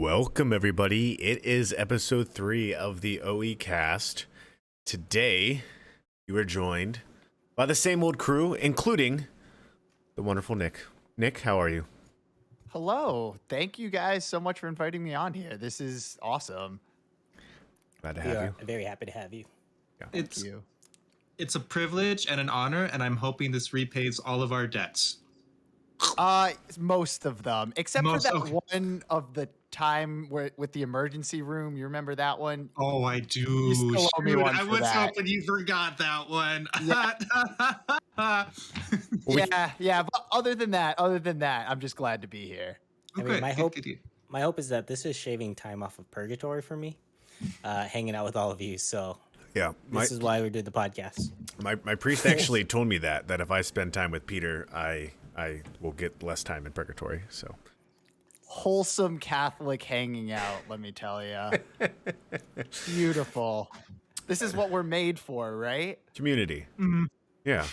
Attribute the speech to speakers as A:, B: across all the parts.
A: Welcome, everybody. It is episode 3 of the OE cast. Today, you are joined by the same old crew, including the wonderful Nick. Nick, how are you?
B: Hello. Thank you guys so much for inviting me on here. This is awesome.
A: Glad to
C: We
A: have
C: are
A: you.
C: very happy to have you.
A: Yeah.
B: Thank you.
D: It's a privilege and an honor, and I'm hoping this repays all of our debts.
B: Most of them, except
D: Most-
B: for that
D: okay.
B: one of the time where with the emergency room. You remember that one?
D: Oh, I do.
B: You still owe me
D: Shoot,
B: one
D: I
B: for
D: was
B: that.
D: hoping you forgot that one.
B: Yeah. Yeah. But other than that, I'm just glad to be here.
C: I mean,
D: Okay,
C: my
D: good, good.
C: My hope is that this is shaving time off of purgatory for me, hanging out with all of you. So
A: Yeah.
C: this is why we do the podcast.
A: My priest actually told me that if I spend time with Peter, I will get less time in purgatory. So
B: Wholesome Catholic hanging out. Let me tell you. Beautiful. This is what we're made for, right?
A: community.
D: Mhm.
A: Yeah,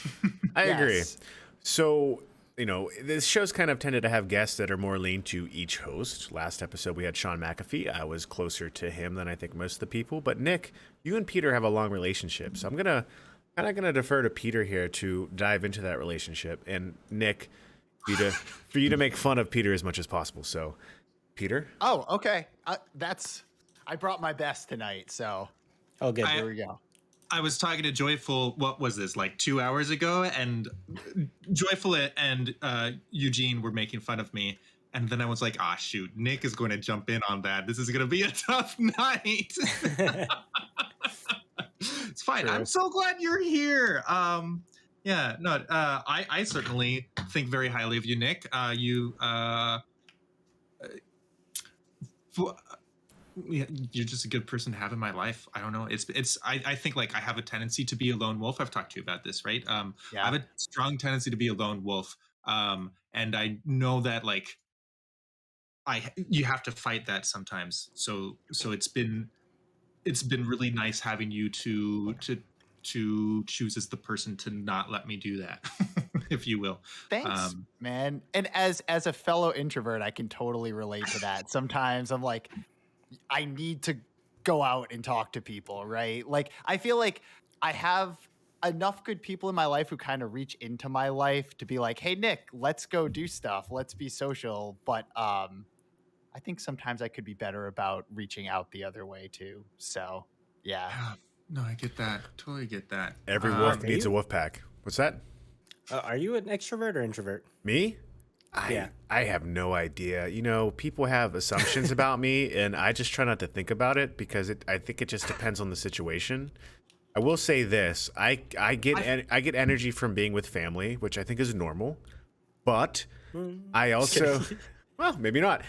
A: I agree.
B: Yes.
A: So, this show's kind of tended to have guests that are more lean to each host. Last episode, we had Sean McAfee. I was closer to him than I think most of the people. But Nick, you and Peter have a long relationship. So I'm kind of gonna defer to Peter here to dive into that relationship. And Nick, for you to make fun of Peter as much as possible. So, Peter?
B: Oh, okay. I brought my best tonight, so
C: Oh, good.
B: here we go.
D: I was talking to Joyful, what was this, like 2 hours ago? And Joyful and Eugene were making fun of me. And then I was like, shoot, Nick is going to jump in on that. This is going to be a tough night. It's fine.
B: True.
D: I'm so glad you're here. I certainly think very highly of you, Nick. You're just a good person to have in my life. I don't know. I think like I have a tendency to be a lone wolf. I've talked to you about this, right? I have a strong tendency to be a lone wolf. And I know that like you have to fight that sometimes. So it's been really nice having you to choose as the person to not let me do that, if you will.
B: Thanks, man. And as a fellow introvert, I can totally relate to that. Sometimes I'm like, I need to go out and talk to people, right? Like, I feel like I have enough good people in my life who kind of reach into my life to be like, hey, Nick, let's go do stuff. Let's be social. But I think sometimes I could be better about reaching out the other way too. So, yeah.
D: No, I get that. Totally get that.
A: Every wolf
C: are
A: needs a
C: you?
A: wolf pack. What's that?
C: Are you an extrovert or introvert?
A: Me?
C: Yeah.
A: I have no idea. People have assumptions about me, and I just try not to think about it because I think it just depends on the situation. I will say this: I get energy from being with family, which I think is normal, but I also well, maybe not.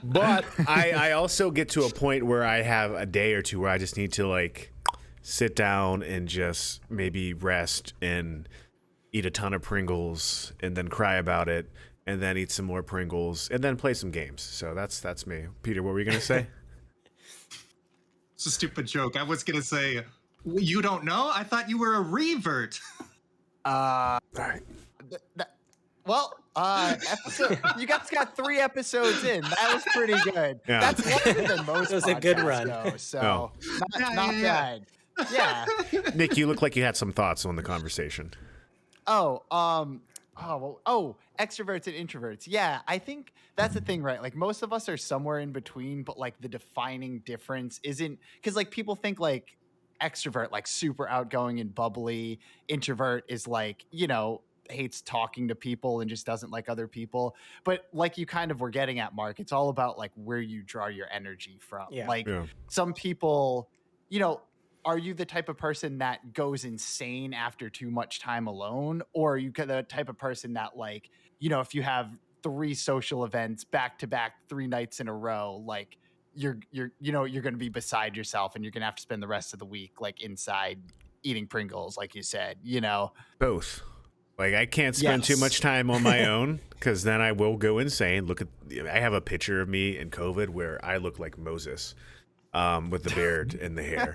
A: But I also get to a point where I have a day or two where I just need to like sit down and just maybe rest and eat a ton of Pringles and then cry about it and then eat some more Pringles and then play some games. So that's me. Peter, what were you going to say?
D: It's a stupid joke. I was going to say, you don't know? I thought you were a revert.
A: All right.
B: You guys got 3 episodes in. That was pretty good.
A: Yeah.
B: That's longer than most.
C: It was a good
B: podcasts
C: run.
B: go, so
A: Oh.
B: not bad. Yeah.
A: Nick, you look like you had some thoughts on the conversation.
B: Extroverts and introverts. Yeah, I think that's the thing, right? Like most of us are somewhere in between, but like the defining difference isn't because like people think like extrovert, like super outgoing and bubbly. Introvert is like, hates talking to people and just doesn't like other people. But like you kind of were getting at, Mark, it's all about like where you draw your energy from.
C: Yeah.
B: Like
A: Yeah.
B: some people, are you the type of person that goes insane after too much time alone? Or are you the type of person that like, if you have 3 social events back to back 3 nights in a row, like you're going to be beside yourself and you're going to have to spend the rest of the week like inside eating Pringles, like you said,
A: Both. Like I can't spend too much time on my own because then I will go insane. I have a picture of me in COVID where I look like Moses with the beard and the hair.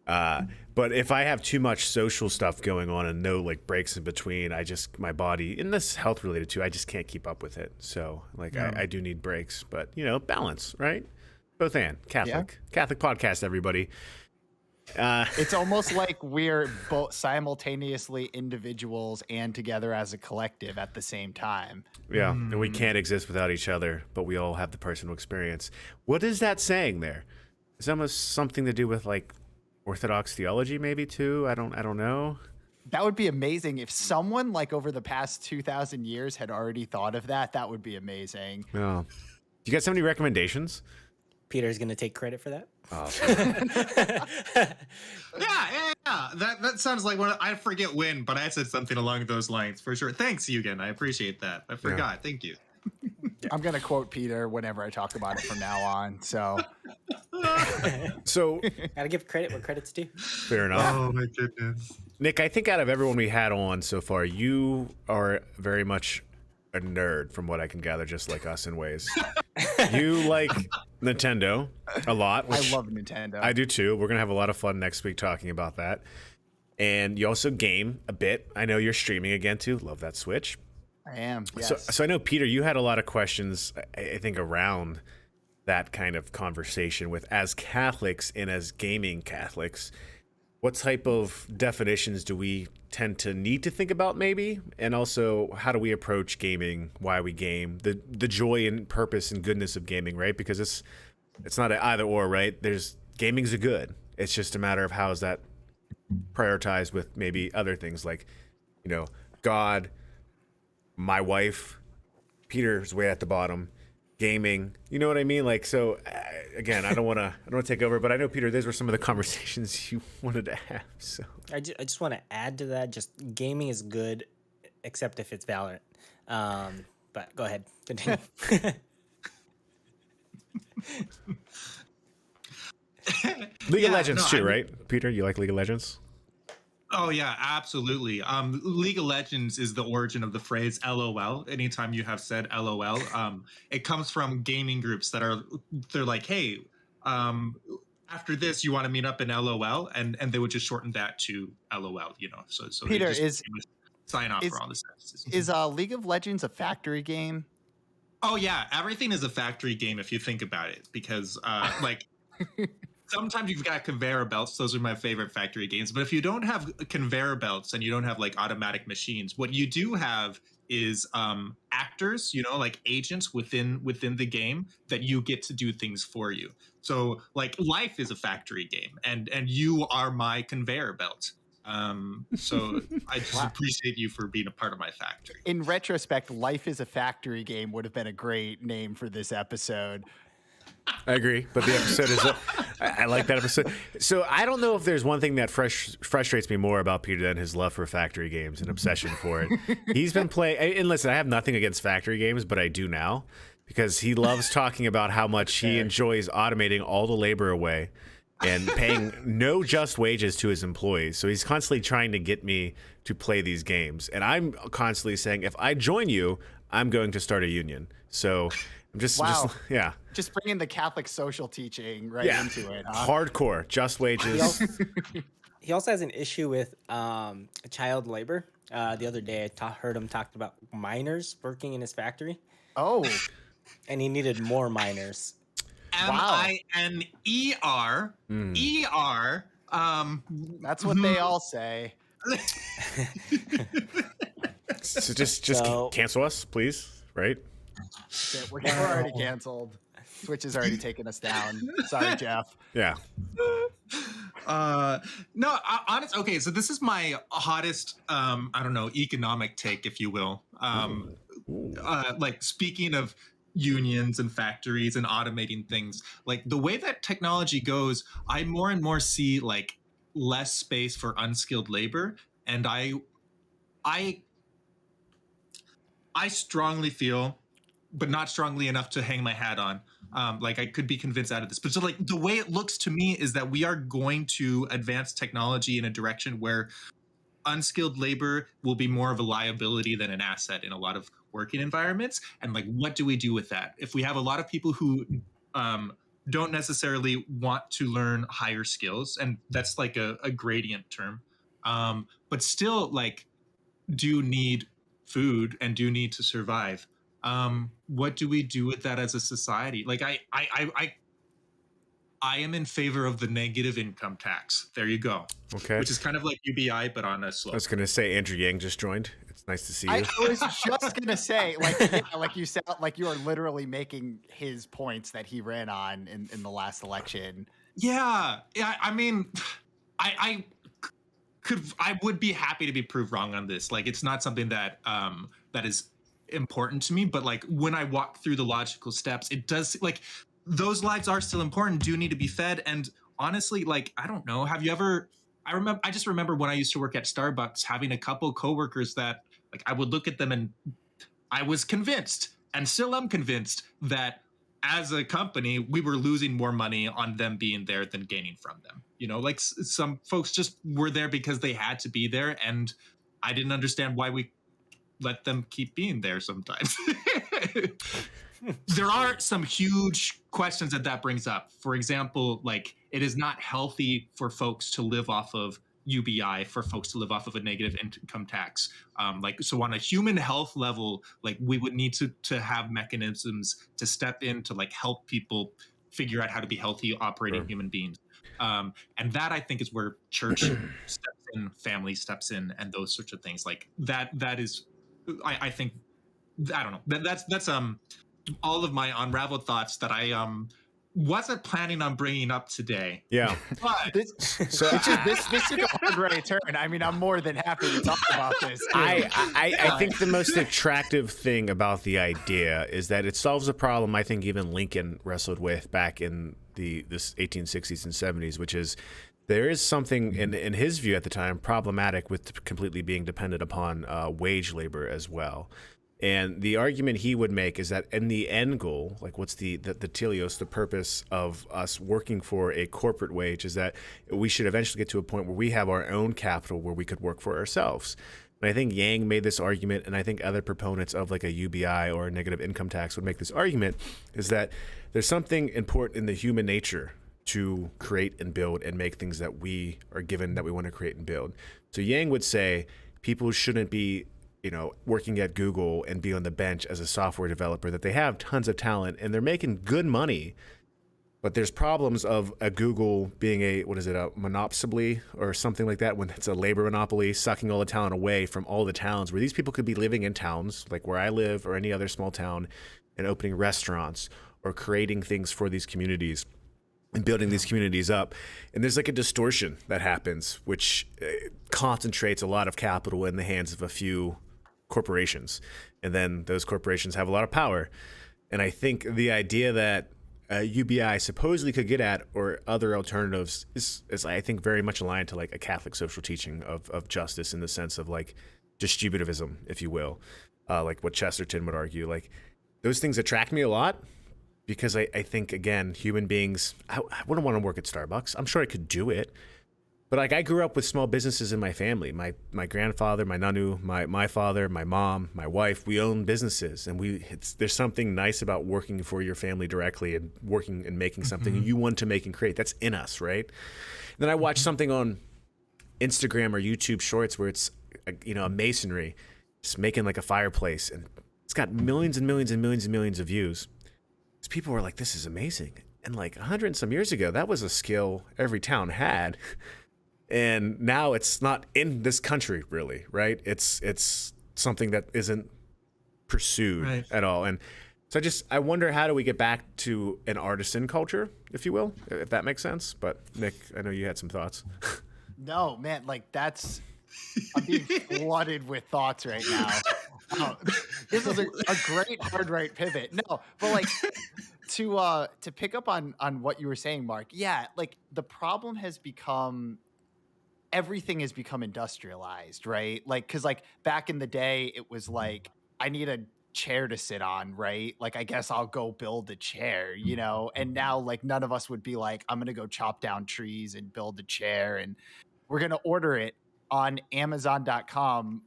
A: But if I have too much social stuff going on and no like breaks in between, my body, and this is health related too, I just can't keep up with it. So like I do need breaks, but balance, right? Both and Catholic podcast, everybody.
B: It's almost like we're both simultaneously individuals and together as a collective at the same time.
A: Yeah, and we can't exist without each other, but we all have the personal experience. What is that saying there? Is that almost something to do with like Orthodox theology, maybe too? I don't know.
B: That would be amazing if someone like over the past 2,000 years had already thought of that. That would be amazing.
A: Yeah. Do you guys have any recommendations?
C: Peter's going to take credit for that.
A: Oh.
D: Yeah. That sounds like I forget when, but I said something along those lines for sure. Thanks, Eugen. I appreciate that. I forgot.
A: Yeah.
D: Thank you.
B: I'm going to quote Peter whenever I talk about it from now on. So
C: Gotta give credit where credit's due.
A: Fair enough.
D: Oh my goodness.
A: Nick, I think out of everyone we had on so far, you are very much a nerd from what I can gather, just like us in ways. You like Nintendo a lot.
B: I love Nintendo.
A: I do too. We're going to have a lot of fun next week talking about that. And you also game a bit. I know you're streaming again too. Love that Switch.
B: I am. Yes.
A: So I know, Peter, you had a lot of questions, I think, around that kind of conversation with as Catholics and as gaming Catholics. What type of definitions do we tend to need to think about maybe? And also, how do we approach gaming, why we game, the joy and purpose and goodness of gaming, right? Because it's not an either or, right? Gaming's a good. It's just a matter of how is that prioritized with maybe other things like, God, my wife, Peter's way at the bottom, gaming, you know what I mean? Like, so again, I don't want to take over, but I know, Peter, those were some of the conversations you wanted to have. So
C: I just want to add to that. Just gaming is good, except if it's Valorant. But go ahead, continue.
A: League of Legends too, right? Peter, you like League of Legends?
D: Oh yeah, absolutely. League of Legends is the origin of the phrase LOL. Anytime you have said LOL, it comes from gaming groups they're like, hey, after this, you want to meet up in LOL, and they would just shorten that to LOL. So
B: Peter,
D: sign off for all the services.
B: Is League of Legends a factory game?
D: Oh yeah, everything is a factory game if you think about it, because sometimes you've got conveyor belts. Those are my favorite factory games. But if you don't have conveyor belts and you don't have like automatic machines, what you do have is actors, like agents within the game that you get to do things for you. So like life is a factory game, and you are my conveyor belt. So I just appreciate you for being a part of my factory.
B: In retrospect, Life is a Factory Game would have been a great name for this episode.
A: I agree, but the episode is. I like that episode. So I don't know if there's one thing that frustrates me more about Peter than his love for factory games and obsession for it. He's been playing, and listen, I have nothing against factory games, but I do now because he loves talking about how much he enjoys automating all the labor away and paying no just wages to his employees. So he's constantly trying to get me to play these games, and I'm constantly saying, if I join you, I'm going to start a union. So. Just
B: bringing the Catholic social teaching into it. Huh?
A: Hardcore, just wages.
C: He also has an issue with child labor. The other day, I heard him talk about miners working in his factory.
B: Oh,
C: and he needed more miners.
D: MINER. ER.
B: That's what they all say.
A: So just cancel us, please. Right.
B: We're already canceled. Twitch has already taken us down. Sorry, Jeff.
A: Yeah.
D: No, honest. Okay, so this is my hottest, economic take, if you will. Like speaking of unions and factories and automating things, like the way that technology goes, I more and more see like less space for unskilled labor, and I strongly feel, but not strongly enough to hang my hat on. Like I could be convinced out of this, but so like the way it looks to me is that we are going to advance technology in a direction where unskilled labor will be more of a liability than an asset in a lot of working environments. And like, what do we do with that? If we have a lot of people who don't necessarily want to learn higher skills, and that's like a gradient term. But still, like, do need food and do need to survive. What do we do with that as a society? Like, I am in favor of the negative income tax. There you go.
A: Okay.
D: Which is kind of like UBI, but on a
A: I
D: slope.
A: was going to say Andrew Yang just joined. It's nice to see you.
B: I was just gonna say, like, yeah, like you sound like you are literally making his points that he ran on in the last election.
D: Yeah. I mean, I would be happy to be proved wrong on this. Like, it's not something that that is important to me, but like when I walk through the logical steps, it does, like, those lives are still important, do need to be fed. And honestly, like, I don't know, have you ever, I just remember when I used to work at Starbucks, having a couple coworkers that, like, I would look at them and I was convinced, and still am convinced, that as a company, we were losing more money on them being there than gaining from them. You know, like, some folks just were there because they had to be there, and I didn't understand why we let them keep being there sometimes. There are some huge questions that brings up. For example, like, it is not healthy for folks to live off of UBI, for folks to live off of a negative income tax. Like, so on a human health level, like, we would need to have mechanisms to step in to, like, help people figure out how to be healthy operating human beings. And that, I think, is where church steps in, family steps in, and those sorts of things. Like, that is, I think, I don't know. That's all of my unraveled thoughts that I wasn't planning on bringing up today.
A: Yeah.
D: But
B: This took a hard right turn. I mean, I'm more than happy to talk about this. Too.
A: I think the most attractive thing about the idea is that it solves a problem I think even Lincoln wrestled with back in this 1860s and 70s, which is there is something in his view at the time problematic with completely being dependent upon wage labor as well. And the argument he would make is that in the end goal, like, what's the teleos, the purpose of us working for a corporate wage, is that we should eventually get to a point where we have our own capital where we could work for ourselves. And I think Yang made this argument, and I think other proponents of like a UBI or a negative income tax would make this argument, is that there's something important in the human nature to create and build and make things that we are given that we want to create and build. So Yang would say people shouldn't be, working at Google and be on the bench as a software developer, that they have tons of talent and they're making good money, but there's problems of a Google being a monopoly or something like that, when it's a labor monopoly sucking all the talent away from all the towns where these people could be living in towns like where I live or any other small town and opening restaurants or creating things for these communities and building these communities up. And there's like a distortion that happens, which concentrates a lot of capital in the hands of a few corporations, and then those corporations have a lot of power. And I think the idea that UBI supposedly could get at, or other alternatives, is I think very much aligned to like a Catholic social teaching of justice, in the sense of like distributivism, if you will, like what Chesterton would argue. Like, those things attract me a lot because I think, again, human beings, I wouldn't want to work at Starbucks. I'm sure I could do it. But like, I grew up with small businesses in my family. My grandfather, my nanu, my father, my mom, my wife, we own businesses, and there's something nice about working for your family directly and working and making something you want to make and create. That's in us, right? And then I watched something on Instagram or YouTube Shorts where it's a masonry, just making like a fireplace, and it's got millions and millions and millions and millions of views. So people were like, "This is amazing." And like 100 and some years ago, that was a skill every town had. And now it's not in this country, really, right? It's something that isn't pursued at all. And so I wonder, how do we get back to an artisan culture, if you will, if that makes sense? But Nick, I know you had some thoughts.
B: No, man, like, I'm being flooded with thoughts right now. This is a great hard right pivot. No, but like, to pick up on what you were saying, Mark. Yeah, like, the problem has become, everything has become industrialized, right? Like, because like back in the day, it was like, I need a chair to sit on, right? Like, I guess I'll go build a chair, And now, like, none of us would be like, I'm gonna go chop down trees and build a chair, and we're gonna order it on Amazon.com,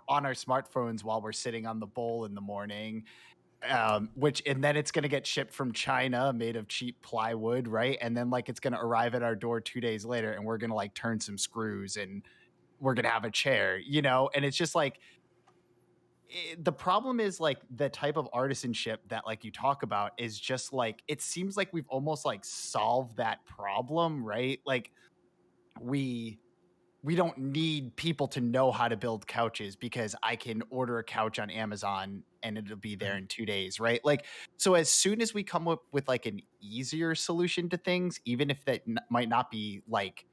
B: on our smartphones while we're sitting on the bowl in the morning. which and then it's going to get shipped from China, made of cheap plywood, right? And then like it's going to arrive at our door 2 days later, and we're going to like turn some screws, and we're going to have a chair, you know? And it's just like the problem is like the type of artisanship that like you talk about is just like it seems like we've almost like solved that problem, right? Like we we don't need people to know how to build couches because I can order a couch on Amazon and it'll be there in 2 days, right? Like, so as soon as we come up with like an easier solution to things, even if that might not be like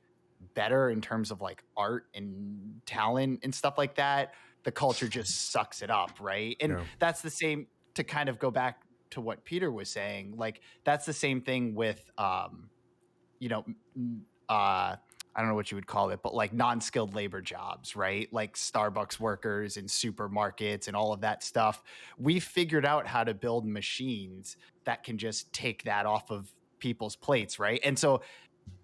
B: better in terms of like art and talent and stuff like that, the culture just sucks it up, right? And
A: Yeah.
B: that's the same to kind of go back to what Peter was saying. Like, that's the same thing with, you know, I don't know what you would call it, but like non-skilled labor jobs, right? Like Starbucks workers and supermarkets and all of that stuff. We figured out how to build machines that can just take that off of people's plates, right? And so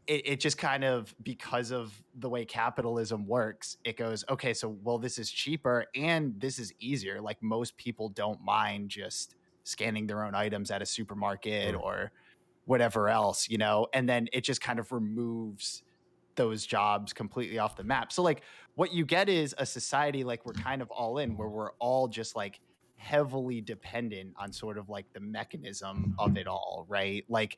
B: it just kind of, because of the way capitalism works, it goes, okay, so well, this is cheaper and this is easier. Like most people don't mind just scanning their own items at a supermarket or whatever else, you know, and then it just kind of removes those jobs completely off the map. So like what you get is a society like we're kind of all in, where we're all just like heavily dependent on sort of like the mechanism of it all, right? Like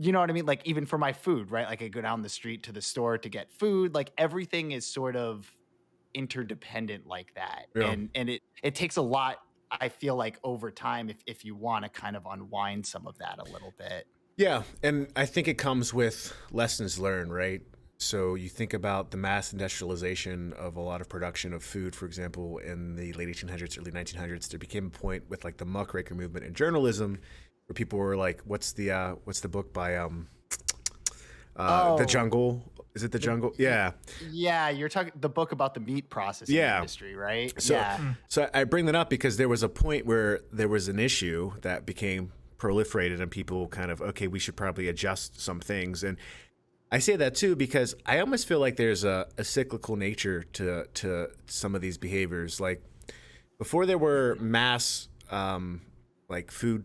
B: you know what I mean? Like even for my food, right? Like I go down the street to the store to get food, like everything is sort of interdependent like that.
A: Yeah.
B: And it takes a lot, I feel like, over time, if you want to kind of unwind some of that a little bit.
A: Yeah, and I think it comes with lessons learned, right? So you think about the mass industrialization of a lot of production of food, for example, in the late 1800s, early 1900s. There became a point with like the muckraker movement in journalism, where people were like, "What's the book by The Jungle? Is it The Jungle?" Yeah,
B: Yeah, you're talking the book about the meat processing industry, right?
A: So,
B: yeah.
A: so I bring that up because there was a point where there was an issue that became proliferated and people kind of, okay, we should probably adjust some things. And I say that too because I almost feel like there's a cyclical nature to some of these behaviors. Like before there were mass like food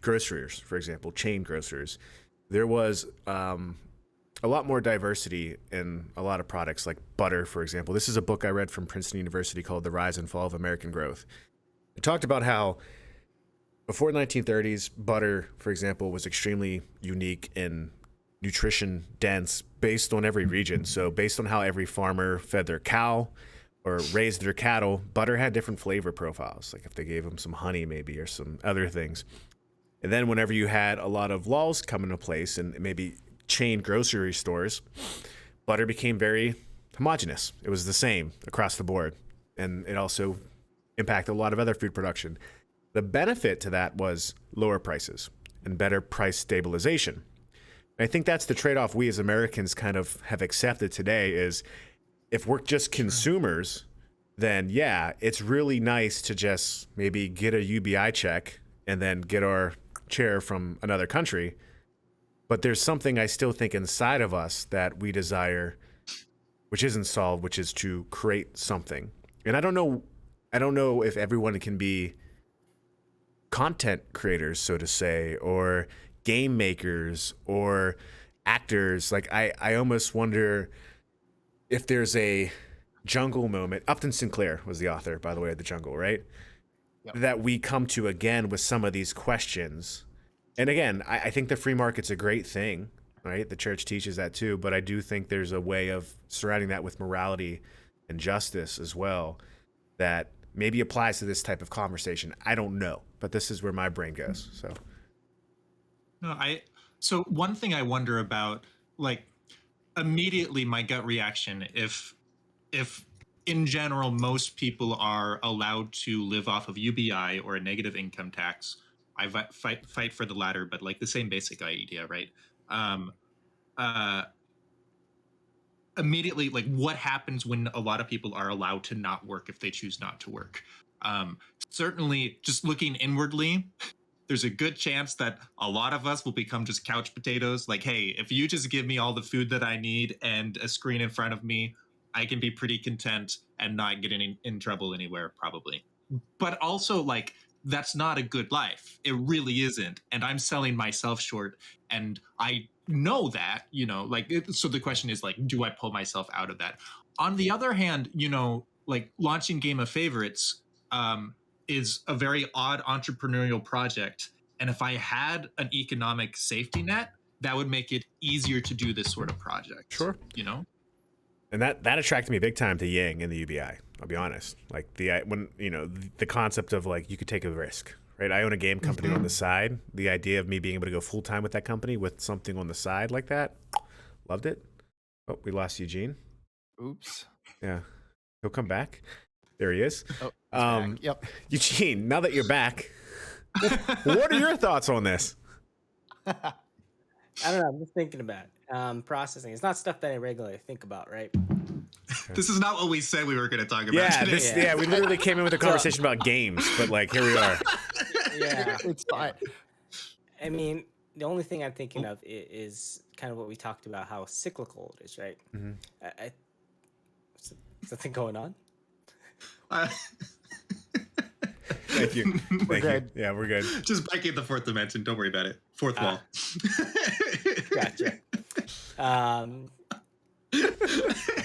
A: grocers, for example, chain grocers, there was a lot more diversity in a lot of products, like butter, for example. This is a book I read from Princeton University called The Rise and Fall of American Growth. It talked about how before the 1930s, butter, for example, was extremely unique and nutrition dense based on every region. So based on how every farmer fed their cow or raised their cattle, butter had different flavor profiles, like if they gave them some honey maybe or some other things. And then whenever you had a lot of laws come into place and maybe chain grocery stores, butter became very homogenous. It was the same across the board. And it also impacted a lot of other food production. The benefit to that was lower prices and better price stabilization. And I think that's the trade-off we as Americans kind of have accepted today is if we're just consumers, then yeah, it's really nice to just maybe get a UBI check and then get our chair from another country. But there's something I still think inside of us that we desire, which isn't solved, which is to create something. And I don't know if everyone can be content creators, so to say, or game makers or actors. Like I almost wonder if there's a jungle moment. Upton Sinclair was the author, by the way, of The Jungle, right? Yep. That we come to again with some of these questions. And again, I think the free market's a great thing, right? The church teaches that too, but I do think there's a way of surrounding that with morality and justice as well that maybe applies to this type of conversation. I don't know, but this is where my brain goes.
D: So one thing I wonder about, like, immediately my gut reaction, if in general most people are allowed to live off of UBI or a negative income tax, I fight for the latter, but like the same basic idea, right? Immediately, like, what happens when a lot of people are allowed to not work if they choose not to work? Certainly, just looking inwardly, there's a good chance that a lot of us will become just couch potatoes. Like, hey, if you just give me all the food that I need and a screen in front of me, I can be pretty content and not get in trouble anywhere, probably. But also, like, that's not a good life. It really isn't. And I'm selling myself short. And I know that, so the question is like, do I pull myself out of that? On the other hand, like launching Game of Favorites is a very odd entrepreneurial project. And if I had an economic safety net, that would make it easier to do this sort of project.
A: Sure. And that attracted me big time to Yang and the UBI. I'll be honest. Like the concept of like you could take a risk, right? I own a game company on the side. The idea of me being able to go full time with that company with something on the side like that, loved it. Oh, we lost Eugene.
B: Oops.
A: Yeah, he'll come back. There he is.
B: Oh, back. Yep.
A: Eugene, now that you're back, what are your thoughts on this?
C: I don't know. I'm just thinking about processing. It's not stuff that I regularly think about, right?
D: This is not what we said we were going to talk about
A: Yeah,
D: today.
A: we literally came in with a conversation about games, but like here we are.
C: Yeah,
B: It's fine.
C: I mean, the only thing I'm thinking of is kind of what we talked about, how cyclical it is, right?
A: Mm-hmm.
C: Is something going on?
A: Thank you. Thank you. Yeah, we're good.
D: Just breaking the fourth dimension. Don't worry about it. Fourth wall.
C: Gotcha.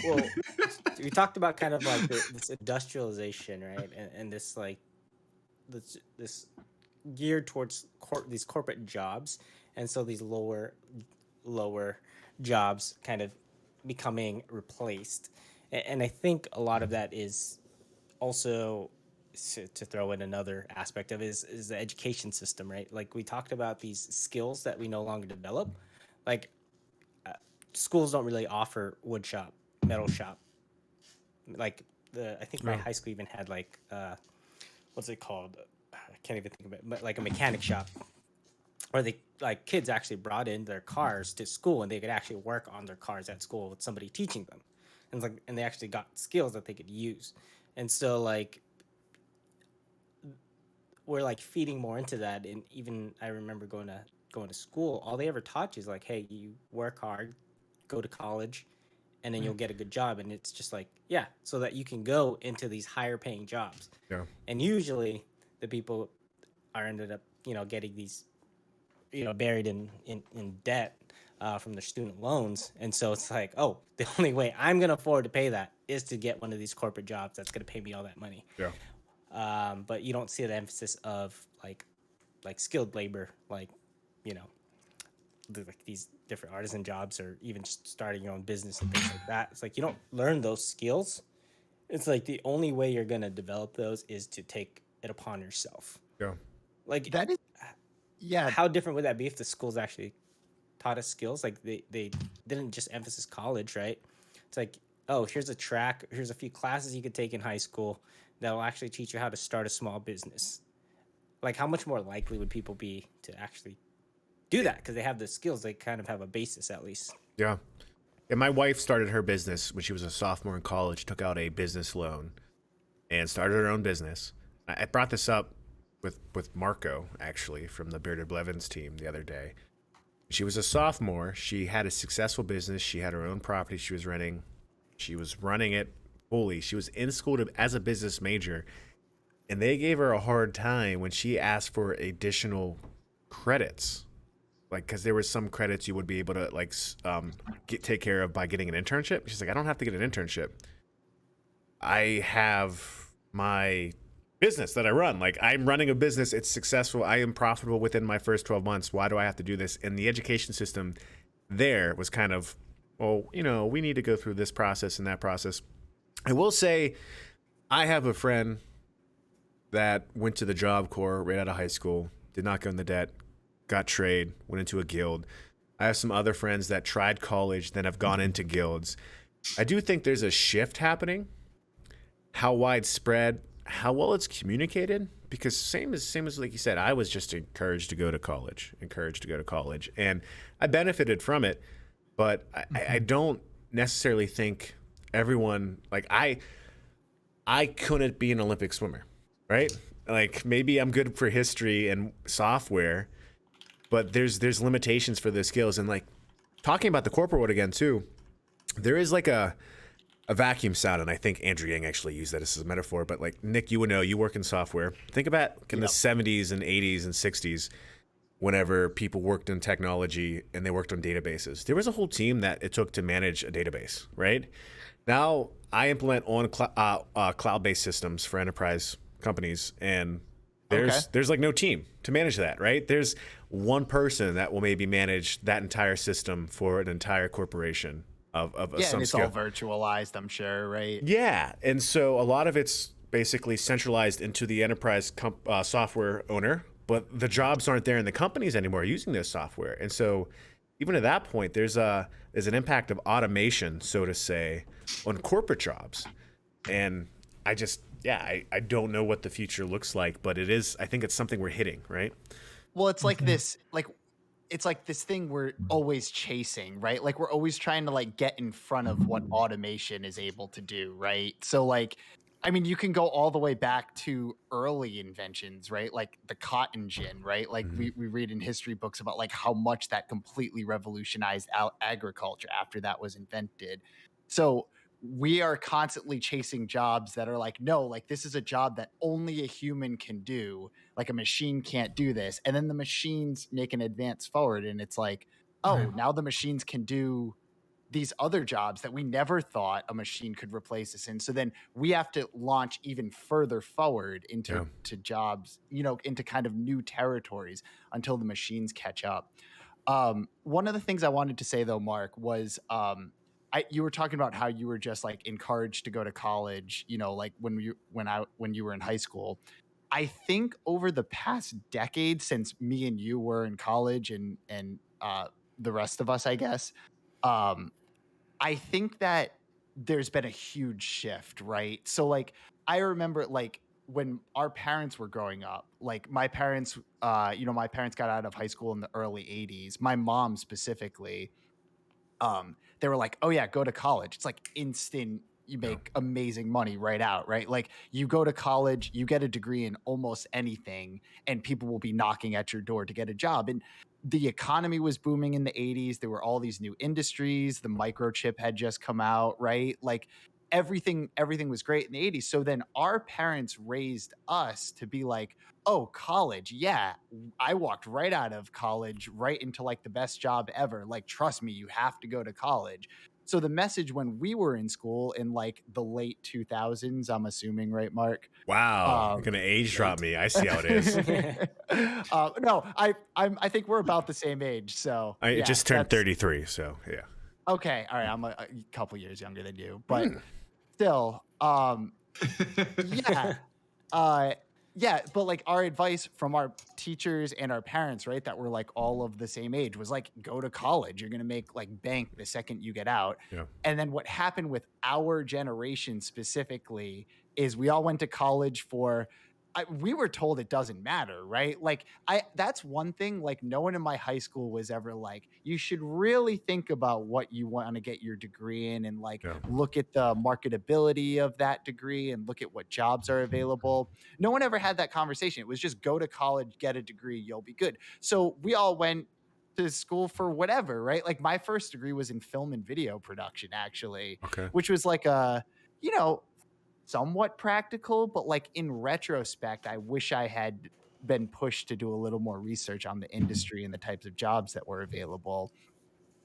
C: Well, we talked about kind of like this industrialization, right? And this like this geared towards these corporate jobs, and so these lower jobs kind of becoming replaced. And I think a lot of that is also, to throw in another aspect of it, is the education system, right? Like we talked about these skills that we no longer develop. Like schools don't really offer wood shop, metal shop. Like I think my high school even had like what's it called? I can't even think of it, but like a mechanic shop, where they like kids actually brought in their cars to school and they could actually work on their cars at school with somebody teaching them, and they actually got skills that they could use. And so like we're like feeding more into that. And even I remember going to school, all they ever taught you is like, hey, you work hard, go to college, and then you'll get a good job. And it's just like, yeah, so that you can go into these higher paying jobs.
A: Yeah.
C: And usually the people are ended up, getting these, buried in debt from their student loans. And so it's like, oh, the only way I'm going to afford to pay that is to get one of these corporate jobs that's going to pay me all that money.
A: Yeah.
C: But you don't see the emphasis of like skilled labor, like, like these different artisan jobs, or even just starting your own business and things like that. It's like you don't learn those skills. It's like the only way you're going to develop those is to take it upon yourself.
A: Yeah.
C: Like
B: That is, yeah.
C: how different would that be if the schools actually taught us skills? Like they didn't just emphasize college, right? It's like, oh, here's a track, here's a few classes you could take in high school that will actually teach you how to start a small business. Like how much more likely would people be to actually do that? Because they have the skills, they kind of have a basis at least.
A: Yeah. And my wife started her business when she was a sophomore in college, took out a business loan and started her own business. I brought this up with Marco, actually, from the Bearded Blevins team the other day. She was a sophomore. She had a successful business. She had her own property she was renting. She was running it fully. She was in school as a business major. And they gave her a hard time when she asked for additional credits. Like, because there were some credits you would be able to, like, take care of by getting an internship. She's like, I don't have to get an internship. I have my business that I run. Like, I'm running a business. It's successful. I am profitable within my first 12 months. Why do I have to do this? And the education system there was kind of, well, we need to go through this process and that process. I will say I have a friend that went to the Job Corps right out of high school, did not go into debt, got trade, went into a guild. I have some other friends that tried college, then have gone into guilds. I do think there's a shift happening. How widespread, how well it's communicated, because same as like you said, I was just encouraged to go to college, and I benefited from it, but I don't necessarily think everyone, like I couldn't be an Olympic swimmer, right? Like maybe I'm good for history and software, but there's limitations for the skills. And like talking about the corporate world again too, there is like a a vacuum sound, and I think Andrew Yang actually used that as a metaphor, but like Nick, you would know, you work in software. Think about in the 70s and 80s and 60s, whenever people worked in technology and they worked on databases. There was a whole team that it took to manage a database, right? Now I implement on cloud-based systems for enterprise companies, and there's like no team to manage that, right? There's one person that will maybe manage that entire system for an entire corporation of some
B: and it's
A: scale.
B: all virtualized, I'm sure, right?
A: Yeah, and so a lot of it's basically centralized into the enterprise software owner, but the jobs aren't there in the companies anymore using this software. And so even at that point, there's an impact of automation, so to say, on corporate jobs. And I just, I don't know what the future looks like, but I think it's something we're hitting, right?
B: Well, it's like this, it's like this thing we're always chasing, right? Like we're always trying to like get in front of what automation is able to do, right? So like, I mean, you can go all the way back to early inventions, right? Like the cotton gin, right? Like we read in history books about like how much that completely revolutionized agriculture after that was invented. So we are constantly chasing jobs that are like, no, like this is a job that only a human can do. Like a machine can't do this. And then the machines make an advance forward. And it's like, oh, now the machines can do these other jobs that we never thought a machine could replace us in. So then we have to launch even further forward into to jobs, into kind of new territories until the machines catch up. One of the things I wanted to say though, Mark, was you were talking about how you were just like encouraged to go to college, like when you were in high school. I think over the past decade, since me and you were in college and the rest of us, I guess, I think that there's been a huge shift, right? So like I remember like when our parents were growing up, like my parents got out of high school in the early 80s. My mom specifically, they were like, oh yeah, go to college. It's like instant, you make amazing money right out, right? Like you go to college, you get a degree in almost anything, and people will be knocking at your door to get a job. And the economy was booming in the 80s. There were all these new industries. The microchip had just come out, right? Like everything was great in the 80s. So then our parents raised us to be like, oh, college. Yeah. I walked right out of college right into like the best job ever. Like, trust me, you have to go to college. So the message when we were in school in like the late 2000s, I'm assuming, right, Mark?
A: Wow, you're gonna age drop me. I see how it is.
B: No, I think we're about the same age. So
A: I just turned 33, so yeah.
B: Okay, all right. I'm a couple years younger than you, but still, yeah. Yeah, but like our advice from our teachers and our parents, right, that were like all of the same age was like, go to college. You're going to make like bank the second you get out.
A: Yeah.
B: And then what happened with our generation specifically is we all went to college we were told it doesn't matter, right? Like that's one thing, like no one in my high school was ever like, you should really think about what you want to get your degree in and like look at the marketability of that degree and look at what jobs are available. No one ever had that conversation. It was just go to college, get a degree, you'll be good. So we all went to school for whatever, right? Like my first degree was in film and video production, actually, which was like somewhat practical, but like in retrospect, I wish I had been pushed to do a little more research on the industry and the types of jobs that were available.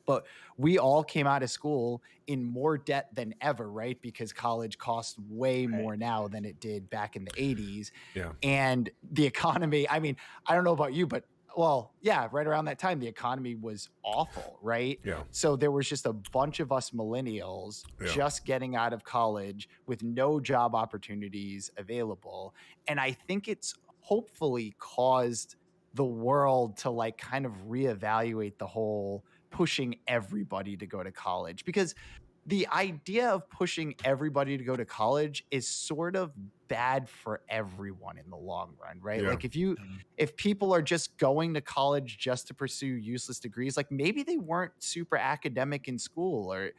B: But we all came out of school in more debt than ever, right? Because college costs way more now than it did back in the 80s.
A: Yeah.
B: And the economy, I mean, I don't know about you, but well, yeah, right around that time, the economy was awful, right?
A: Yeah.
B: So there was just a bunch of us millennials just getting out of college with no job opportunities available. And I think it's hopefully caused the world to like kind of reevaluate the whole pushing everybody to go to college, because the idea of pushing everybody to go to college is sort of bad for everyone in the long run, right? Like if people are just going to college just to pursue useless degrees, like maybe they weren't super academic in school or,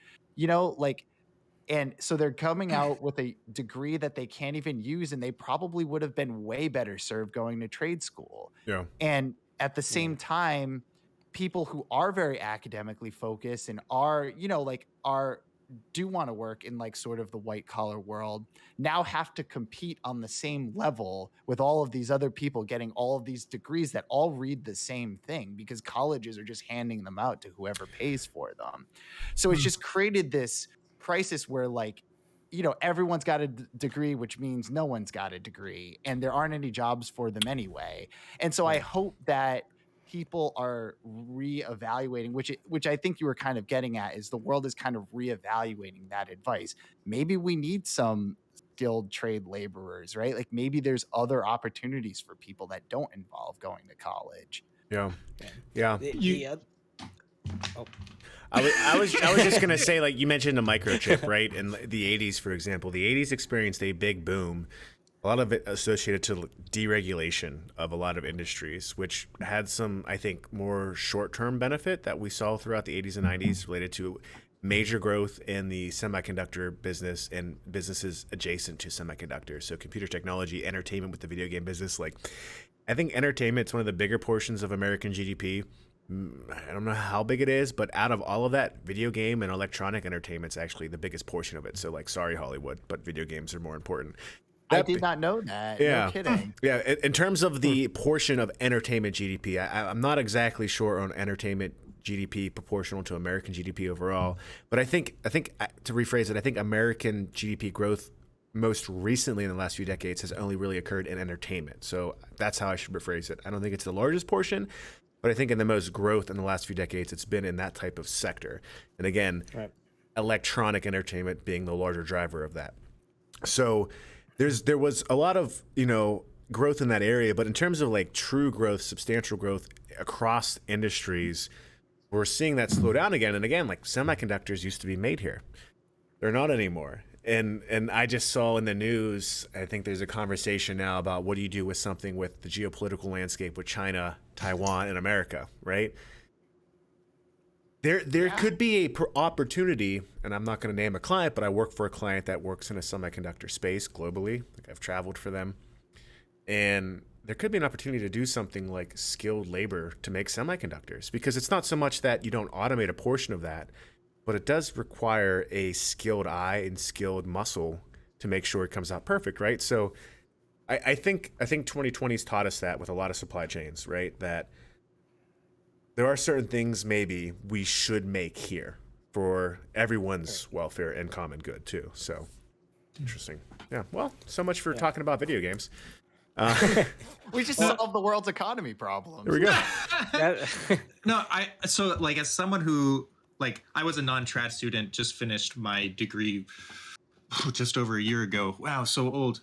B: and so they're coming out with a degree that they can't even use, and they probably would have been way better served going to trade school.
A: Yeah.
B: And at the same time, people who are very academically focused and are do want to work in like sort of the white collar world now have to compete on the same level with all of these other people getting all of these degrees that all read the same thing because colleges are just handing them out to whoever pays for them. So it's just created this crisis where like, you know, everyone's got a degree, which means no one's got a degree and there aren't any jobs for them anyway. And so I hope that people are reevaluating, which I think you were kind of getting at, is the world is kind of reevaluating that advice. Maybe we need some skilled trade laborers, right? Like maybe there's other opportunities for people that don't involve going to college.
A: Yeah. Yeah.
C: Oh,
A: I was just gonna say, like you mentioned the microchip, right? In the '80s, for example, the '80s experienced a big boom. A lot of it associated to deregulation of a lot of industries, which had some, I think, more short-term benefit that we saw throughout the '80s and '90s related to major growth in the semiconductor business and businesses adjacent to semiconductors. So computer technology, entertainment with the video game business. Like, I think entertainment's one of the bigger portions of American GDP. I don't know how big it is, but out of all of that, video game and electronic entertainment's actually the biggest portion of it. So like, sorry, Hollywood, but video games are more important.
B: I did not know that.
A: Yeah.
B: No kidding.
A: Yeah. In terms of the portion of entertainment GDP, I'm not exactly sure on entertainment GDP proportional to American GDP overall, but I think to rephrase it, I think American GDP growth most recently in the last few decades has only really occurred in entertainment. So that's how I should rephrase it. I don't think it's the largest portion, but I think in the most growth in the last few decades, it's been in that type of sector. And again, electronic entertainment being the larger driver of that. So there was a lot of, you know, growth in that area, but in terms of like true growth, substantial growth across industries, we're seeing that slow down again. And again, like semiconductors used to be made here. They're not anymore. And I just saw in the news, I think there's a conversation now about what do you do with something with the geopolitical landscape with China, Taiwan, and America, right? There could be a opportunity, and I'm not going to name a client, but I work for a client that works in a semiconductor space globally. Like I've traveled for them. And there could be an opportunity to do something like skilled labor to make semiconductors, because it's not so much that you don't automate a portion of that, but it does require a skilled eye and skilled muscle to make sure it comes out perfect, right? So I think 2020's taught us that with a lot of supply chains, right? That there are certain things maybe we should make here for everyone's welfare and common good too. So interesting. Yeah. Well, so much for talking about video games.
B: We just solved the world's economy problems.
A: There we go.
D: No, so like as someone who like I was a non-trad student, just finished my degree just over a year ago. Wow, so old.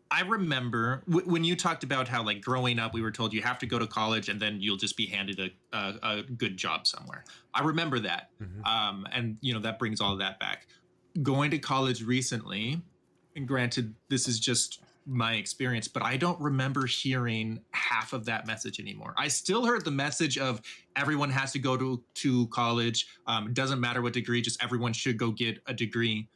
D: I remember when you talked about how like growing up, we were told you have to go to college and then you'll just be handed a good job somewhere. I remember that. Mm-hmm. And you know, that brings all of that back. Going to college recently, and granted, this is just my experience, but I don't remember hearing half of that message anymore. I still heard the message of everyone has to go to college. Doesn't matter what degree, just everyone should go get a degree.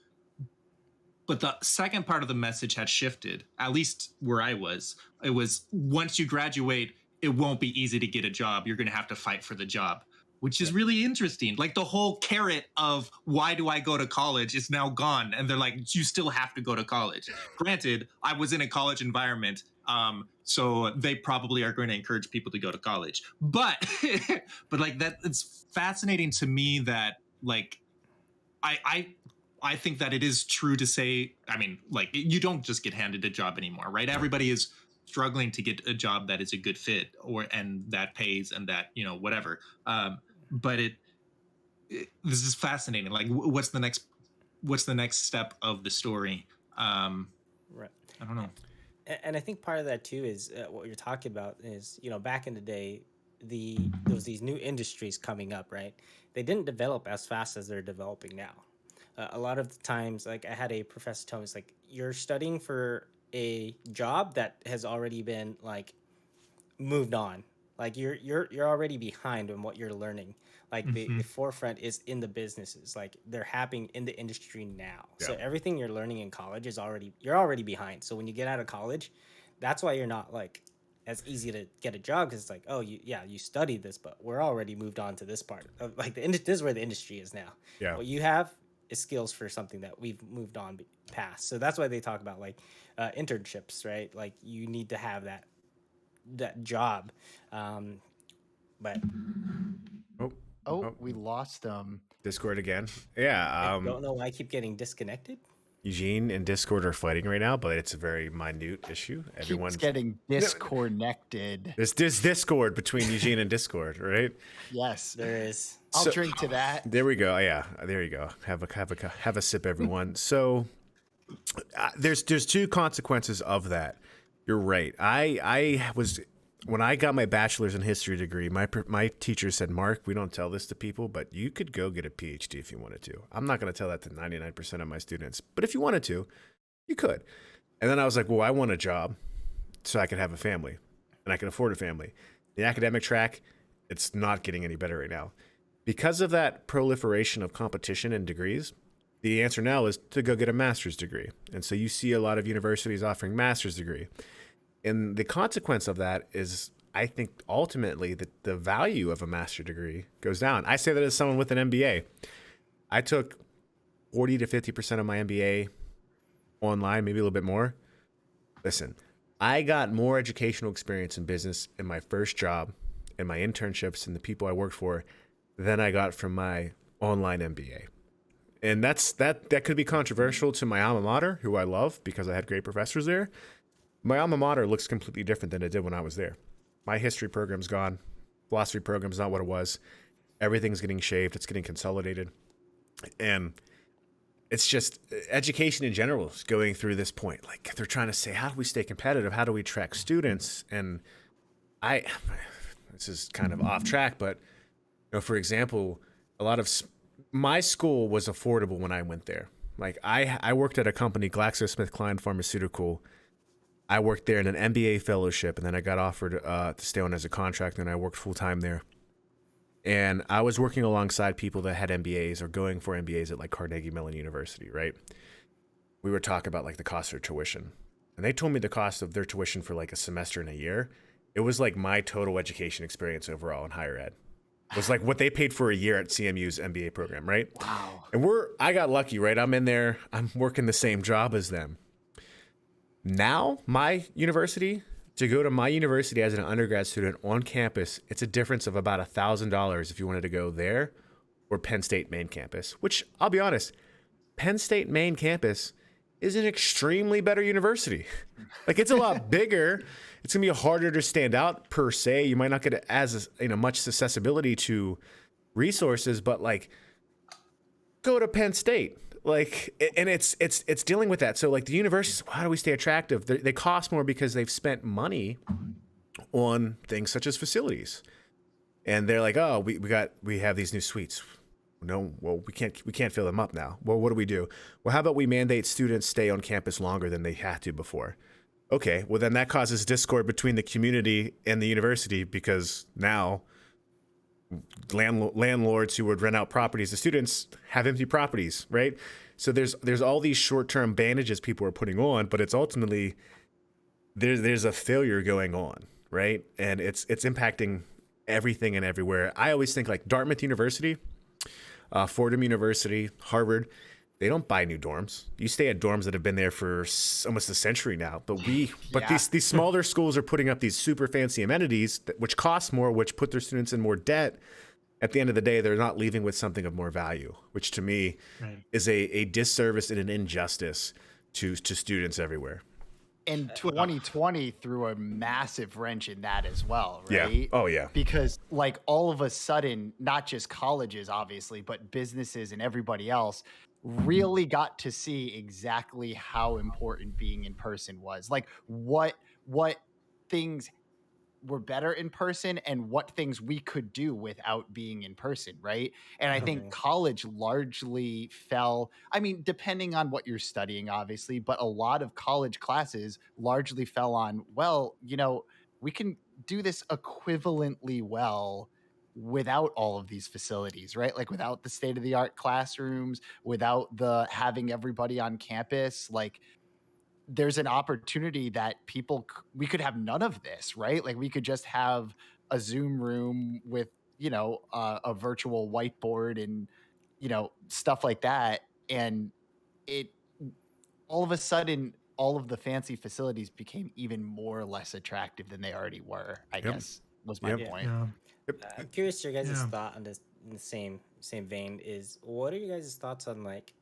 D: But the second part of the message had shifted, at least where I was. It was once you graduate, it won't be easy to get a job. You're going to have to fight for the job, which is really interesting. Like the whole carrot of why do I go to college is now gone. And they're like, you still have to go to college. Granted, I was in a college environment, so they probably are going to encourage people to go to college. But like that, it's fascinating to me that like I think that it is true to say, I mean, like you don't just get handed a job anymore, right? Everybody is struggling to get a job that is a good fit and that pays and that, you know, whatever. But this is fascinating. Like what's the next step of the story?
C: Right.
D: I don't know.
C: And I think part of that too is what you're talking about is, you know, back in the day, there was these new industries coming up, right? They didn't develop as fast as they're developing now. A lot of the times, like I had a professor tell me, it's like you're studying for a job that has already been like moved on. Like you're already behind on what you're learning. Like the forefront is in the businesses. Like they're happening in the industry now. Yeah. So everything you're learning in college you're already behind. So when you get out of college, that's why you're not like it's easy to get a job because it's like, oh, you studied this, but we're already moved on to this part of like this is where the industry is now.
A: Yeah.
C: What you have is skills for something that we've moved on past. So that's why they talk about like internships, right? Like you need to have that job. But
A: Oh,
B: Oh, we lost them.
A: Discord again.
C: I
A: Yeah.
C: don't know why I keep getting disconnected.
A: Eugene and Discord are fighting right now, but it's a very minute issue.
B: Keeps getting disconnected.
A: There's Discord between Eugene and Discord, right?
B: Yes,
C: There is.
B: I'll drink to that.
A: There we go. Yeah, there you go. Have a sip, everyone. So there's two consequences of that. You're right. I was when I got my bachelor's in history degree. My teacher said, "Mark, we don't tell this to people, but you could go get a PhD if you wanted to. I'm not going to tell that to 99% of my students, but if you wanted to, you could." And then I was like, "Well, I want a job so I can have a family, and I can afford a family." The academic track, it's not getting any better right now. Because of that proliferation of competition and degrees, the answer now is to go get a master's degree. And so you see a lot of universities offering master's degree. And the consequence of that is, I think, ultimately that the value of a master's degree goes down. I say that as someone with an MBA. I took 40 to 50% of my MBA online, maybe a little bit more. Listen, I got more educational experience in business in my first job and my internships and the people I worked for than I got from my online MBA. And that could be controversial to my alma mater, who I love because I had great professors there. My alma mater looks completely different than it did when I was there. My history program's gone. Philosophy program's not what it was. Everything's getting shaved. It's getting consolidated. And it's just education in general is going through this point. Like they're trying to say, how do we stay competitive? How do we attract students? And this is kind of off track, but for example, a lot of my school was affordable when I went there. Like I worked at a company, GlaxoSmithKline Pharmaceutical. I worked there in an MBA fellowship, and then I got offered to stay on as a contractor, and I worked full time there. And I was working alongside people that had MBAs or going for MBAs at like Carnegie Mellon University, right? We were talking about like the cost of tuition, and they told me the cost of their tuition for like a semester in a year. It was like my total education experience overall in higher ed. It was like what they paid for a year at CMU's MBA program, right?
B: Wow.
A: And I got lucky, right? I'm in there, I'm working the same job as them. Now, to go to my university as an undergrad student on campus, it's a difference of about $1,000 if you wanted to go there or Penn State main campus, which I'll be honest, Penn State main campus is an extremely better university. Like it's a lot bigger. It's gonna be harder to stand out per se. You might not get as much accessibility to resources, but like go to Penn State. Like, and it's dealing with that. So like the universities, how do we stay attractive? They cost more because they've spent money on things such as facilities, and they're like, oh, we have these new suites. No, well, we can't fill them up now. Well, what do we do? Well, how about we mandate students stay on campus longer than they had to before? Okay, well then that causes discord between the community and the university because now landlords who would rent out properties to students have empty properties, right? So there's all these short-term bandages people are putting on, but it's ultimately there's a failure going on, right? And it's impacting everything and everywhere. I always think like Dartmouth University, Fordham University, Harvard, they don't buy new dorms. You stay at dorms that have been there for almost a century now. But these smaller schools are putting up these super fancy amenities which cost more, which put their students in more debt. At the end of the day, they're not leaving with something of more value, which to me is a disservice and an injustice to students everywhere.
B: And 2020 threw a massive wrench in that as well, right?
A: Yeah. Oh, yeah.
B: Because like all of a sudden, not just colleges, obviously, but businesses and everybody else really got to see exactly how important being in person was. Like what things were better in person and what things we could do without being in person, right? And I think college largely fell, I mean, depending on what you're studying, obviously, but a lot of college classes largely fell on, well, we can do this equivalently well without all of these facilities, right? Like without the state-of-the-art classrooms, without the having everybody on campus, like there's an opportunity that we could have none of this, right? Like we could just have a Zoom room with, a virtual whiteboard and, stuff like that. And it all of a sudden, all of the fancy facilities became even more or less attractive than they already were, I guess was my
A: Yep.
B: point.
D: Yeah.
C: I'm curious your guys'
D: Yeah.
C: thought on this in the same vein is what are you guys' thoughts on like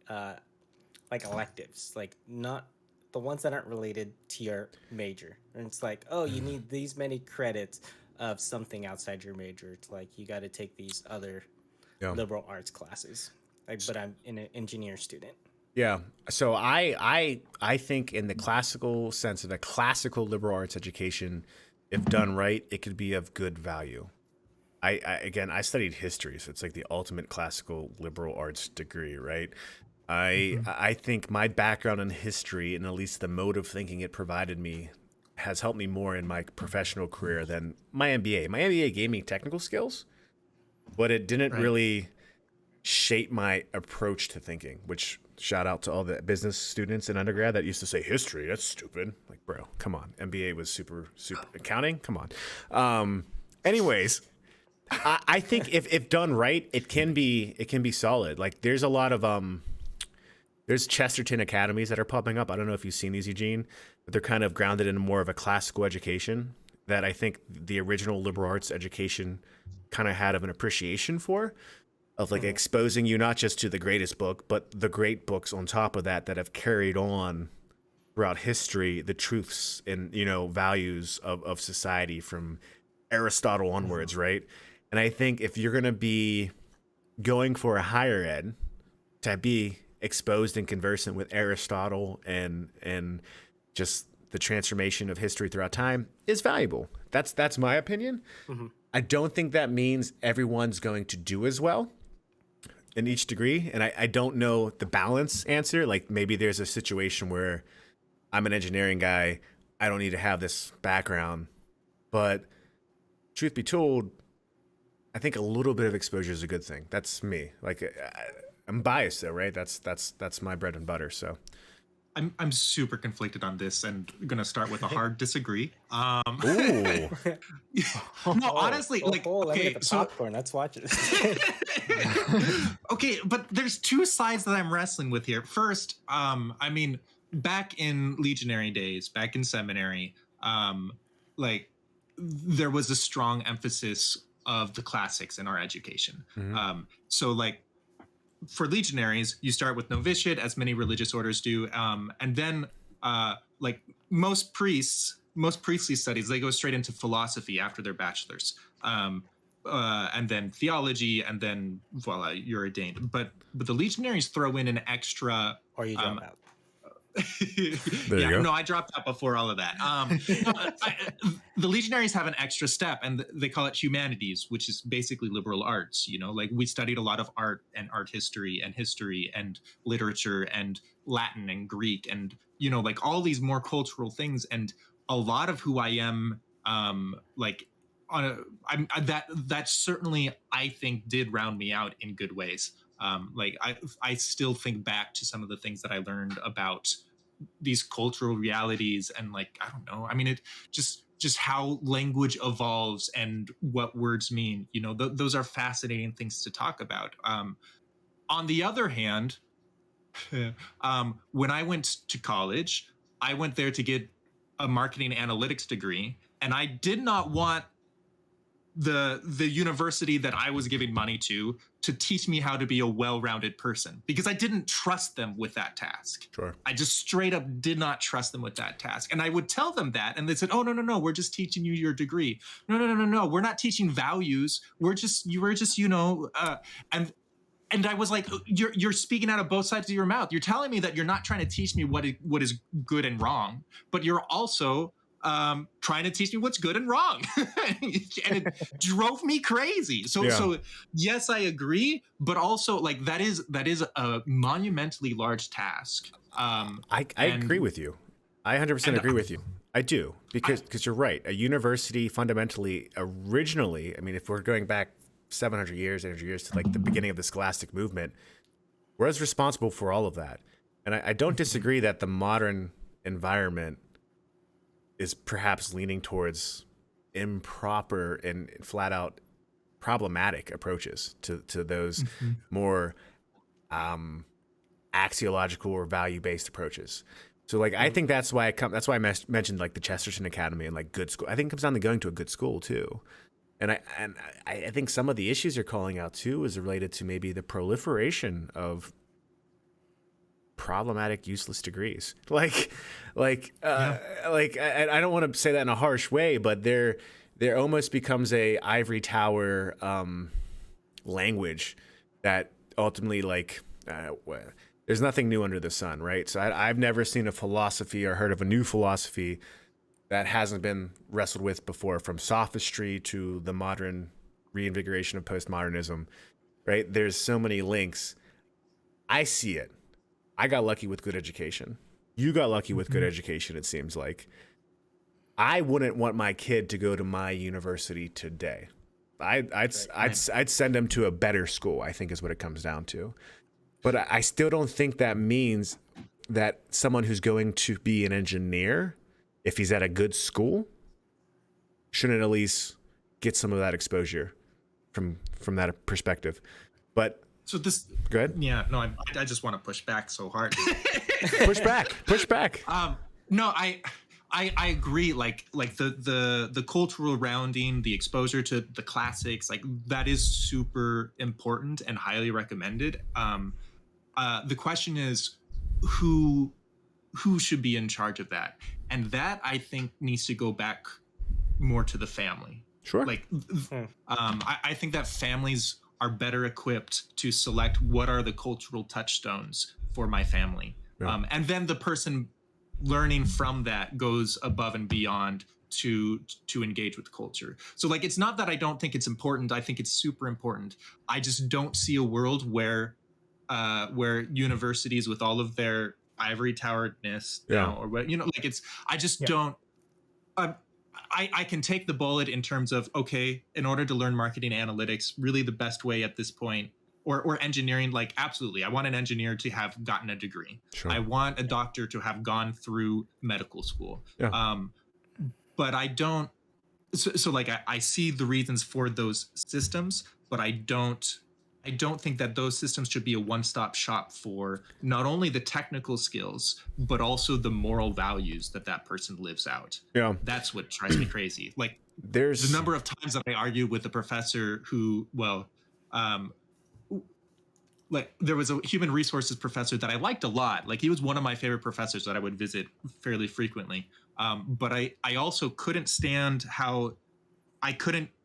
C: electives, like not the ones that aren't related to your major, and it's like, oh, you need these many credits of something outside your major. It's like you got to take these other liberal arts classes. Like, but I'm an engineer student.
A: Yeah. So I think in the classical sense of a classical liberal arts education, if done right, it could be of good value. I studied history, so it's like the ultimate classical liberal arts degree, right? I think my background in history and at least the mode of thinking it provided me has helped me more in my professional career than my MBA. My MBA gave me technical skills, but it didn't really shape my approach to thinking, which shout out to all the business students in undergrad that used to say history, that's stupid. Like, bro, come on. MBA was super accounting. Come on. Anyways, I think if done right, it can be solid. Like there's a lot of there's Chesterton academies that are popping up. I don't know if you've seen these, Eugene, but they're kind of grounded in more of a classical education that I think the original liberal arts education kind of had of an appreciation for, of like exposing you not just to the greatest book, but the great books on top of that have carried on throughout history, the truths and, values of society from Aristotle onwards, right? And I think if you're going to be going for a higher ed, to be exposed and conversant with Aristotle and just the transformation of history throughout time is valuable. That's my opinion. I don't think that means everyone's going to do as well in each degree. And I don't know the balance answer. Like maybe there's a situation where I'm an engineering guy, I don't need to have this background. But truth be told, I think a little bit of exposure is a good thing. That's me. Like I'm biased though, right? That's my bread and butter. So
D: I'm super conflicted on this and gonna start with a hard disagree.
A: ooh.
D: No, honestly, like
C: let me
D: okay,
C: get the
D: so
C: popcorn. Let's watch it.
D: okay, but there's two sides that I'm wrestling with here. First, I mean, back in legionary days, back in seminary, like there was a strong emphasis of the classics in our education. So like for legionaries, you start with novitiate, as many religious orders do, and then like most priestly studies, they go straight into philosophy after their bachelor's, and then theology, and then voila, you're ordained. But the legionaries throw in an extra,
C: Or you drop out.
A: There you go.
D: No, I dropped out before all of that. The legionaries have an extra step, and they call it humanities, which is basically liberal arts. Like we studied a lot of art and art history and literature and Latin and Greek and like all these more cultural things. And a lot of who I am, like that certainly I think did round me out in good ways. Like I still think back to some of the things that I learned about these cultural realities and like, I don't know. I mean, it just how language evolves and what words mean, those are fascinating things to talk about. On the other hand, when I went to college, I went there to get a marketing analytics degree, and I did not want the university that I was giving money to teach me how to be a well-rounded person, because I didn't trust them with that task.
A: Sure.
D: I just straight up did not trust them with that task. And I would tell them that, and they said, "Oh, no, we're just teaching you your degree. No, we're not teaching values. We're just and I was like, you're speaking out of both sides of your mouth. You're telling me that you're not trying to teach me what is good and wrong, but you're also trying to teach me what's good and wrong." And it drove me crazy. So yes, I agree, but also like that is a monumentally large task.
A: I agree with you. I 100% agree with you. I do, because you're right. A university fundamentally, originally, I mean, if we're going back 700 years, 800 years to like the beginning of the scholastic movement, was responsible for all of that. And I don't disagree that the modern environment is perhaps leaning towards improper and flat out problematic approaches to those more axiological or value based approaches. So like I think that's why I mentioned like the Chesterton Academy and like good school. I think it comes down to going to a good school too. And I think some of the issues you're calling out too is related to maybe the proliferation of problematic, useless degrees. I don't want to say that in a harsh way, but there almost becomes a ivory tower language that ultimately there's nothing new under the sun, right? So I've never seen a philosophy or heard of a new philosophy that hasn't been wrestled with before, from sophistry to the modern reinvigoration of postmodernism, right? There's so many links. I see it. I got lucky with good education. You got lucky with good education, it seems like. I wouldn't want my kid to go to my university today. I'd send him to a better school, I think is what it comes down to. But I still don't think that means that someone who's going to be an engineer, if he's at a good school, shouldn't at least get some of that exposure from that perspective. But
D: so this,
A: go ahead.
D: Yeah, no, I just want to push back so hard.
A: Push back.
D: No, I agree. Like the cultural rounding, the exposure to the classics, like that is super important and highly recommended. The question is who should be in charge of that, and that I think needs to go back more to the family.
A: Sure.
D: Like, I think that families are better equipped to select what are the cultural touchstones for my family. Yeah. And then the person learning from that goes above and beyond to engage with culture. So like, it's not that I don't think it's important. I think it's super important. I just don't see a world where universities with all of their ivory toweredness, or what, like it's, I just don't, I can take the bullet in terms of, okay, in order to learn marketing analytics, really the best way at this point, or engineering, like absolutely, I want an engineer to have gotten a degree. Sure. I want a doctor to have gone through medical school. Yeah. But I don't, so like I see the reasons for those systems, but I don't think that those systems should be a one-stop shop for not only the technical skills, but also the moral values that person lives out. Yeah. That's what drives me crazy. Like there's the number of times that I argue with a professor who, like there was a human resources professor that I liked a lot. Like he was one of my favorite professors that I would visit fairly frequently. But I also couldn't stand how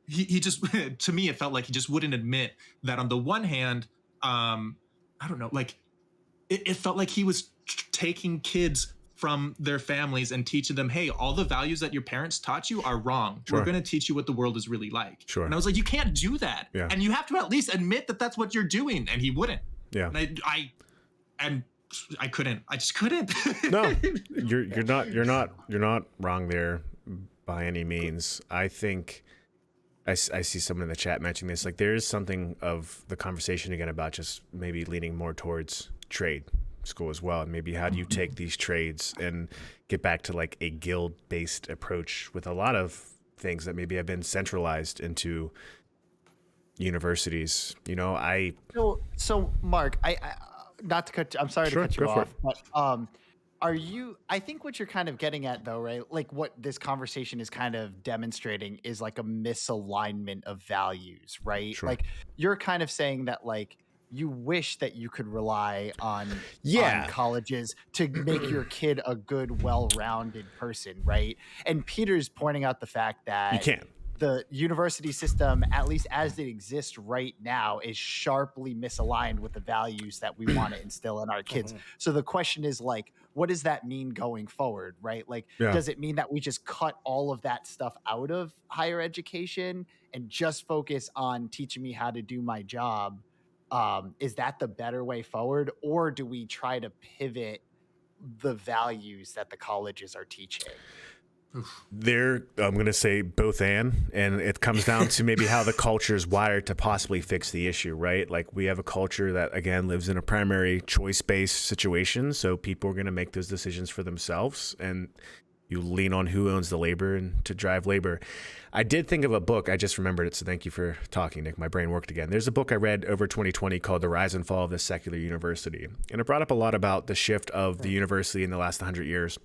D: he just, to me, it felt like he just wouldn't admit that on the one hand, I don't know, like it felt like he was taking kids from their families and teaching them, hey, all the values that your parents taught you are wrong. Sure. We're going to teach you what the world is really like. Sure. And I was like, you can't do that. Yeah. And you have to at least admit that that's what you're doing. And he wouldn't. Yeah. And I couldn't. I just couldn't.
A: No, you're not wrong there by any means. I think I see someone in the chat mentioning this. Like there is something of the conversation again about just maybe leaning more towards trade school as well. And maybe how do you take these trades and get back to like a guild-based approach with a lot of things that maybe have been centralized into universities.
B: So Mark, I not to cut. I'm sorry to cut you off, but I think what you're kind of getting at though, right? Like what this conversation is kind of demonstrating is like a misalignment of values, right? Sure. Like you're kind of saying that like you wish that you could rely on colleges to make your kid a good, well-rounded person, right? And Peter's pointing out the fact that
A: you can't.
B: The university system, at least as it exists right now, is sharply misaligned with the values that we want to instill in our kids. Mm-hmm. So the question is like, what does that mean going forward, right? Like, does it mean that we just cut all of that stuff out of higher education and just focus on teaching me how to do my job? Is that the better way forward? Or do we try to pivot the values that the colleges are teaching?
A: I'm going to say both and it comes down to maybe how the culture is wired to possibly fix the issue, right? Like we have a culture that, again, lives in a primary choice-based situation. So people are going to make those decisions for themselves, and you lean on who owns the labor and to drive labor. I did think of a book. I just remembered it. So thank you for talking, Nick. My brain worked again. There's a book I read over 2020 called The Rise and Fall of the Secular University. And it brought up a lot about the shift of the university in the last 100 years.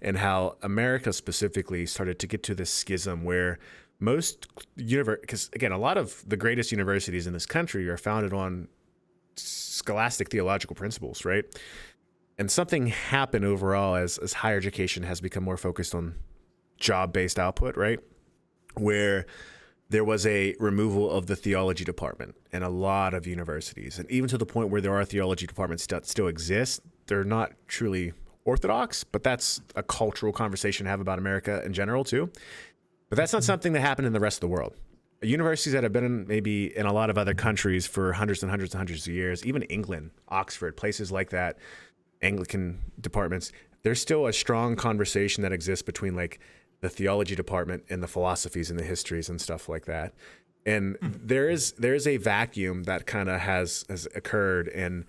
A: And how America specifically started to get to this schism where most because again, a lot of the greatest universities in this country are founded on scholastic theological principles, right? And something happened overall as higher education has become more focused on job-based output, right? Where there was a removal of the theology department in a lot of universities. And even to the point where there are theology departments that still exist, they're not truly orthodox, but that's a cultural conversation to have about America in general too. But that's not something that happened in the rest of the world. Universities that have been maybe in a lot of other countries for hundreds and hundreds and hundreds of years, even England, Oxford, places like that, Anglican departments, there's still a strong conversation that exists between like the theology department and the philosophies and the histories and stuff like that. And there's a vacuum that kind of has occurred, and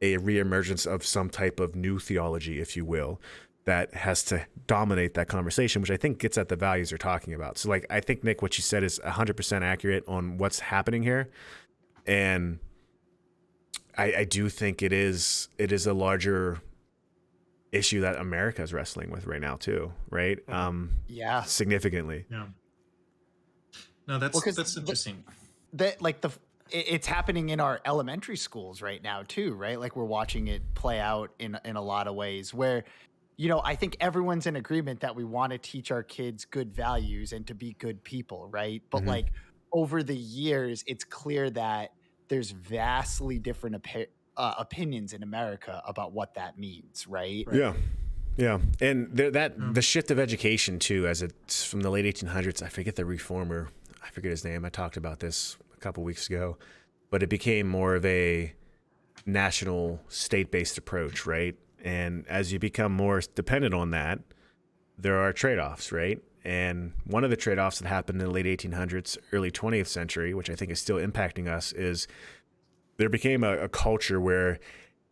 A: a reemergence of some type of new theology, if you will, that has to dominate that conversation, which I think gets at the values you're talking about. So like, I think, Nick, what you said is 100% accurate on what's happening here. And I do think it is a larger issue that America is wrestling with right now too, right?
B: Yeah.
A: Significantly.
D: Yeah. No, that's interesting.
B: It's happening in our elementary schools right now too, right? Like we're watching it play out in a lot of ways where, I think everyone's in agreement that we want to teach our kids good values and to be good people, right? But like over the years, it's clear that there's vastly different opinions in America about what that means, right?
A: Yeah. And the shift of education too, as it's from the late 1800s, I forget the reformer, I forget his name. I talked about this couple weeks ago, but it became more of a national state-based approach, right? And as you become more dependent on that, there are trade-offs, right? And one of the trade-offs that happened in the late 1800s, early 20th century, which I think is still impacting us, is there became a culture where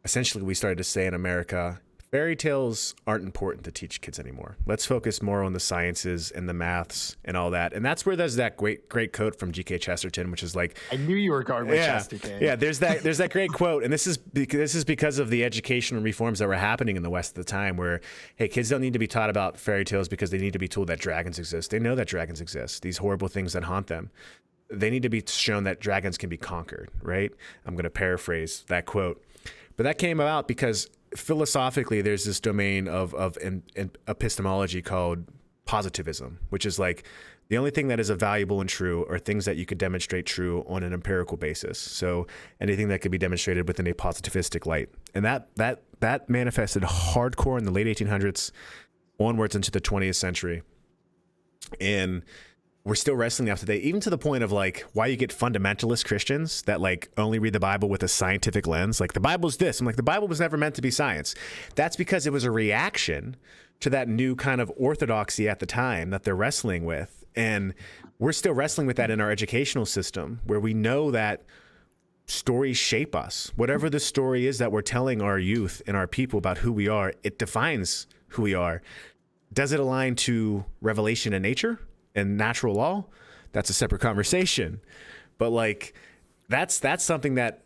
A: essentially we started to say in America, fairy tales aren't important to teach kids anymore. Let's focus more on the sciences and the maths and all that. And that's where there's that great quote from G.K. Chesterton, which is like,
B: I knew you were going with Chesterton.
A: Yeah, there's that great quote. And this is because of the educational reforms that were happening in the West at the time, where, hey, kids don't need to be taught about fairy tales because they need to be told that dragons exist. They know that dragons exist, these horrible things that haunt them. They need to be shown that dragons can be conquered, right? I'm going to paraphrase that quote. But that came about because philosophically, there's this domain of epistemology called positivism, which is like the only thing that is valuable and true are things that you could demonstrate true on an empirical basis. So anything that could be demonstrated within a positivistic light. And that manifested hardcore in the late 1800s onwards into the 20th century. And we're still wrestling up today, even to the point of like why you get fundamentalist Christians that like only read the Bible with a scientific lens. Like the Bible's this. I'm like, the Bible was never meant to be science. That's because it was a reaction to that new kind of orthodoxy at the time that they're wrestling with. And we're still wrestling with that in our educational system, where we know that stories shape us. Whatever the story is that we're telling our youth and our people about who we are, it defines who we are. Does it align to revelation in nature and natural law? That's a separate conversation. But like that's something that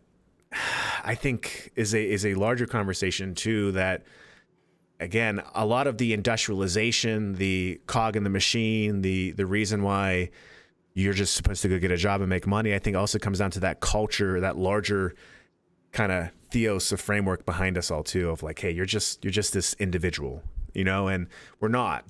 A: I think is a larger conversation too, that again, a lot of the industrialization, the cog in the machine, the reason why you're just supposed to go get a job and make money, I think also comes down to that culture, that larger kind of theos of framework behind us all too, of like, hey, you're just this individual, and we're not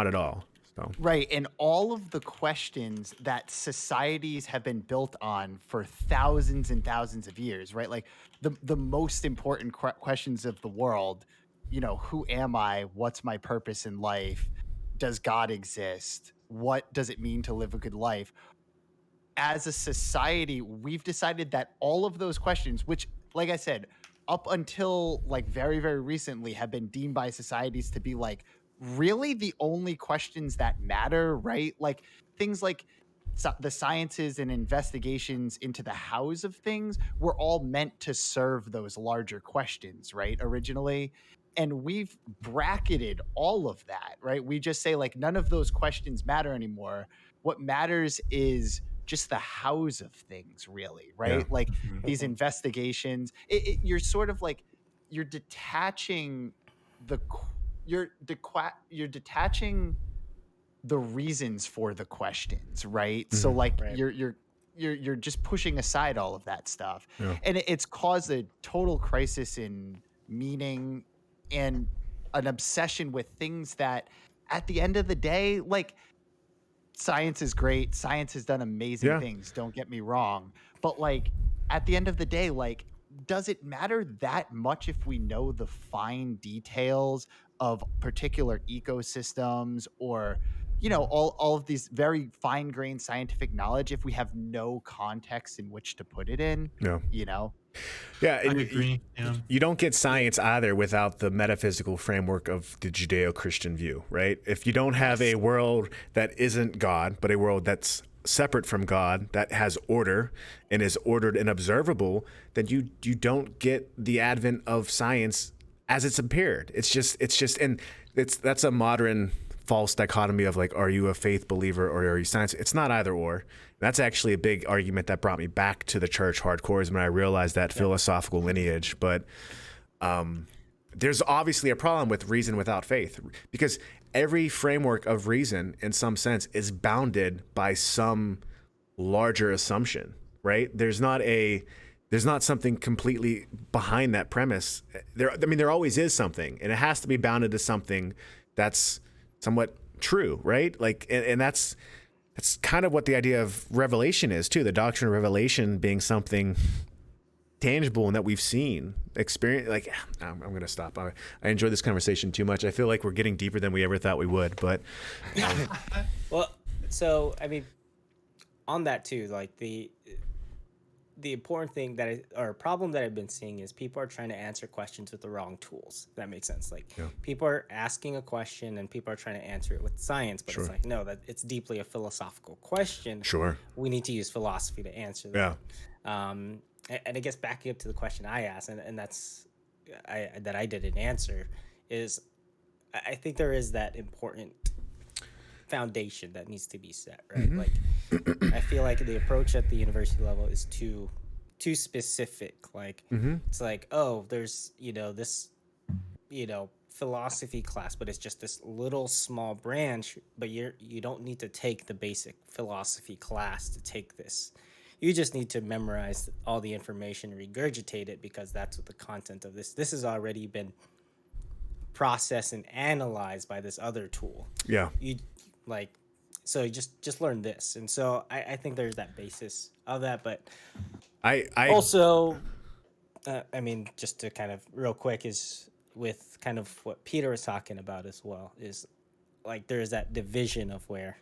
A: at all. So.
B: Right. And all of the questions that societies have been built on for thousands and thousands of years, right? Like the most important questions of the world, who am I? What's my purpose in life? Does God exist? What does it mean to live a good life? As a society, we've decided that all of those questions, which, like I said, up until like very, very recently have been deemed by societies to be like really the only questions that matter, right? Like things like the sciences and investigations into the hows of things were all meant to serve those larger questions, right? Originally. And we've bracketed all of that, right? We just say like none of those questions matter anymore. What matters is just the hows of things, really, right?
A: Yeah.
B: Like these investigations, you're sort of like you're detaching the you're detaching the reasons for the questions, right? So like
C: Right.
B: you're just pushing aside all of that stuff,
A: Yeah.
B: and it's caused a total crisis in meaning and an obsession with things that, at the end of the day, like science is great. Science has done amazing
A: Yeah.
B: things. Don't get me wrong, but like at the end of the day, like does it matter that much if we know the fine details of particular ecosystems or all of these very fine-grained scientific knowledge if we have no context in which to put it in?
A: Yeah.
B: Yeah,
A: and
D: I agree. Yeah.
A: you don't get science either without the metaphysical framework of the Judeo-Christian view, right? If you don't have a world that isn't God, but a world that's separate from God, that has order and is ordered and observable, then you don't get the advent of science as it's appeared. That's a modern false dichotomy of like, are you a faith believer or are you science? It's not either or. That's actually a big argument that brought me back to the church hardcore is when I realized that philosophical lineage. But there's obviously a problem with reason without faith, because every framework of reason in some sense is bounded by some larger assumption, right? There's not something completely behind that premise. There always is something, and it has to be bounded to something that's somewhat true, right? Like, and that's kind of what the idea of revelation is too. The doctrine of revelation being something tangible and that we've seen, experience. Like, I'm going to stop. I enjoy this conversation too much. I feel like we're getting deeper than we ever thought we would. But
C: well, so I mean, on that too, like the important thing or problem that I've been seeing is people are trying to answer questions with the wrong tools. If that makes sense. Like people are asking a question and people are trying to answer it with science, but it's like, no, that it's deeply a philosophical question.
A: Sure.
C: We need to use philosophy to answer that. Yeah. And I guess backing up to the question I asked, and that's that I didn't answer, is I think there is that important foundation that needs to be set, right?
A: Mm-hmm.
C: Like I feel like the approach at the university level is too specific. Like it's like, oh, there's this philosophy class, but it's just this little small branch, but you don't need to take the basic philosophy class to take this. You just need to memorize all the information, regurgitate it, because that's what the content of this has already been processed and analyzed by this other tool.
A: Yeah.
C: So you just learn this. And so I think there's that basis of that, but
A: I
C: also, I mean, just to kind of real quick is with kind of what Peter was talking about as well, is like, there's that division of where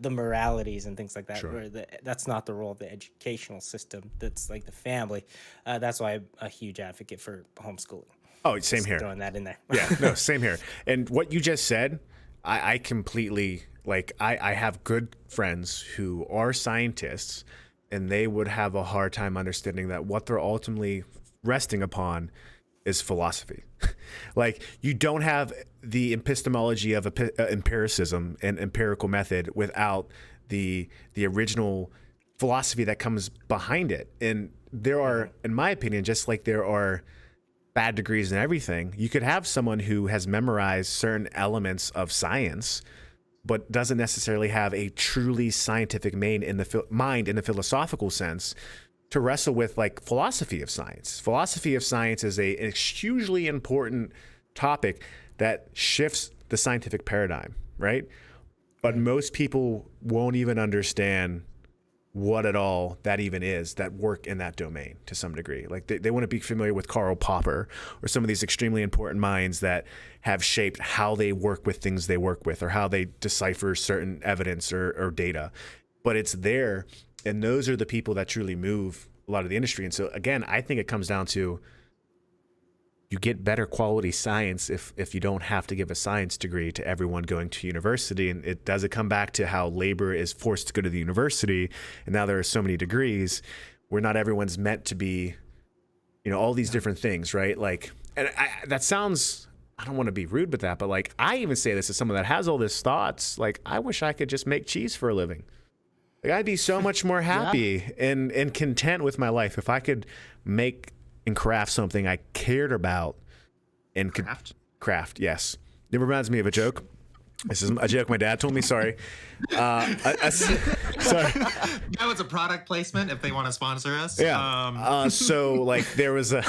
C: the moralities and things like that, where that's not the role of the educational system. That's like the family. That's why I'm a huge advocate for homeschooling.
A: Oh, same here.
C: Throwing that in there.
A: Yeah, no, same here. And what you just said, I completely, like, I have good friends who are scientists, and they would have a hard time understanding that what they're ultimately resting upon is philosophy. Like, you don't have the epistemology of empiricism and empirical method without the original philosophy that comes behind it. And there are, in my opinion, just like there are bad degrees in everything, you could have someone who has memorized certain elements of science but doesn't necessarily have a truly scientific mind in the philosophical sense to wrestle with, like, philosophy of science. Philosophy of science is a hugely important topic that shifts the scientific paradigm, right? But most people won't even understand what at all that even is, that work in that domain to some degree. Like, they wouldn't be familiar with Karl Popper or some of these extremely important minds that have shaped how they work with things they work with, or how they decipher certain evidence or data. But it's there, and those are the people that truly move a lot of the industry. And so again, I think it comes down to you get better quality science if you don't have to give a science degree to everyone going to university. And it doesn't come back to how labor is forced to go to the university. And now there are so many degrees where not everyone's meant to be, all these different things, right? Like, and that sounds, I don't want to be rude with that, but like, I even say this as someone that has all these thoughts. Like, I wish I could just make cheese for a living. Like, I'd be so much more happy and content with my life if I could make and craft something I cared about and craft. Yes. It reminds me of a joke. This is a joke my dad told me. Sorry. Sorry.
D: That was a product placement. If they want to sponsor us.
A: Yeah. So like there was a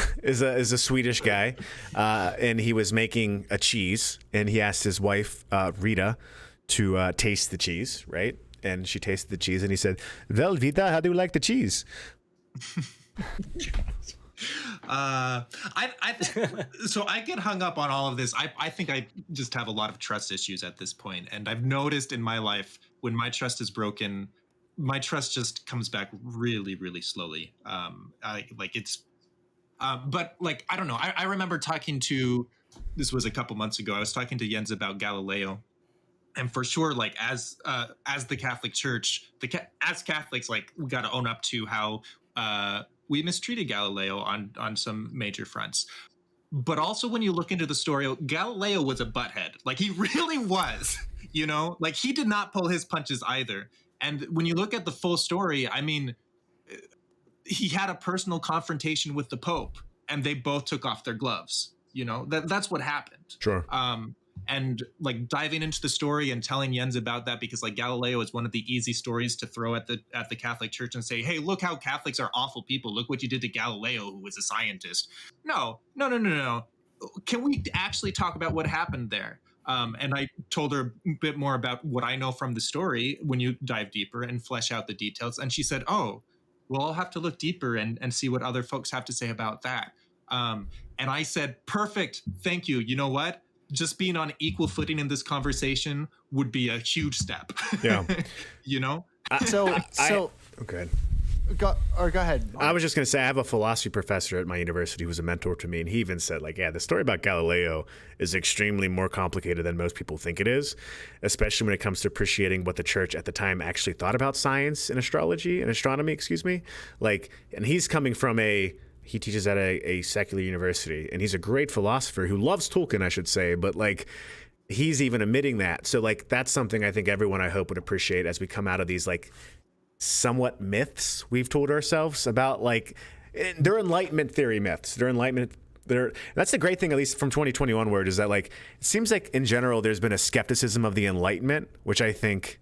A: Swedish guy, and he was making a cheese, and he asked his wife Rita to taste the cheese, right? And she tasted the cheese, and he said, "Well, Vita, how do you like the cheese?"
D: So I get hung up on all of this. I think I just have a lot of trust issues at this point, and I've noticed in my life when my trust is broken, my trust just comes back really, really slowly. But like I don't know. I remember talking to, this was a couple months ago. I was talking to Jens about Galileo. And for sure, like as the Catholic Church, as Catholics, like we got to own up to how we mistreated Galileo on some major fronts. But also when you look into the story, Galileo was a butthead. Like he really was, like he did not pull his punches either. And when you look at the full story, I mean, he had a personal confrontation with the Pope and they both took off their gloves. That's what happened.
A: Sure.
D: And like diving into the story and telling Jens about that, because like Galileo is one of the easy stories to throw at the Catholic Church and say, hey, look how Catholics are awful people. Look what you did to Galileo, who was a scientist. No. Can we actually talk about what happened there? And I told her a bit more about what I know from the story when you dive deeper and flesh out the details. And she said, oh, well, I'll have to look deeper and see what other folks have to say about that. And I said, perfect. Thank you. You know what? Just being on equal footing in this conversation would be a huge step.
A: Yeah.
B: Okay. Go ahead.
A: I was just going to say, I have a philosophy professor at my university who's a mentor to me, and he even said, like, yeah, the story about Galileo is extremely more complicated than most people think it is, especially when it comes to appreciating what the church at the time actually thought about science and astronomy, excuse me. Like, and he's coming from he teaches at a secular university, and he's a great philosopher who loves Tolkien, I should say, but like he's even admitting that. So like that's something I think everyone I hope would appreciate as we come out of these like somewhat myths we've told ourselves about. Like they're Enlightenment theory myths. That's the great thing, at least from 2021 word, is that like it seems like in general there's been a skepticism of the Enlightenment, which I think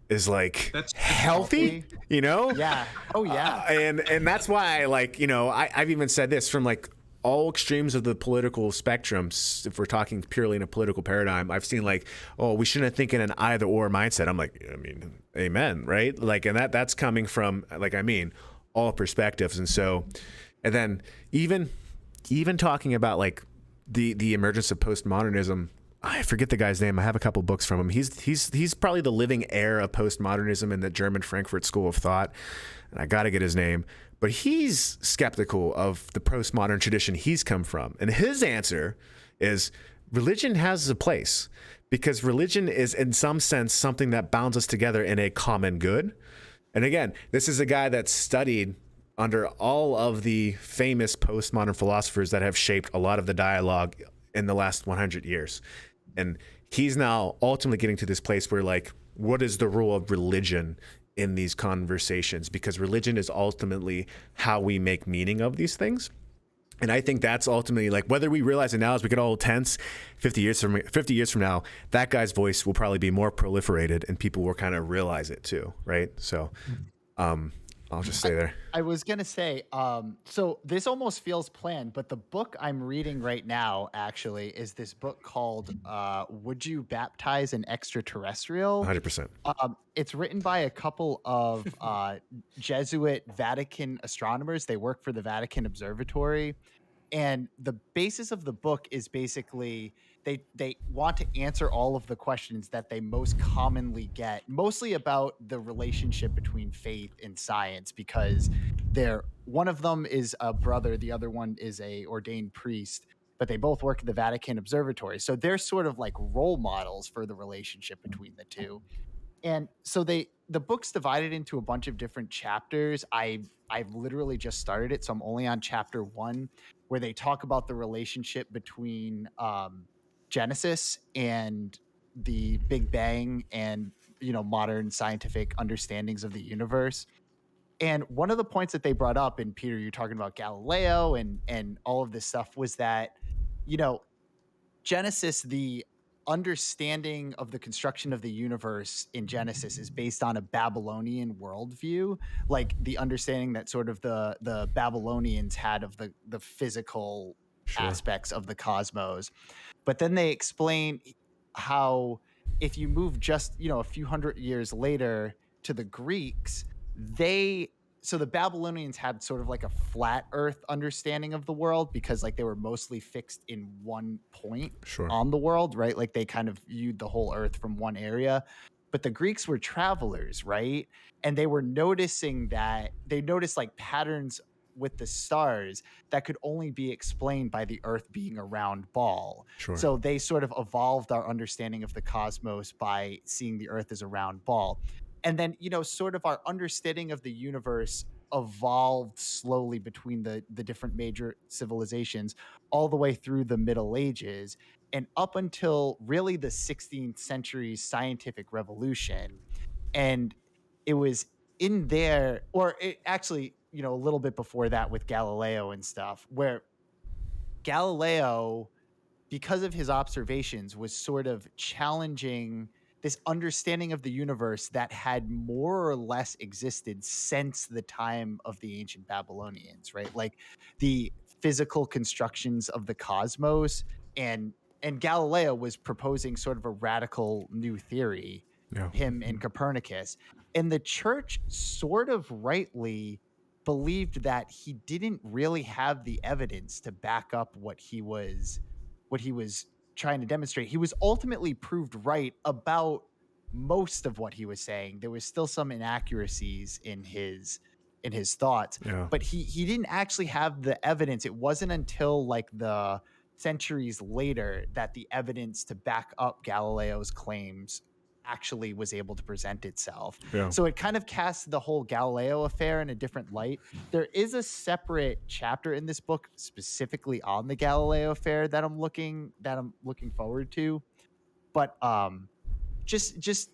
A: is like that's healthy,
B: Yeah. Oh yeah.
A: And that's why I've even said this from like all extremes of the political spectrum. If we're talking purely in a political paradigm, I've seen like, oh, we shouldn't think in an either or mindset. I'm like, I mean, amen. Right. Like, and that's coming from like, I mean, all perspectives. And so, and then even talking about like the emergence of postmodernism, I forget the guy's name. I have a couple books from him. He's probably the living heir of postmodernism in the German Frankfurt School of Thought. And I got to get his name. But he's skeptical of the postmodern tradition he's come from. And his answer is religion has a place because religion is in some sense something that bounds us together in a common good. And again, this is a guy that's studied under all of the famous postmodern philosophers that have shaped a lot of the dialogue in the last 100 years. And he's now ultimately getting to this place where like, what is the role of religion in these conversations? Because religion is ultimately how we make meaning of these things. And I think that's ultimately like, whether we realize it now as we get all tense, 50 years from now, that guy's voice will probably be more proliferated and people will kind of realize it too. Right. So, I'll just stay there.
B: I was going to say, so this almost feels planned, but the book I'm reading right now actually is this book called Would You Baptize an Extraterrestrial?
A: 100%.
B: It's written by a couple of Jesuit Vatican astronomers. They work for the Vatican Observatory. And the basis of the book is basically they want to answer all of the questions that they most commonly get, mostly about the relationship between faith and science, because one of them is a brother, the other one is a ordained priest, but they both work at the Vatican Observatory. So they're sort of like role models for the relationship between the two. And so the book's divided into a bunch of different chapters. I've literally just started it, so I'm only on chapter 1, where they talk about the relationship between Genesis and the Big Bang and modern scientific understandings of the universe. And one of the points that they brought up, and Peter, you're talking about Galileo and all of this stuff, was that you know Genesis, the understanding of the construction of the universe in Genesis is based on a Babylonian worldview, like the understanding that sort of the Babylonians had of the physical aspects of the cosmos. But then they explain how if you move just a few hundred years later to the Greeks, so the Babylonians had sort of like a flat earth understanding of the world, because like they were mostly fixed in one point on the world, right? Like they kind of viewed the whole earth from one area. But the Greeks were travelers, right? And they were noticing that they noticed like patterns with the stars that could only be explained by the earth being a round ball. So they sort of evolved our understanding of the cosmos by seeing the earth as a round ball. And then, sort of our understanding of the universe evolved slowly between the different major civilizations all the way through the Middle Ages and up until really the 16th century scientific revolution. And it was in there, or it actually, a little bit before that with Galileo and stuff, where Galileo, because of his observations, was sort of challenging this understanding of the universe that had more or less existed since the time of the ancient Babylonians, right? Like the physical constructions of the cosmos, and Galileo was proposing sort of a radical new theory, him and Copernicus. And the church sort of rightly believed that he didn't really have the evidence to back up what he was trying to demonstrate. He was ultimately proved right about most of what he was saying. There was still some inaccuracies in his thoughts, but he didn't actually have the evidence. It wasn't until like the centuries later that the evidence to back up Galileo's claims actually was able to present itself. So it kind of casts the whole Galileo affair in a different light. There is a separate chapter in this book specifically on the Galileo affair that I'm looking forward to. But just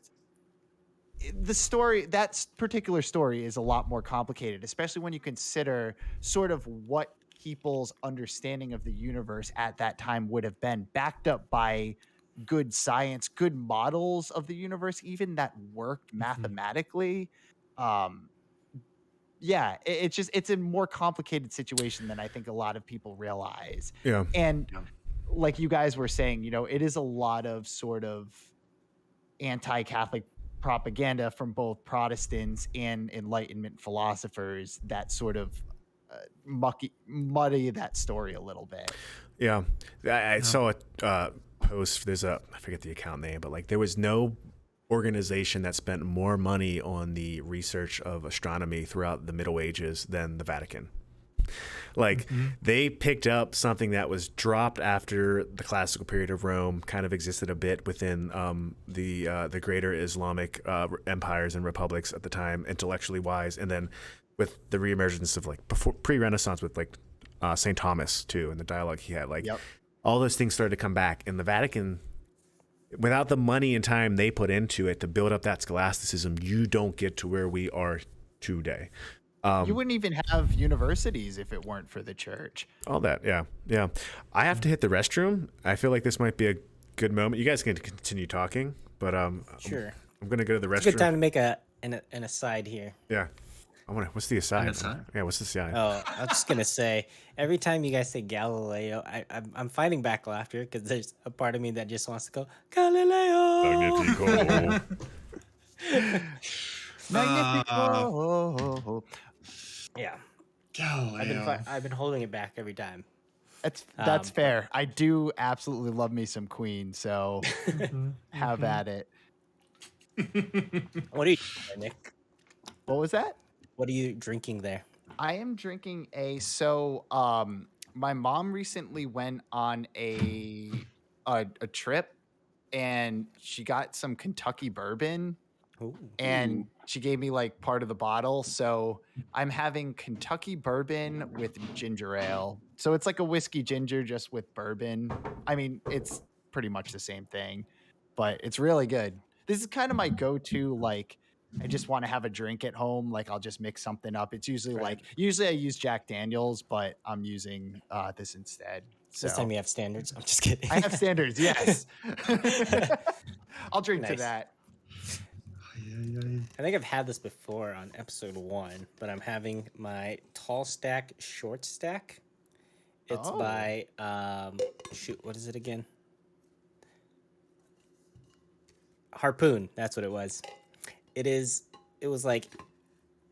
B: the story, that particular story is a lot more complicated, especially when you consider sort of what people's understanding of the universe at that time would have been, backed up by good science, good models of the universe, even that worked mathematically. It's a more complicated situation than I think a lot of people realize. And like you guys were saying, it is a lot of sort of anti-Catholic propaganda from both Protestants and Enlightenment philosophers that sort of muddy that story a little bit.
A: I saw a post. I forget the account name, but like there was no organization that spent more money on the research of astronomy throughout the Middle Ages than the Vatican. Like they picked up something that was dropped after the classical period of Rome kind of existed a bit within the greater Islamic empires and republics at the time, intellectually wise, and then with the reemergence of like before pre-Renaissance with like St. Thomas too, and the dialogue he had, like all those things started to come back. And the Vatican, without the money and time they put into it to build up that scholasticism, you don't get to where we are today.
B: You wouldn't even have universities if it weren't for the church.
A: All that, yeah. I have to hit the restroom. I feel like this might be a good moment. You guys can continue talking, but
C: sure.
A: I'm gonna go to the restroom.
C: It's a good time to make an aside here.
A: Yeah. What's the aside? Yeah, what's the aside?
C: Oh, I was just gonna say, every time you guys say Galileo, I'm fighting back laughter because there's a part of me that just wants to go Galileo.
B: Magnifico.
C: Yeah.
D: Galileo.
C: I've been holding it back every time.
B: That's fair. I do absolutely love me some Queen, so have at it.
C: What are you doing, Nick?
B: What was that?
C: What are you drinking there?
B: I am drinking my mom recently went on a trip and she got some Kentucky bourbon
C: Ooh.
B: and she gave me like part of the bottle. So I'm having Kentucky bourbon with ginger ale. So it's like a whiskey ginger just with bourbon. I mean, it's pretty much the same thing, but it's really good. This is kind of my go-to, like I just want to have a drink at home. Like I'll just mix something up. It's usually
C: Right.
B: usually I use Jack Daniels, but I'm using this instead. So
C: This time you have standards. I'm just kidding.
B: I have standards, yes. I'll drink to
C: Nice.
B: that.
C: I think I've had this before on episode 1, but I'm having my tall stack short stack. It's
B: Oh.
C: by what is it again? Harpoon. That's what it was. It was like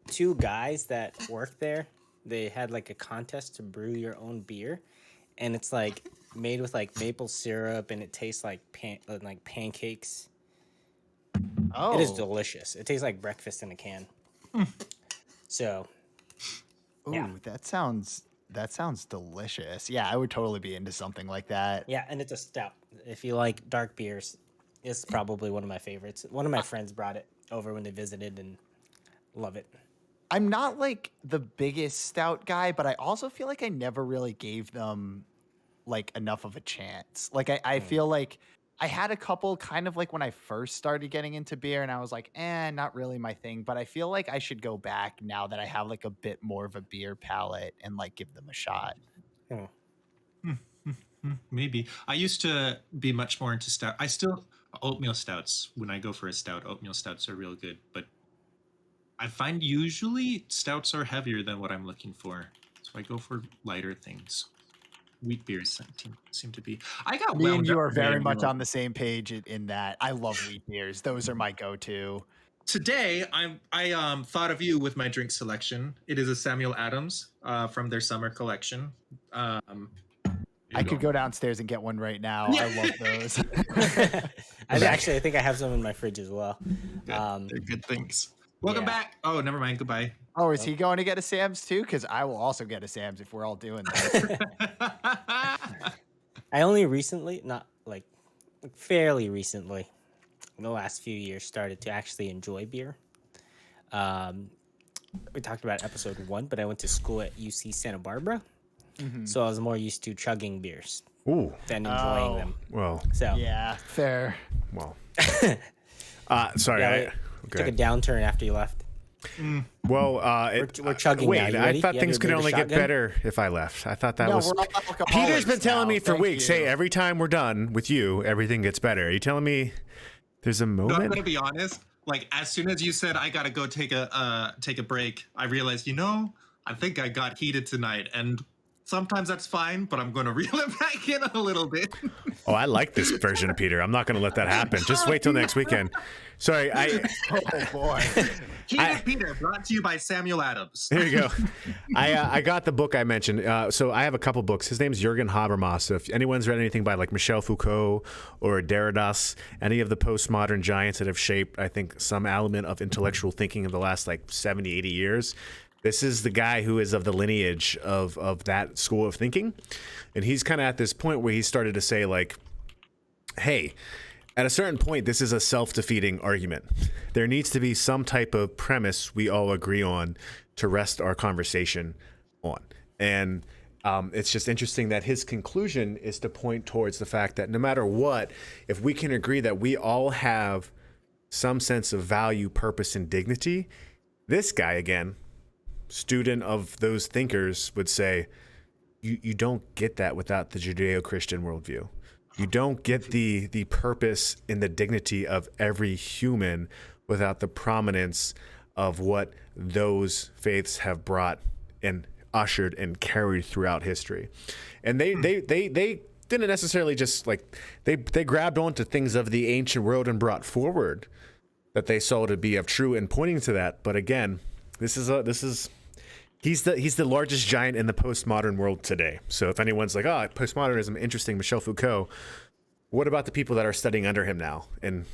C: 2 guys that worked there. They had like a contest to brew your own beer, and it's like made with like maple syrup, and it tastes like pancakes.
B: Oh,
C: It is delicious. It tastes like breakfast in a can. So,
B: Ooh,
C: yeah.
B: that sounds delicious. Yeah, I would totally be into something like that.
C: yeah, and it's a stout. If you like dark beers, it's probably one of my favorites. One of my friends brought it over when they visited and love it.
B: I'm not like the biggest stout guy, but I also feel like I never really gave them like enough of a chance. Like I feel like I had a couple kind of like when I first started getting into beer and I was like, not really my thing. But I feel like I should go back now that I have like a bit more of a beer palate and like give them a shot.
C: Hmm.
D: Maybe. I used to be much more into stout. Oatmeal stouts. When I go for a stout, oatmeal stouts are real good. But I find usually stouts are heavier than what I'm looking for. So I go for lighter things. Wheat beers seem to be. I got
B: Me and
D: wound
B: you
D: up
B: are very
D: today,
B: much on the same page in that. I love wheat beers. Those are my go-to.
D: Today, I thought of you with my drink selection. It is a Samuel Adams from their summer collection.
B: I could go downstairs and get one right now. I love those.
C: I think I have some in my fridge as well.
D: They're good things. Welcome back. Oh, never mind. Goodbye.
B: Oh, is he going to get a Sam's too? Because I will also get a Sam's if we're all doing that.
C: I only recently, not like fairly recently, in the last few years, started to actually enjoy beer. We talked about episode 1, but I went to school at UC Santa Barbara, so I was more used to chugging beers
A: Ooh.
C: than enjoying them.
A: Well.
C: So
B: Yeah, fair.
A: Well. Sorry.
C: yeah, we took a downturn after you left.
A: Well,
C: We're chugging
A: wait,
C: now. You
A: I
C: ready?
A: thought
C: You have
A: things
C: your
A: could
C: beer to
A: only get
C: shotgun?
A: better if I left. I thought that
B: No,
A: was.
B: we're all alcoholics
A: Peter's been telling
B: now.
A: me for
B: Thank
A: weeks,
B: you.
A: hey, every time we're done with you, everything gets better. Are you telling me there's a
D: No, I'm
A: moment?
D: gonna be honest. Like as soon as you said I gotta go take a break, I realized, I think I got heated tonight, and sometimes that's fine, but I'm gonna reel it back in a little bit.
A: Oh, I like this version of Peter. I'm not going to let that happen. Just wait till next weekend. Sorry,
B: Oh boy.
D: Heated Peter, brought to you by Samuel Adams.
A: Here you go. I got the book I mentioned. So I have a couple books. His name's Jürgen Habermas. So if anyone's read anything by like Michel Foucault or Derridas, any of the postmodern giants that have shaped, I think, some element of intellectual thinking in the last like 70, 80 years, this is the guy who is of the lineage of that school of thinking. And he's kind of at this point where he started to say like, hey, at a certain point, this is a self-defeating argument. There needs to be some type of premise we all agree on to rest our conversation on. And it's just interesting that his conclusion is to point towards the fact that no matter what, if we can agree that we all have some sense of value, purpose, and dignity, this guy, again, student of those thinkers, would say, you don't get that without the Judeo-Christian worldview. You don't get the purpose and the dignity of every human without the prominence of what those faiths have brought and ushered and carried throughout history. And they didn't necessarily just like they grabbed onto things of the ancient world and brought forward that they saw to be of true and pointing to that. But again, he's the largest giant in the postmodern world today. So if anyone's like, postmodernism, interesting, Michel Foucault, what about the people that are studying under him now? And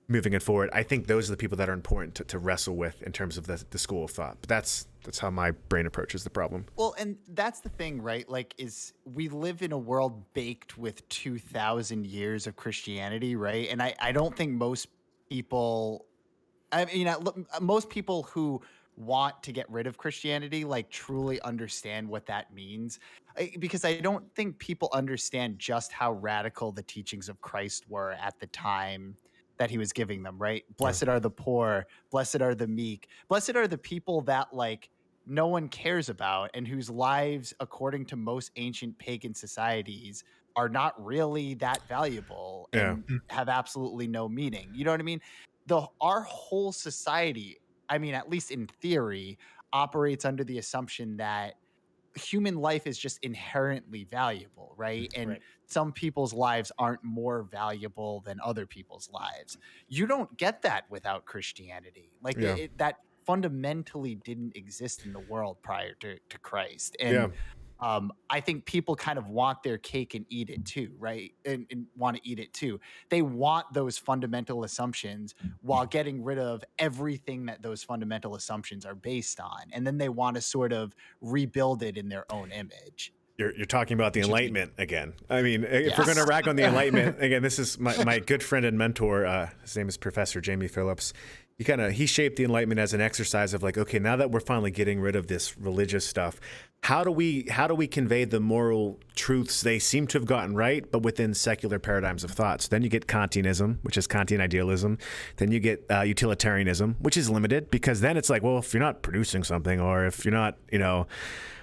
A: moving it forward. I think those are the people that are important to wrestle with in terms of the school of thought. But that's how my brain approaches the problem.
B: Well, and that's the thing, right? Like, is we live in a world baked with 2,000 years of Christianity, right? And I don't think most people, I mean, most people who want to get rid of Christianity, like, truly understand what that means. Because I don't think people understand just how radical the teachings of Christ were at the time that he was giving them, right? Blessed are the poor, blessed are the meek, blessed are the people that, like, no one cares about and whose lives, according to most ancient pagan societies, are not really that valuable
A: Yeah.
B: and have absolutely no meaning. You know what I mean? Our whole society, I mean, at least in theory, operates under the assumption that human life is just inherently valuable, right? And
C: Right.
B: some people's lives aren't more valuable than other people's lives. You don't get that without Christianity. Like,
A: Yeah.
B: that fundamentally didn't exist in the world prior to Christ. And
A: Yeah.
B: I think people kind of want their cake and eat it too, right? And want to eat it too. They want those fundamental assumptions while getting rid of everything that those fundamental assumptions are based on. And then they want to sort of rebuild it in their own image.
A: You're talking about the Enlightenment again. I mean, if we're going to
B: Yes.
A: rag on the Enlightenment again, this is my good friend and mentor. His name is Professor Jamie Phillips. He shaped the Enlightenment as an exercise of like, okay, now that we're finally getting rid of this religious stuff, how do we convey the moral truths they seem to have gotten right, but within secular paradigms of thought? So then you get Kantianism, which is Kantian idealism. Then you get utilitarianism, which is limited because then it's like, well, if you're not producing something, or if you're not,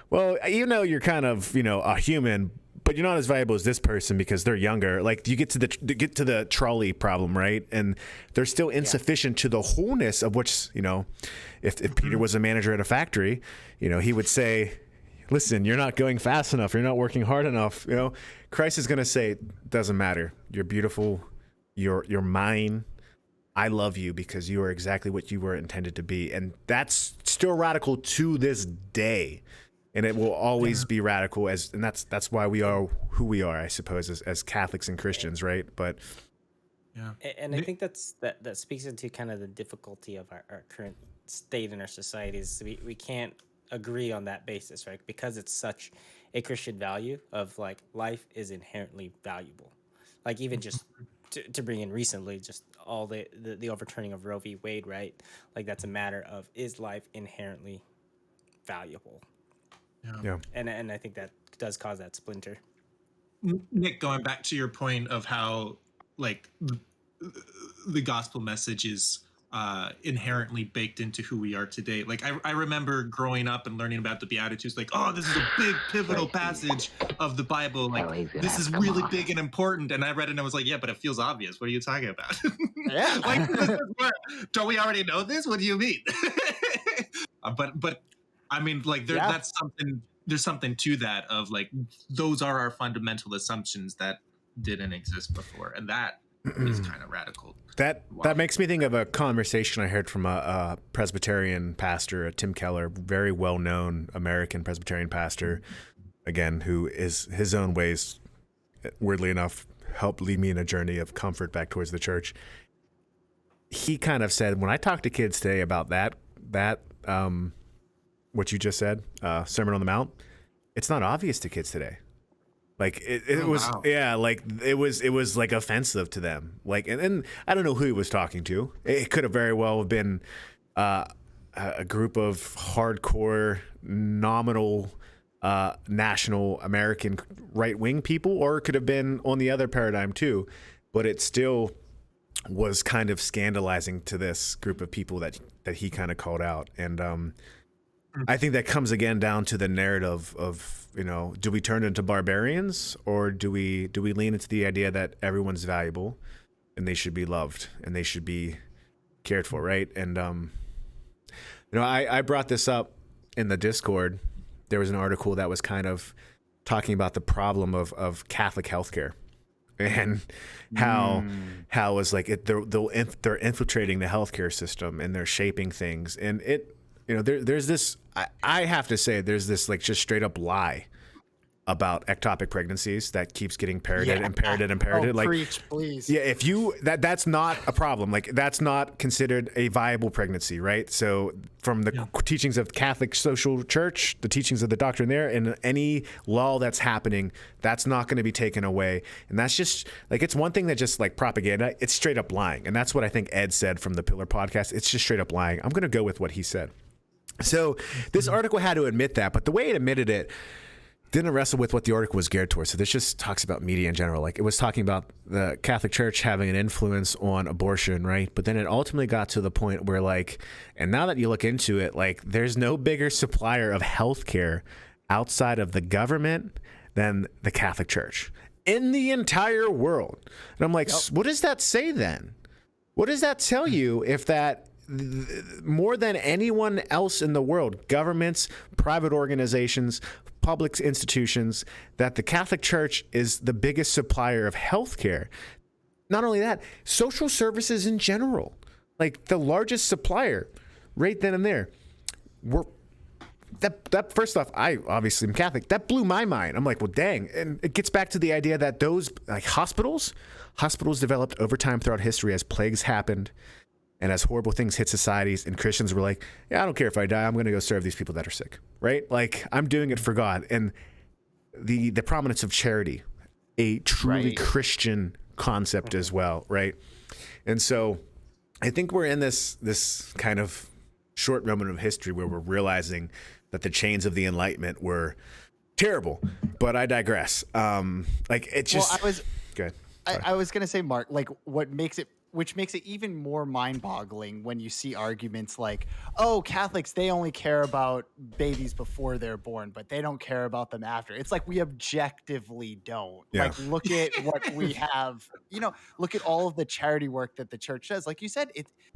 A: well, you're kind of, a human, but you're not as valuable as this person because they're younger. Like, you get to the trolley problem, right? And they're still insufficient to the wholeness of which, if Peter was a manager at a factory, he would say, listen, you're not going fast enough. You're not working hard enough. Christ is going to say, doesn't matter. You're beautiful. You're mine. I love you because you are exactly what you were intended to be. And that's still radical to this day. And it will always be radical and that's why we are who we are, I suppose, as Catholics and Christians, right? But
C: And I think that speaks into kind of the difficulty of our current state in our societies. We can't agree on that basis, right? Because it's such a Christian value of like life is inherently valuable. Like even just to bring in recently, just all the overturning of Roe v. Wade, right? Like that's a matter of, is life inherently valuable?
A: yeah.
C: And I think that does cause that splinter.
D: Nick, going back to your point of how like the gospel message is inherently baked into who we are today. Like I remember growing up and learning about the Beatitudes, like, oh, this is a big pivotal passage of the Bible. Like this is really big and important. And I read it and I was like, yeah, but it feels obvious. What are you talking about?
B: Yeah.
D: Like, don't we already know this? What do you mean? But I mean, like that's something, there's something to that of like, those are our fundamental assumptions that didn't exist before. And that is kind of radical.
A: That makes me think of a conversation I heard from a Presbyterian pastor, Tim Keller, very well-known American Presbyterian pastor, again, who is his own ways, weirdly enough, helped lead me in a journey of comfort back towards the church. He kind of said, when I talk to kids today about that what you just said, Sermon on the Mount, it's not obvious to kids today. Like it was, wow. Yeah, like it was like offensive to them. Like, and I don't know who he was talking to. It could have very well have been a group of hardcore, nominal, national American right-wing people, or it could have been on the other paradigm too. But it still was kind of scandalizing to this group of people that he kind of called out. And I think that comes again down to the narrative of, do we turn into barbarians, or do we lean into the idea that everyone's valuable and they should be loved and they should be cared for, right? And I brought this up in the Discord. There was an article that was kind of talking about the problem of Catholic healthcare and how it's like they're infiltrating the healthcare system and they're shaping things, and there's this, I have to say, there's this like just straight up lie about ectopic pregnancies that keeps getting parroted and parroted and parroted.
B: Oh,
A: like,
B: preach, please.
A: yeah, if you that's not a problem. Like, that's not considered a viable pregnancy, right? So from the teachings of Catholic social church, the teachings of the doctrine there, and any law that's happening, that's not going to be taken away. And that's just like, it's one thing that just like propaganda, it's straight up lying. And that's what I think Ed said from the Pillar podcast. It's just straight up lying. I'm going to go with what he said. So this article had to admit that, but the way it admitted it didn't wrestle with what the article was geared towards. So this just talks about media in general. Like, it was talking about the Catholic Church having an influence on abortion, right? But then it ultimately got to the point where, like, and now that you look into it, like, there's no bigger supplier of healthcare outside of the government than the Catholic Church in the entire world. And I'm like, what does that say then? What does that tell you if that more than anyone else in the world, governments, private organizations, public institutions, that the Catholic Church is the biggest supplier of healthcare? Not only that, social services in general, like the largest supplier right then and there. That first off, I obviously am Catholic. That blew my mind. I'm like, well, dang. And it gets back to the idea that those, like, hospitals developed over time throughout history as plagues happened and as horrible things hit societies, and Christians were like, yeah, I don't care if I die. I'm going to go serve these people that are sick, right? Like, I'm doing it for God. And the prominence of charity, a truly Christian concept as well, right? And so I think we're in this kind of short moment of history where we're realizing that the chains of the Enlightenment were terrible. But I digress. Like, it just...
B: Well,
A: Go ahead.
B: I was going to say, Mark, like, which makes it even more mind-boggling when you see arguments like, oh, Catholics, they only care about babies before they're born, but they don't care about them after. It's like, we objectively don't.
A: Yeah.
B: Like, look at what we have, look at all of the charity work that the church does. Like you said,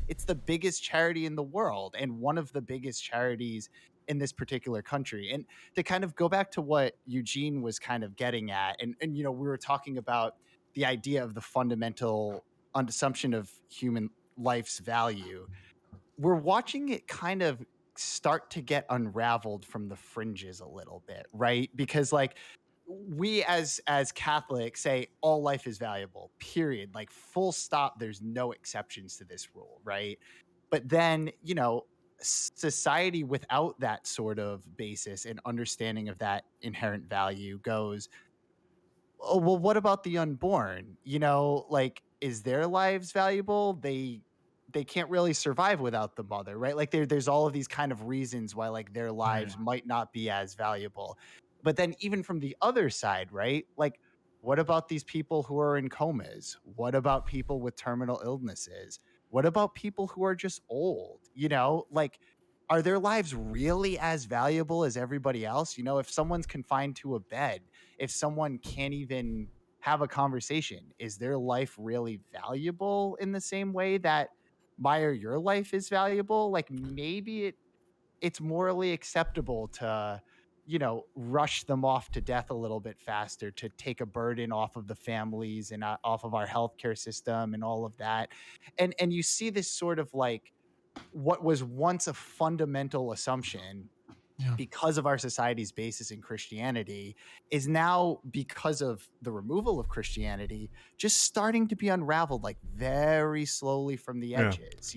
B: it's the biggest charity in the world and one of the biggest charities in this particular country. And to kind of go back to what Eugene was kind of getting at, and we were talking about the idea of the fundamental assumption of human life's value, we're watching it kind of start to get unraveled from the fringes a little bit, right? Because, like, we as Catholics say all life is valuable, period, like, full stop. There's no exceptions to this rule, right? But then, society without that sort of basis and understanding of that inherent value goes, oh, well, what about the unborn? Like, is their lives valuable? They can't really survive without the mother, right? Like, there's all of these kind of reasons why, like, their lives might not be as valuable. But then even from the other side, right? Like, what about these people who are in comas? What about people with terminal illnesses? What about people who are just old? Like, are their lives really as valuable as everybody else? If someone's confined to a bed, if someone can't even have a conversation, is their life really valuable in the same way that my or your life is valuable? Like, maybe it's morally acceptable to, rush them off to death a little bit faster, to take a burden off of the families and off of our healthcare system and all of that. And you see this sort of, like, what was once a fundamental assumption because of our society's basis in Christianity is now, because of the removal of Christianity, just starting to be unraveled, like, very slowly from the edges,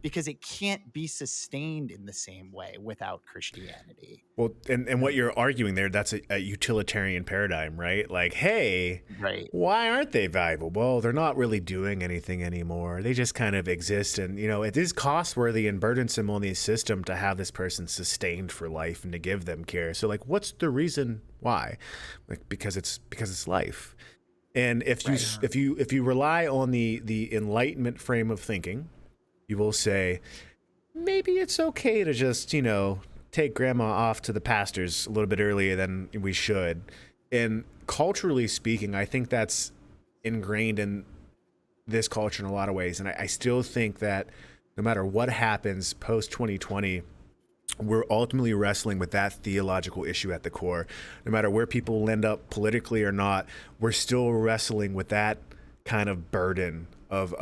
B: because it can't be sustained in the same way without Christianity.
A: Well, and what you're arguing there, that's a utilitarian paradigm, right? Like, hey, why aren't they valuable? Well, they're not really doing anything anymore. They just kind of exist. And, it is costworthy and burdensome on the system to have this person sustained for life and to give them care. So, like, what's the reason why? Like, because it's life. And if you rely on the Enlightenment frame of thinking, you will say, maybe it's okay to just, take grandma off to the pastors a little bit earlier than we should. And culturally speaking, I think that's ingrained in this culture in a lot of ways. And I still think that no matter what happens post 2020, we're ultimately wrestling with that theological issue at the core. No matter where people end up politically or not, we're still wrestling with that kind of burden of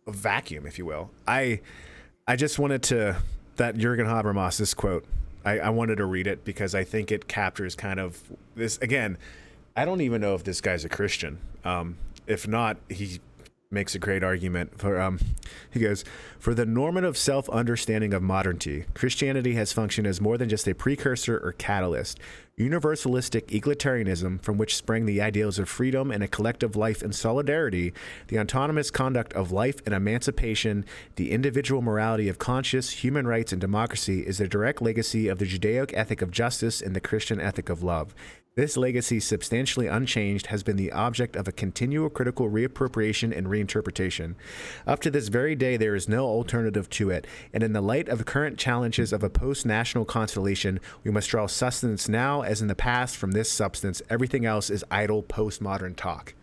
A: vacuum, if you will. I just wanted to, that Jürgen Habermas's quote I wanted to read it because I think it captures kind of this. Again, I don't even know if this guy's a Christian. If not, he makes a great argument for he goes, for the normative self-understanding of modernity, Christianity has functioned as more than just a precursor or catalyst. Universalistic egalitarianism, from which sprang the ideals of freedom and a collective life in solidarity, the autonomous conduct of life and emancipation, the individual morality of conscience, human rights, and democracy, is a direct legacy of the Judaic ethic of justice and the Christian ethic of love. This legacy, substantially unchanged, has been the object of a continual critical reappropriation and reinterpretation. Up to this very day, there is no alternative to it, and in the light of the current challenges of a post-national constellation, we must draw sustenance now, as in the past, from this substance. Everything else is idle postmodern talk.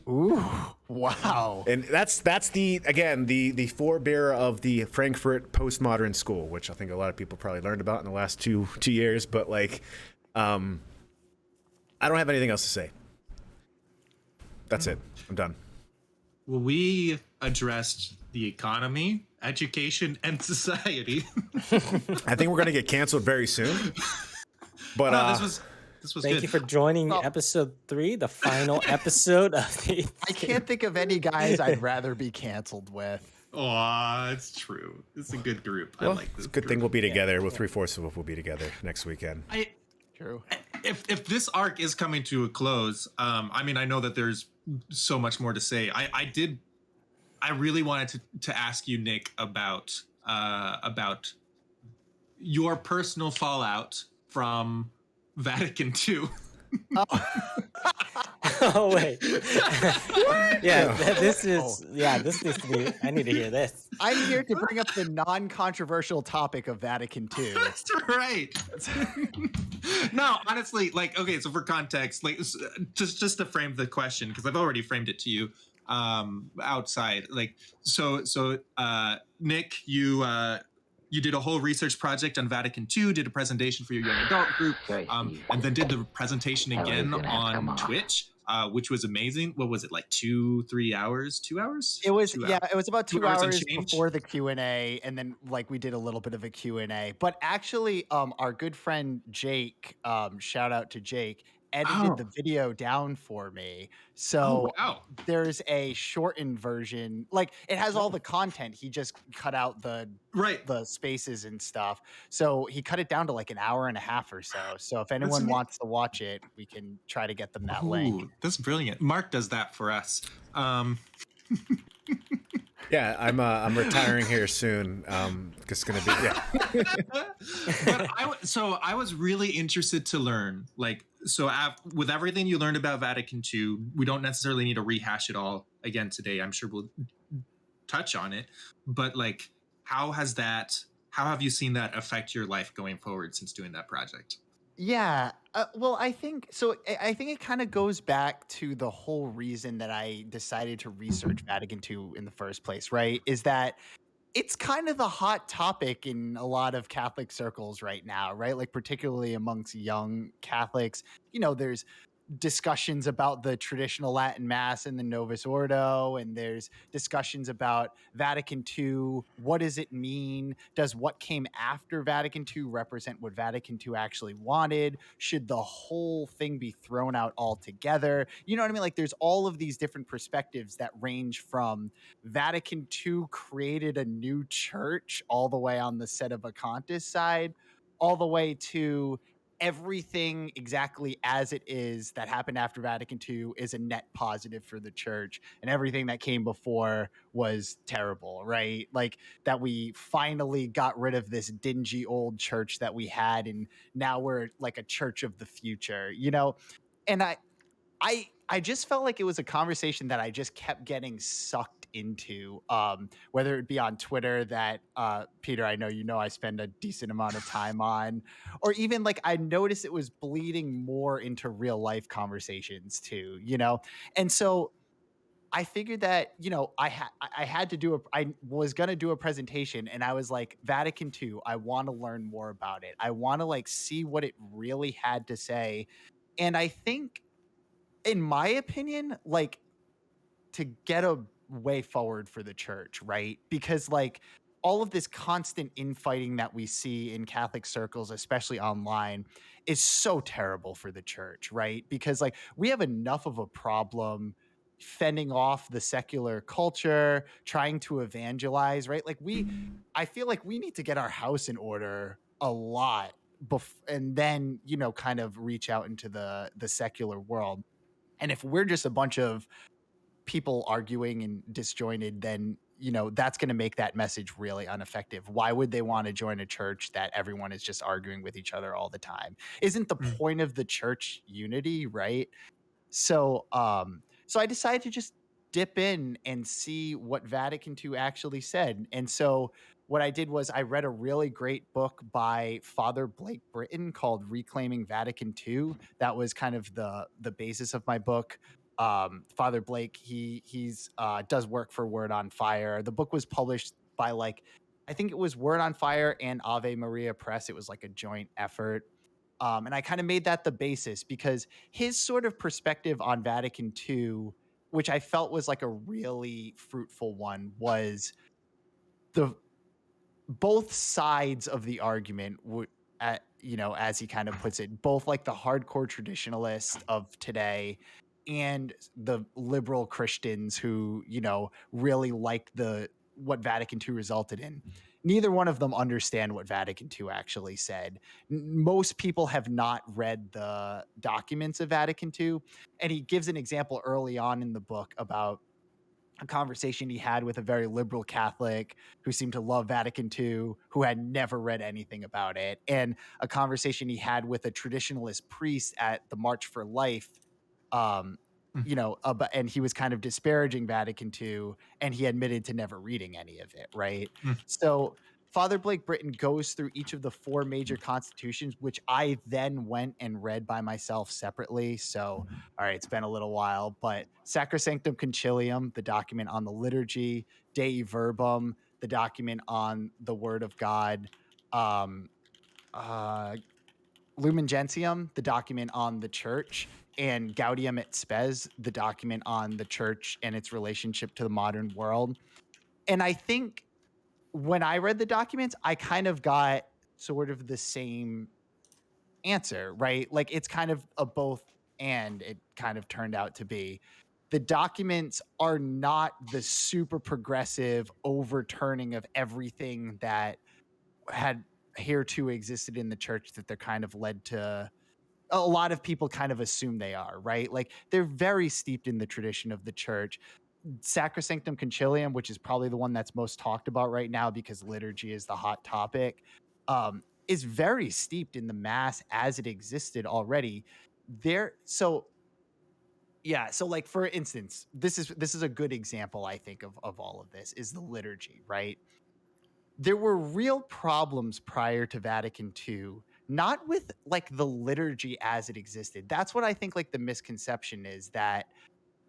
B: Ooh, wow.
A: And that's the forebearer of the Frankfurt postmodern school, which I think a lot of people probably learned about in the last two years, but like I don't have anything else to say. That's it. I'm done.
D: Well, we addressed the economy, education, and society.
A: I think we're going to get canceled very soon. But
D: this was
C: Thank
D: good.
C: you for joining episode 3, the final episode of the.
B: I can't think of any guys I'd rather be canceled with.
D: Oh, it's true. It's a good group. I like this.
A: It's a good thing we'll be together. Well, 3/4 of us will be together next weekend.
B: True.
D: If this arc is coming to a close, I mean, I know that there's so much more to say. I really wanted to ask you, Nick, about your personal fallout from Vatican II.
C: Oh wait. This needs to be. I need to hear this.
B: I'm here to bring up the non-controversial topic of Vatican II.
D: That's right. No, honestly, like, okay, so for context, like, just to frame the question, because I've already framed it to you outside. Like, so Nick, you did a whole research project on Vatican II, did a presentation for your young adult group, and then did the presentation again on Twitch, which was amazing. What was it, like 2-3 hours? 2 hours?
B: It was
D: 2
B: it was about 2
D: 2 hours and
B: hours
D: change?
B: before the Q&A, and then like we did a little bit of a Q&A. But actually, our good friend Jake, shout out to Jake, edited the video down for me. So
D: wow.
B: there's a shortened version. Like it has all the content. He just cut out the spaces and stuff. So he cut it down to like an hour and a half or so. So if anyone wants to watch it, we can try to get them that link.
D: That's brilliant. Mark does that for us.
A: Yeah, I'm retiring here soon. It's gonna be
D: But I was really interested to learn, like, with everything you learned about Vatican II, we don't necessarily need to rehash it all again today. I'm sure we'll touch on it, but like, how have you seen that affect your life going forward since doing that project?
B: Yeah. Well, I think so. I think it kind of goes back to the whole reason that I decided to research Vatican II in the first place, right? Is that it's kind of the hot topic in a lot of Catholic circles right now, right? Like, particularly amongst young Catholics. You know, there's discussions about the traditional Latin Mass and the Novus Ordo, and there's discussions about Vatican II. What does it mean? Does what came after Vatican II represent what Vatican II actually wanted? Should the whole thing be thrown out altogether? You know what I mean? Like, there's all of these different perspectives that range from Vatican II created a new church all the way on the Sedevacantists side, all the way to everything exactly as it is that happened after Vatican II is a net positive for the church, and everything that came before was terrible, right? Like that we finally got rid of this dingy old church that we had, and now we're like a church of the future, you know? And I just felt like it was a conversation that I just kept getting sucked into, whether it be on Twitter that Peter, I know I spend a decent amount of time on, or even like I noticed it was bleeding more into real life conversations too, you know? And so I figured that, you know, I was going to do a presentation, and I was like, Vatican II, I want to learn more about it. I want to like see what it really had to say. And I think, in my opinion, like, to get a way forward for the church, right? Because like all of this constant infighting that we see in Catholic circles, especially online, is so terrible for the church, right? Because like we have enough of a problem fending off the secular culture, trying to evangelize, right? Like I feel like we need to get our house in order a lot and then, kind of reach out into the secular world. And if we're just a bunch of people arguing and disjointed, then that's going to make that message really ineffective. Why would they want to join a church that everyone is just arguing with each other all the time? Isn't the point of the church unity, right? So I decided to just dip in and see what Vatican II actually said. And so what I did was I read a really great book by Father Blake Britton called Reclaiming Vatican II. That was kind of the basis of my book. Father Blake, he's does work for Word on Fire. The book was published by I think it was Word on Fire and Ave Maria Press. It was like a joint effort. And I kind of made that the basis because his sort of perspective on Vatican II, which I felt was like a really fruitful one, was the both sides of the argument would, as he kind of puts it, both like the hardcore traditionalists of today and the liberal Christians who, really liked what Vatican II resulted in. Neither one of them understand what Vatican II actually said. Most people have not read the documents of Vatican II. And he gives an example early on in the book about a conversation he had with a very liberal Catholic who seemed to love Vatican II, who had never read anything about it, and a conversation he had with a traditionalist priest at the March for Life, and he was kind of disparaging Vatican II, and he admitted to never reading any of it, right? So Father Blake Britton goes through each of the 4 major constitutions, which I then went and read by myself separately. So, all right, it's been a little while, but Sacrosanctum Concilium, the document on the liturgy, Dei Verbum, the document on the Word of God, Lumen Gentium, the document on the church, and Gaudium et Spes, the document on the church and its relationship to the modern world. And I think when I read the documents, I kind of got sort of the same answer, right? Like it's kind of a both and it kind of turned out to be. The documents are not the super progressive overturning of everything that had hereto existed in the church that they're kind of led to. A lot of people kind of assume they are, right? Like they're very steeped in the tradition of the church. Sacrosanctum Concilium, which is probably the one that's most talked about right now because liturgy is the hot topic, is very steeped in the mass as it existed already. So like for instance, this is a good example, I think, of all of this is the liturgy, right? There were real problems prior to Vatican II, not with like the liturgy as it existed. That's what I think like the misconception is, that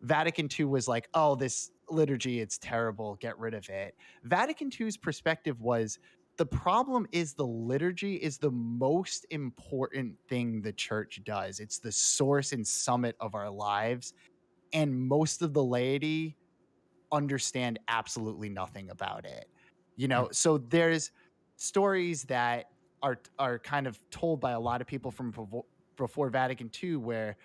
B: Vatican II was like, oh, this liturgy, it's terrible, get rid of it. Vatican II's perspective was the problem is the liturgy is the most important thing the church does. It's the source and summit of our lives. And most of the laity understand absolutely nothing about it. So there's stories that are kind of told by a lot of people from before Vatican II where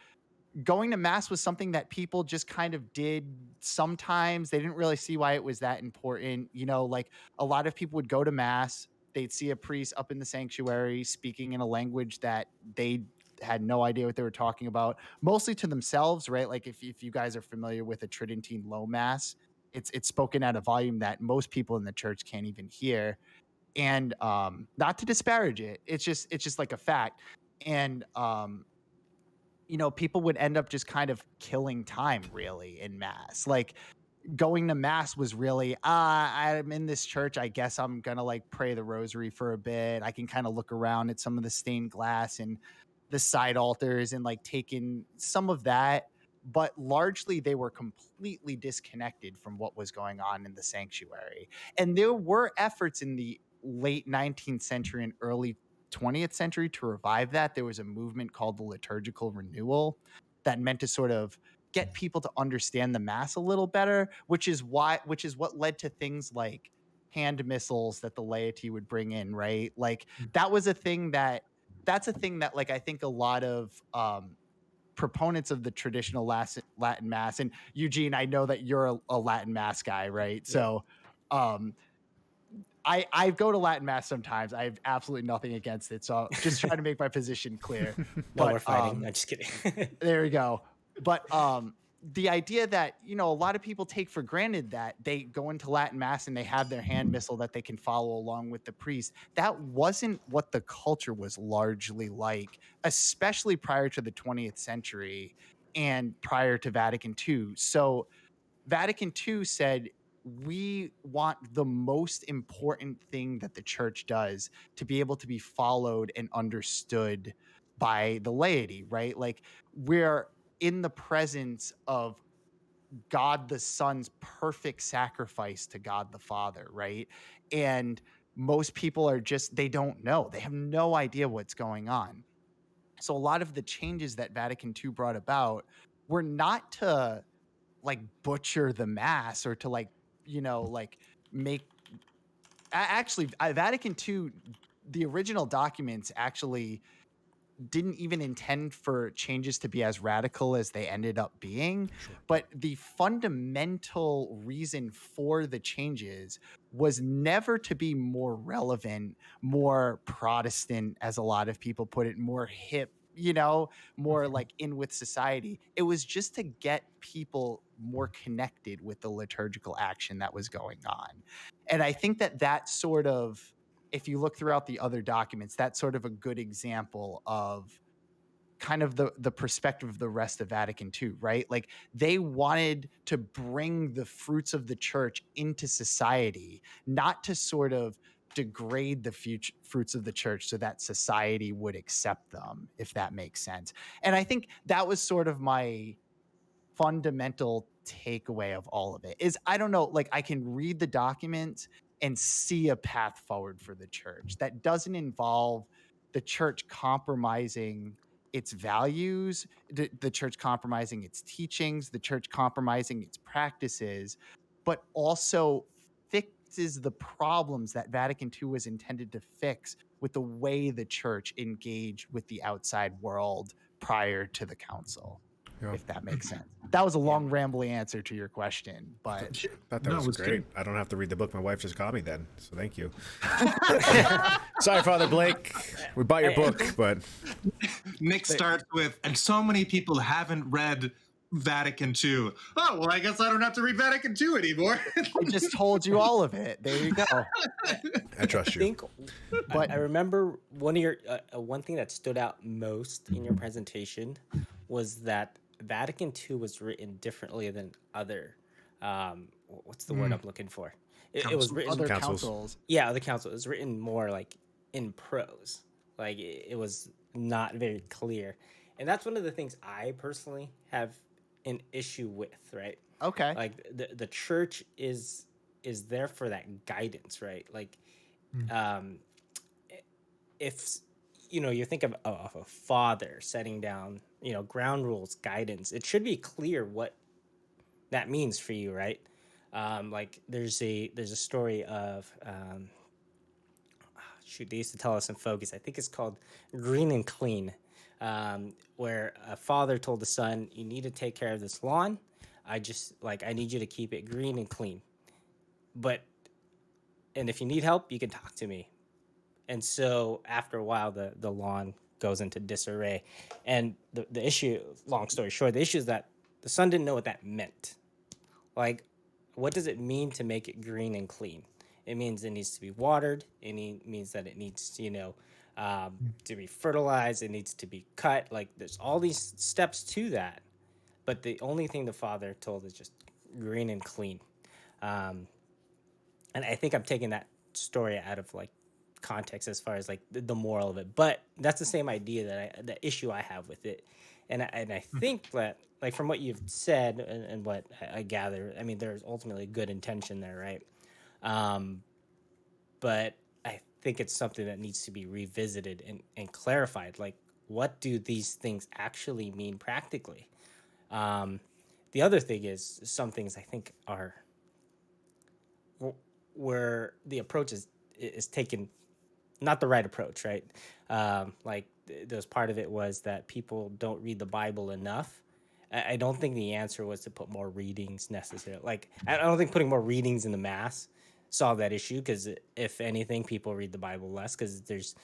B: going to mass was something that people just kind of did sometimes. They didn't really see why it was that important. Like a lot of people would go to mass, they'd see a priest up in the sanctuary speaking in a language that they had no idea what they were talking about, mostly to themselves, right? Like if you guys are familiar with a Tridentine low mass, it's spoken at a volume that most people in the church can't even hear. And not to disparage it, it's just like a fact. And people would end up just kind of killing time really in mass. Like going to mass was really, I'm in this church, I guess I'm gonna like pray the rosary for a bit. I can kind of look around at some of the stained glass and the side altars and like take in some of that, but largely they were completely disconnected from what was going on in the sanctuary. And there were efforts in the late 19th century and early 20th century to revive that. There was a movement called the liturgical renewal that meant to sort of get people to understand the mass a little better, which is what led to things like hand missiles that the laity would bring in, right? Like that's a thing that like I think a lot of proponents of the traditional Latin mass, and Eugene, I know that you're a Latin mass guy, right? So um I go to Latin mass sometimes. I have absolutely nothing against it. So just trying to make my position clear.
C: No,
B: But
C: we're fighting. No, just kidding.
B: there we go. But the idea that, you know, a lot of people take for granted that they go into Latin mass and they have their hand missile that they can follow along with the priest. That wasn't what the culture was largely like, especially prior to the 20th century and prior to Vatican II. So Vatican II said, we want the most important thing that the church does to be able to be followed and understood by the laity, right? Like we're in the presence of God the Son's perfect sacrifice to God the Father, right? And most people are just, they don't know. They have no idea what's going on. So a lot of the changes that Vatican II brought about were not to like butcher the mass or to like, you know, like make actually Vatican II, the original documents actually didn't even intend for changes to be as radical as they ended up being.
A: Sure.
B: But the fundamental reason for the changes was never to be more relevant, more Protestant, as a lot of people put it, more hip, you know, more like in with society. It was just to get people more connected with the liturgical action that was going on. And I think that that sort of, if you look throughout the other documents, that's sort of a good example of kind of the perspective of the rest of Vatican II, right? Like they wanted to bring the fruits of the church into society, not to sort of degrade the fruits of the church so that society would accept them, if that makes sense. And I think that was sort of my fundamental takeaway of all of it is, I don't know, like I can read the documents and see a path forward for the church that doesn't involve the church compromising its values, the church compromising its teachings, the church compromising its practices, but also fixes the problems that Vatican II was intended to fix with the way the church engaged with the outside world prior to the council.
A: Yeah.
B: If that makes sense. That was a long, rambly answer to your question, but
A: Thought that
D: No,
A: was
D: it was
A: great.
D: good.
A: I don't have to read the book. My wife just got me then, so thank you. Sorry, Father Blake. We bought your book, but
D: Nick starts with, and so many people haven't read Vatican II. Oh, well, I guess I don't have to read Vatican II anymore.
B: I just told you all of it. There you go.
A: I trust
C: I
A: you.
C: think,
B: But-
C: I remember one of your one thing that stood out most in your presentation was that Vatican II was written differently than other. What's the word I'm looking for? It was written
B: Other
A: Councils.
B: councils.
C: Yeah, the council. It was written more like in prose. Like it was not very clear, and that's one of the things I personally have an issue with. Right?
B: Okay.
C: Like the church is there for that guidance, right? Like, if you know, you think of a father setting down, you know, ground rules, guidance, it should be clear what that means for you, right? Like there's a story of shoot, they used to tell us in Focus, I think it's called Green and Clean, where a father told the son, you need to take care of this lawn. I need you to keep it green and clean. And if you need help, you can talk to me. And so after a while, the lawn goes into disarray. And the issue, long story short, the issue is that the son didn't know what that meant. Like, what does it mean to make it green and clean? It means it needs to be watered. It means that it needs, you know, to be fertilized. It needs to be cut. Like, there's all these steps to that. But the only thing the father told is just green and clean. And I think I'm taking that story out of like context as far as like the moral of it. But that's the same idea the issue I have with it. And I think that, like, from what you've said and what I gather, I mean, there's ultimately good intention there, right? But I think it's something that needs to be revisited and clarified. Like, what do these things actually mean practically? The other thing is, some things I think are where the approach is taken not the right approach, right? Like there's part of it was that people don't read the Bible enough. I don't think the answer was to put more readings necessarily. Like I don't think putting more readings in the mass solved that issue, because if anything, people read the Bible less, because there's,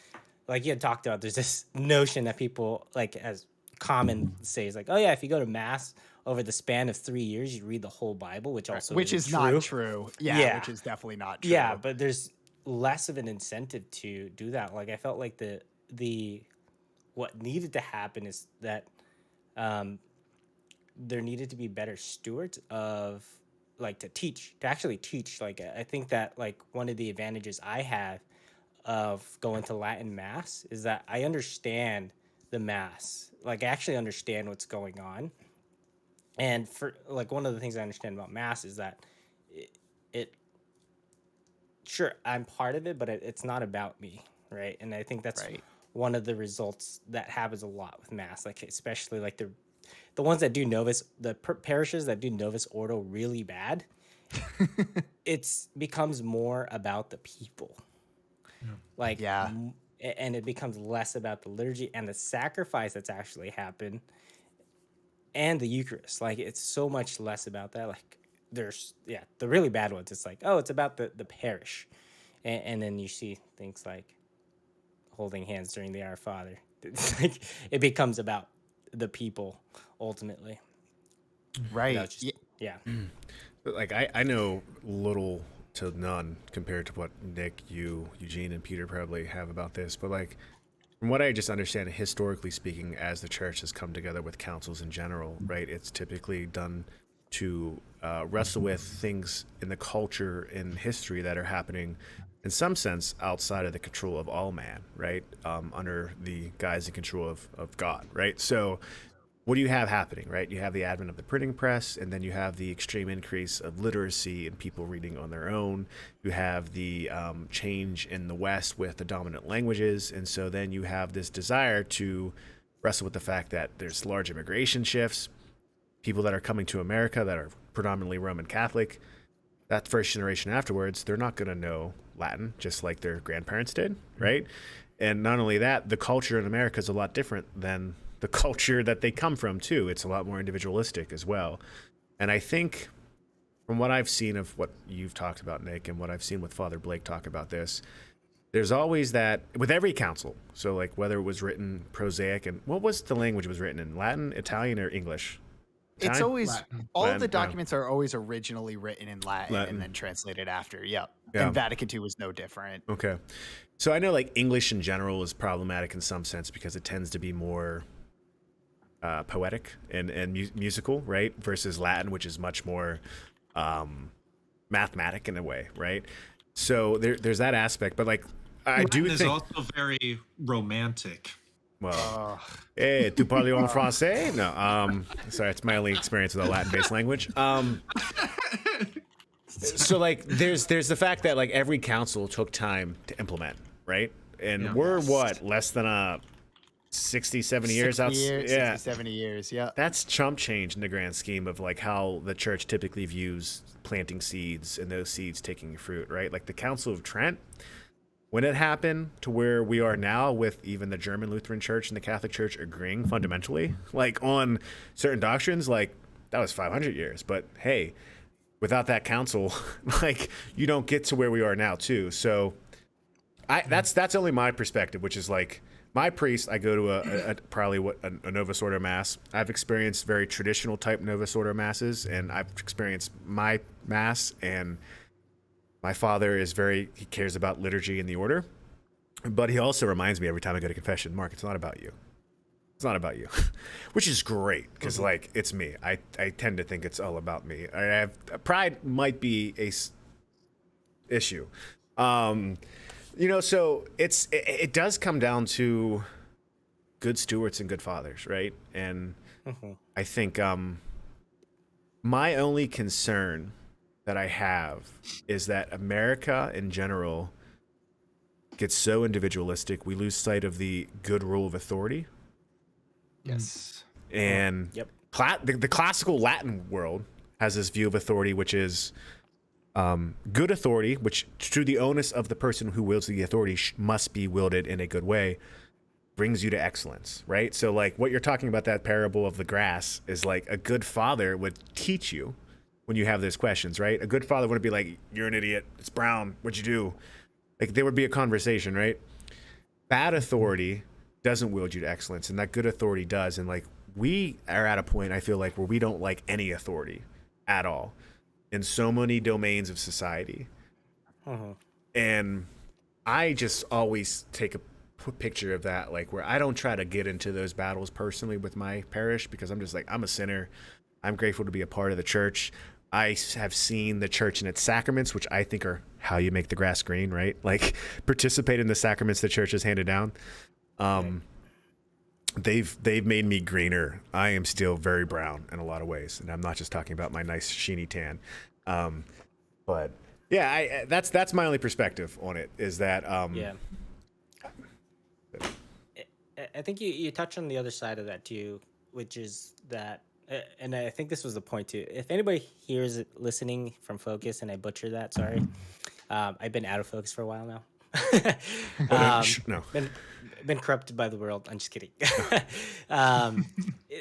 C: like you had talked about, there's this notion that people like as common says like, oh yeah, if you go to mass over the span of 3 years, you read the whole Bible, which also
B: which is
C: true.
B: not true. Yeah, which is definitely not true.
C: Yeah, but there's less of an incentive to do that. Like I felt like the what needed to happen is that there needed to be better stewards of, like, to actually teach. Like I think that like one of the advantages I have of going to Latin mass is that I understand the mass. Like I actually understand what's going on. And for like one of the things I understand about mass is that it sure, I'm part of it, but it's not about me, right? And I think that's one of the results that happens a lot with mass, like especially like the ones that do Novus, the parishes that do Novus Ordo really bad. It's becomes more about the people, like and it becomes less about the liturgy and the sacrifice that's actually happened, and the Eucharist. Like it's so much less about that. Like there's the really bad ones, it's like, oh, it's about the parish, and then you see things like holding hands during the Our Father. It's like it becomes about the people ultimately,
B: right?
A: But like I know little to none compared to what Nick, you, Eugene, and Peter probably have about this, but like from what I just understand, historically speaking, as the church has come together with councils in general, right, it's typically done to wrestle with things in the culture and history that are happening in some sense outside of the control of all man, right, under the guise and control of God, right? So what do you have happening, right? You have the advent of the printing press, and then you have the extreme increase of literacy and people reading on their own. You have the change in the West with the dominant languages, and so then you have this desire to wrestle with the fact that there's large immigration shifts, people that are coming to America that are predominantly Roman Catholic. That first generation afterwards, they're not going to know Latin, just like their grandparents did, right? And not only that, the culture in America is a lot different than the culture that they come from too. It's a lot more individualistic as well. And I think from what I've seen of what you've talked about, Nick, and what I've seen with Father Blake talk about this, there's always that with every council. So like whether it was written prosaic, and what was the language it was written in, Latin, Italian, or English?
B: Italian? It's always
D: Latin.
B: All of the documents are always originally written in Latin and then translated after. And Vatican II was no different.
A: Okay. So I know like English in general is problematic in some sense because it tends to be more poetic and musical, right? Versus Latin, which is much more mathematic in a way, right? So there's that aspect, but like I do think
D: is also very romantic.
A: Well, hey, tu parles en français? No, sorry, it's my only experience with a Latin-based language. So like there's the fact that like every council took time to implement, right? And we're what, less than 60, 70 years out.
B: 60, 70 years, yeah.
A: That's chump change in the grand scheme of like how the church typically views planting seeds and those seeds taking fruit, right? Like the Council of Trent, when it happened to where we are now with even the German Lutheran Church and the Catholic Church agreeing fundamentally, like on certain doctrines, like that was 500 years. But hey, without that council, like you don't get to where we are now too. So that's only my perspective, which is like, my priest, I go to a Novus Ordo Mass. I've experienced very traditional type Novus Ordo Masses, and I've experienced my Mass, and my father he cares about liturgy and the order, but he also reminds me every time I go to confession, Mark, it's not about you. It's not about you, which is great because like it's me. I tend to think it's all about me. Pride might be a issue. So it does come down to good stewards and good fathers, right? And I think my only concern that I have is that America in general gets so individualistic, we lose sight of the good rule of authority.
B: Yes.
A: And the classical Latin world has this view of authority, which is Good authority, which to the onus of the person who wields the authority must be wielded in a good way, brings you to excellence, right? So like what you're talking about, that parable of the grass, is like a good father would teach you when you have those questions, right? A good father wouldn't be like, you're an idiot, it's brown, what'd you do? Like there would be a conversation, right? Bad authority doesn't wield you to excellence, and that good authority does. And like we are at a point, I feel like, where we don't like any authority at all in so many domains of society. And I just always take a picture of that, like where I don't try to get into those battles personally with my parish, because I'm just like, I'm a sinner. I'm grateful to be a part of the church. I have seen the church in its sacraments, which I think are how you make the grass green, right? Like participate in the sacraments the church has handed down. They've made me greener. I am still very brown in a lot of ways, and I'm not just talking about my nice sheeny tan. But yeah, that's my only perspective on it, is that
C: I think you touch on the other side of that too, which is that, and I think this was the point too. If anybody here is listening from Focus and I butcher that, sorry. I've been out of focus for a while now.
A: No.
C: Been corrupted by the world. I'm just kidding.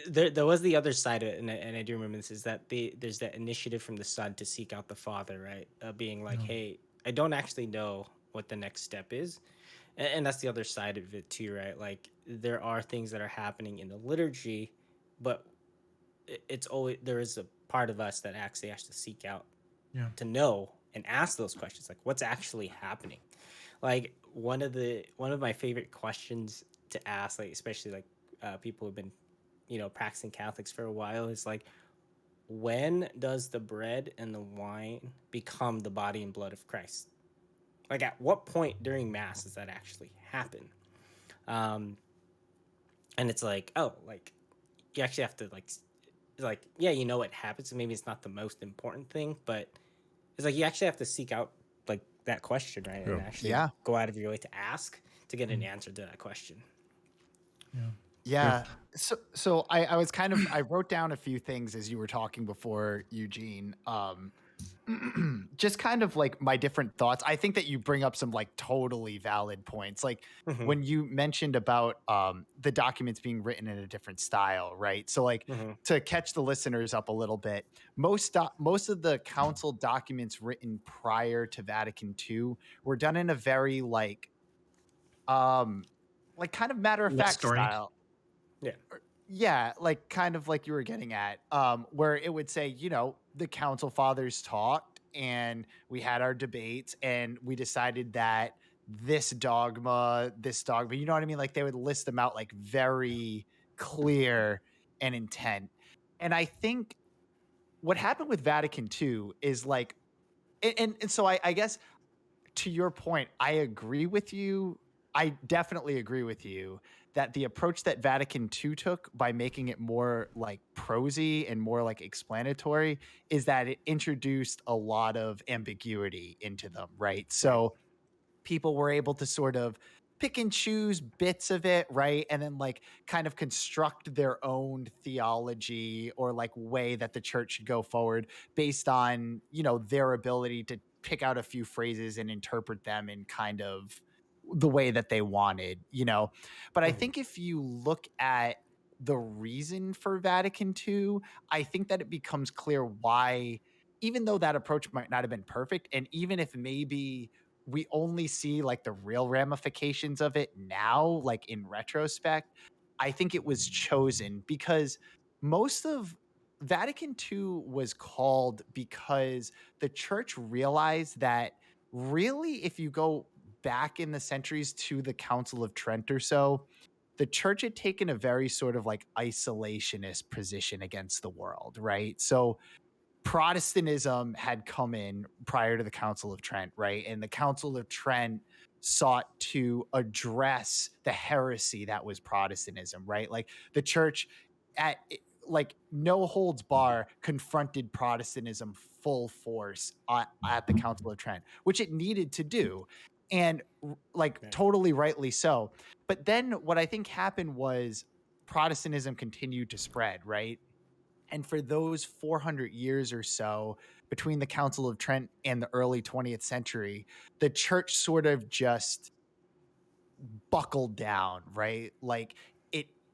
C: There was the other side of it, and I do remember this, is that there's that initiative from the son to seek out the father, right? Being like, hey, I don't actually know what the next step is. And that's the other side of it too, right? Like there are things that are happening in the liturgy, but it's always, there is a part of us that actually has to seek out to know and ask those questions, like what's actually happening. Like one of my favorite questions to ask, like especially like people who've been, practicing Catholics for a while, is like, when does the bread and the wine become the body and blood of Christ? Like at what point during Mass does that actually happen? And it's like, oh, like you actually have to like, yeah, it happens. Maybe it's not the most important thing, but it's like you actually have to seek out like that question, right? And actually go out of your way to ask to get an answer to that question.
B: Yeah. So I was kind of, I wrote down a few things as you were talking before, Eugene. Just kind of like my different thoughts. I think that you bring up some like totally valid points. Like when you mentioned about the documents being written in a different style, right? So like to catch the listeners up a little bit, most of the council documents written prior to Vatican II were done in a very like kind of matter of fact style. Yeah, like kind of like you were getting at, where it would say, the council fathers talked and we had our debates and we decided that this dogma, you know what I mean? Like they would list them out like very clear and intent. And I think what happened with Vatican II is like, and so I guess to your point, I agree with you. I definitely agree with you that the approach that Vatican II took by making it more like prosy and more like explanatory is that it introduced a lot of ambiguity into them, right? So people were able to sort of pick and choose bits of it, right? And then like kind of construct their own theology or like way that the church should go forward based on, their ability to pick out a few phrases and interpret them in kind of the way that they wanted, But I think if you look at the reason for Vatican II, I think that it becomes clear why, even though that approach might not have been perfect, and even if maybe we only see like the real ramifications of it now, like in retrospect, I think it was chosen because most of Vatican II was called because the church realized that really, if you go back in the centuries to the Council of Trent or so, the church had taken a very sort of like isolationist position against the world, right? So Protestantism had come in prior to the Council of Trent, right? And the Council of Trent sought to address the heresy that was Protestantism, right? Like the church at like no holds bar confronted Protestantism full force at the Council of Trent, which it needed to do. And like totally rightly so. But then what I think happened was Protestantism continued to spread, right? And for those 400 years or so between the Council of Trent and the early 20th century, the church sort of just buckled down, right? Like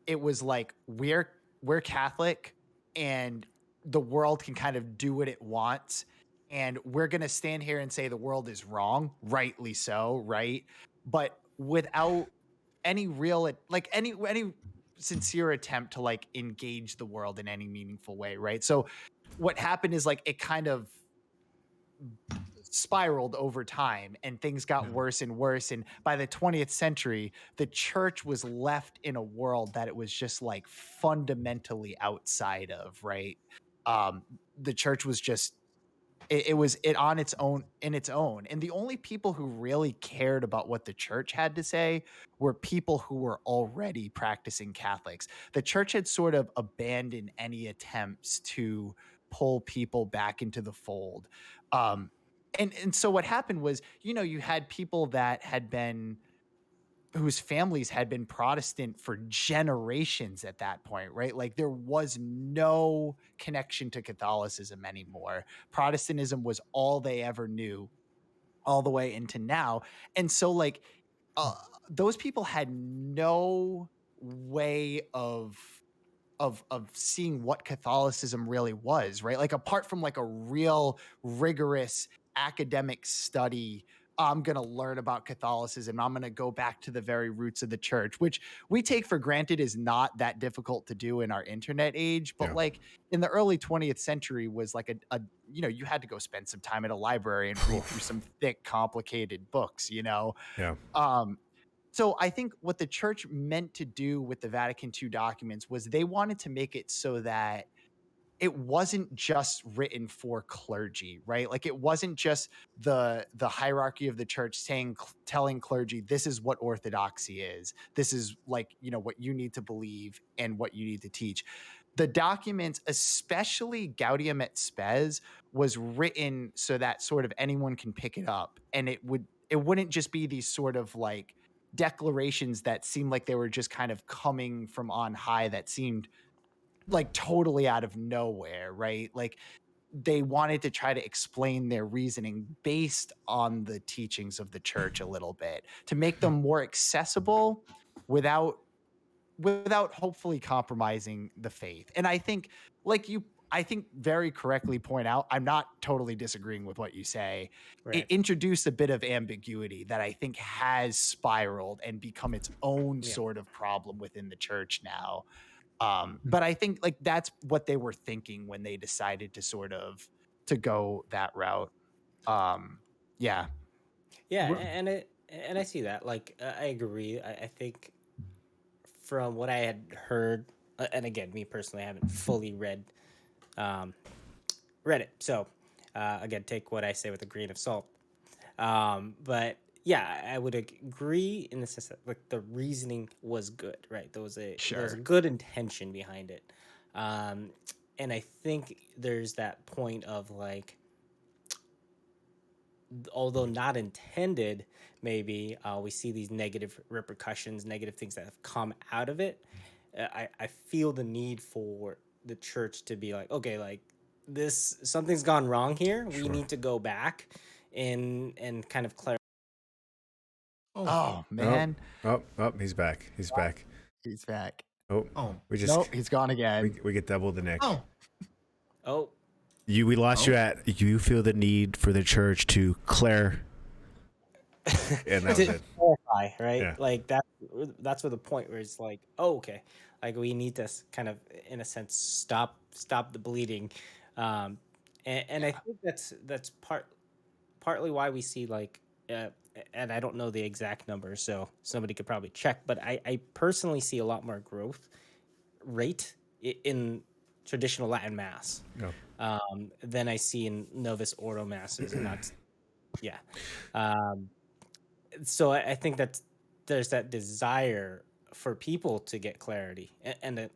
B: it was like we're Catholic and the world can kind of do what it wants, and we're going to stand here and say the world is wrong, rightly so, right? But without any real like any sincere attempt to like engage the world in any meaningful way, right? So what happened is like it kind of spiraled over time and things got worse and worse, and by the 20th century the church was left in a world that it was just like fundamentally outside of, right? The church was just it was it on its own in its own, and the only people who really cared about what the church had to say were people who were already practicing Catholics. The church had sort of abandoned any attempts to pull people back into the fold. um and so what happened was, you had people that had been whose families had been Protestant for generations at that point, right? Like there was no connection to Catholicism anymore. Protestantism was all they ever knew all the way into now. And so like uh, those people had no way of seeing what Catholicism really was, right? Like apart from like a real rigorous academic study, I'm going to learn about Catholicism. I'm going to go back to the very roots of the church, which we take for granted is not that difficult to do in our internet age. But like in the early 20th century was like you had to go spend some time at a library and read through some thick, complicated books,
A: Yeah.
B: So I think what the church meant to do with the Vatican II documents was they wanted to make it so that it wasn't just written for clergy, right? Like it wasn't just the hierarchy of the church telling clergy this is what orthodoxy is. This is like, what you need to believe and what you need to teach. The documents, especially Gaudium et Spes, was written so that sort of anyone can pick it up, and it wouldn't just be these sort of like declarations that seemed like they were just kind of coming from on high, that seemed like totally out of nowhere, right? Like they wanted to try to explain their reasoning based on the teachings of the church a little bit to make them more accessible without hopefully compromising the faith. And I think I think very correctly point out, I'm not totally disagreeing with what you say.
C: Right.
B: It introduced a bit of ambiguity that I think has spiraled and become its own sort of problem within the church now. But I think like that's what they were thinking when they decided to sort of to go that route. Yeah.
C: And I see that. Like I agree. I think from what I had heard, and again, me personally, I haven't fully read it. So again, take what I say with a grain of salt. But yeah, I would agree in the sense that like the reasoning was good, right? There was a good intention behind it. And I think there's that point of like, although not intended, maybe we see these negative repercussions, negative things that have come out of it. I feel the need for the church to be like, okay, like something's gone wrong here. We need to go back and kind of clarify.
B: Oh man.
A: Oh, he's back. He's back.
B: He's back.
A: Oh.
B: He's gone again.
A: We get double the Nick.
C: Oh.
A: We lost you at you feel the need for the church to clarify, and that was it.
C: Clarify, right?
A: Yeah.
C: Like that's where the point where it's like, oh, okay, like we need to kind of, in a sense, stop the bleeding, and I think that's partly why we see like, and I don't know the exact numbers, so somebody could probably check, but I personally see a lot more growth rate in traditional Latin Mass than I see in Novus Ordo Masses. So I think that there's that desire for people to get clarity, and that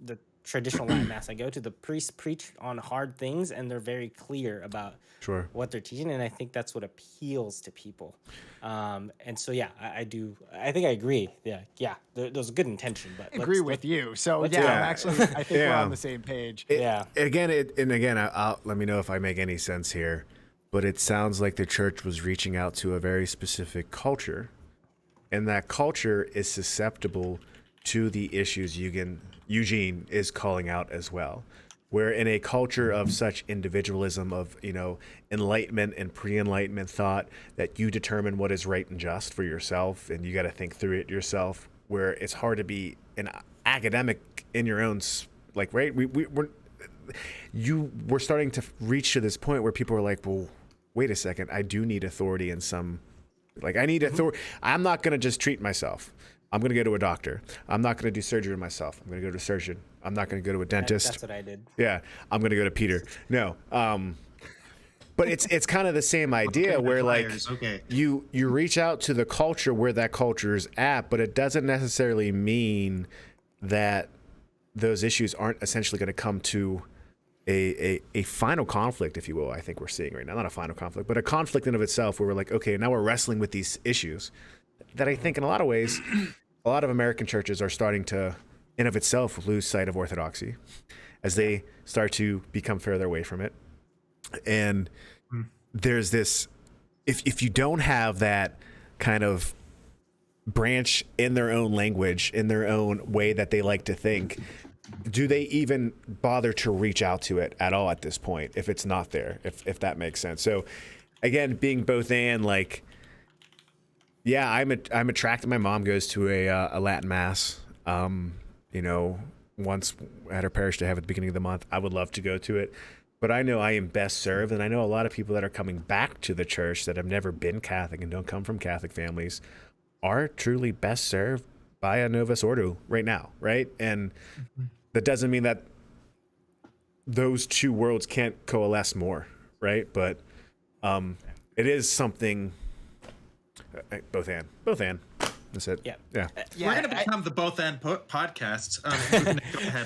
C: the traditional Latin mass I go to, the priests preach on hard things and they're very clear about what they're teaching, and I think that's what appeals to people. And so I do. I think I agree. There's a good intention, but
B: I agree with you. So I'm actually, I think we're on the same page.
A: I'll let me know if I make any sense here, but it sounds like the church was reaching out to a very specific culture, and that culture is susceptible to the issues Eugene is calling out as well. Where in a culture of such individualism, of enlightenment and pre-enlightenment thought, that you determine what is right and just for yourself, and you got to think through it yourself. Where it's hard to be an academic in your own we're starting to reach to this point where people are like, well, wait a second, I do need authority in some. I need authority. I'm not going to just treat myself. I'm going to go to a doctor. I'm not going to do surgery on myself. I'm going to go to a surgeon. I'm not going to go to a dentist.
C: That's what I did.
A: Yeah, I'm going to go to Peter. No, but it's kind of the same idea where you reach out to the culture where that culture is at, but it doesn't necessarily mean that those issues aren't essentially going to come to a final conflict, if you will. I think we're seeing right now, not a final conflict, but a conflict in of itself, where we're like, okay, now we're wrestling with these issues that I think in a lot of ways, a lot of American churches are starting to, in of itself, lose sight of orthodoxy as they start to become further away from it. And there's this, if you don't have that kind of branch in their own language, in their own way that they like to think, do they even bother to reach out to it at all at this point if it's not there, if that makes sense? So again, being both and I'm attracted. My mom goes to a Latin mass, once at her parish to have at the beginning of the month. I would love to go to it, but I know I am best served, and I know a lot of people that are coming back to the church that have never been Catholic and don't come from Catholic families are truly best served by a Novus Ordo right now, right? And that doesn't mean that those two worlds can't coalesce more, right? But it is something. Both and. That's it.
C: Yeah.
D: We're gonna become the both and podcasts.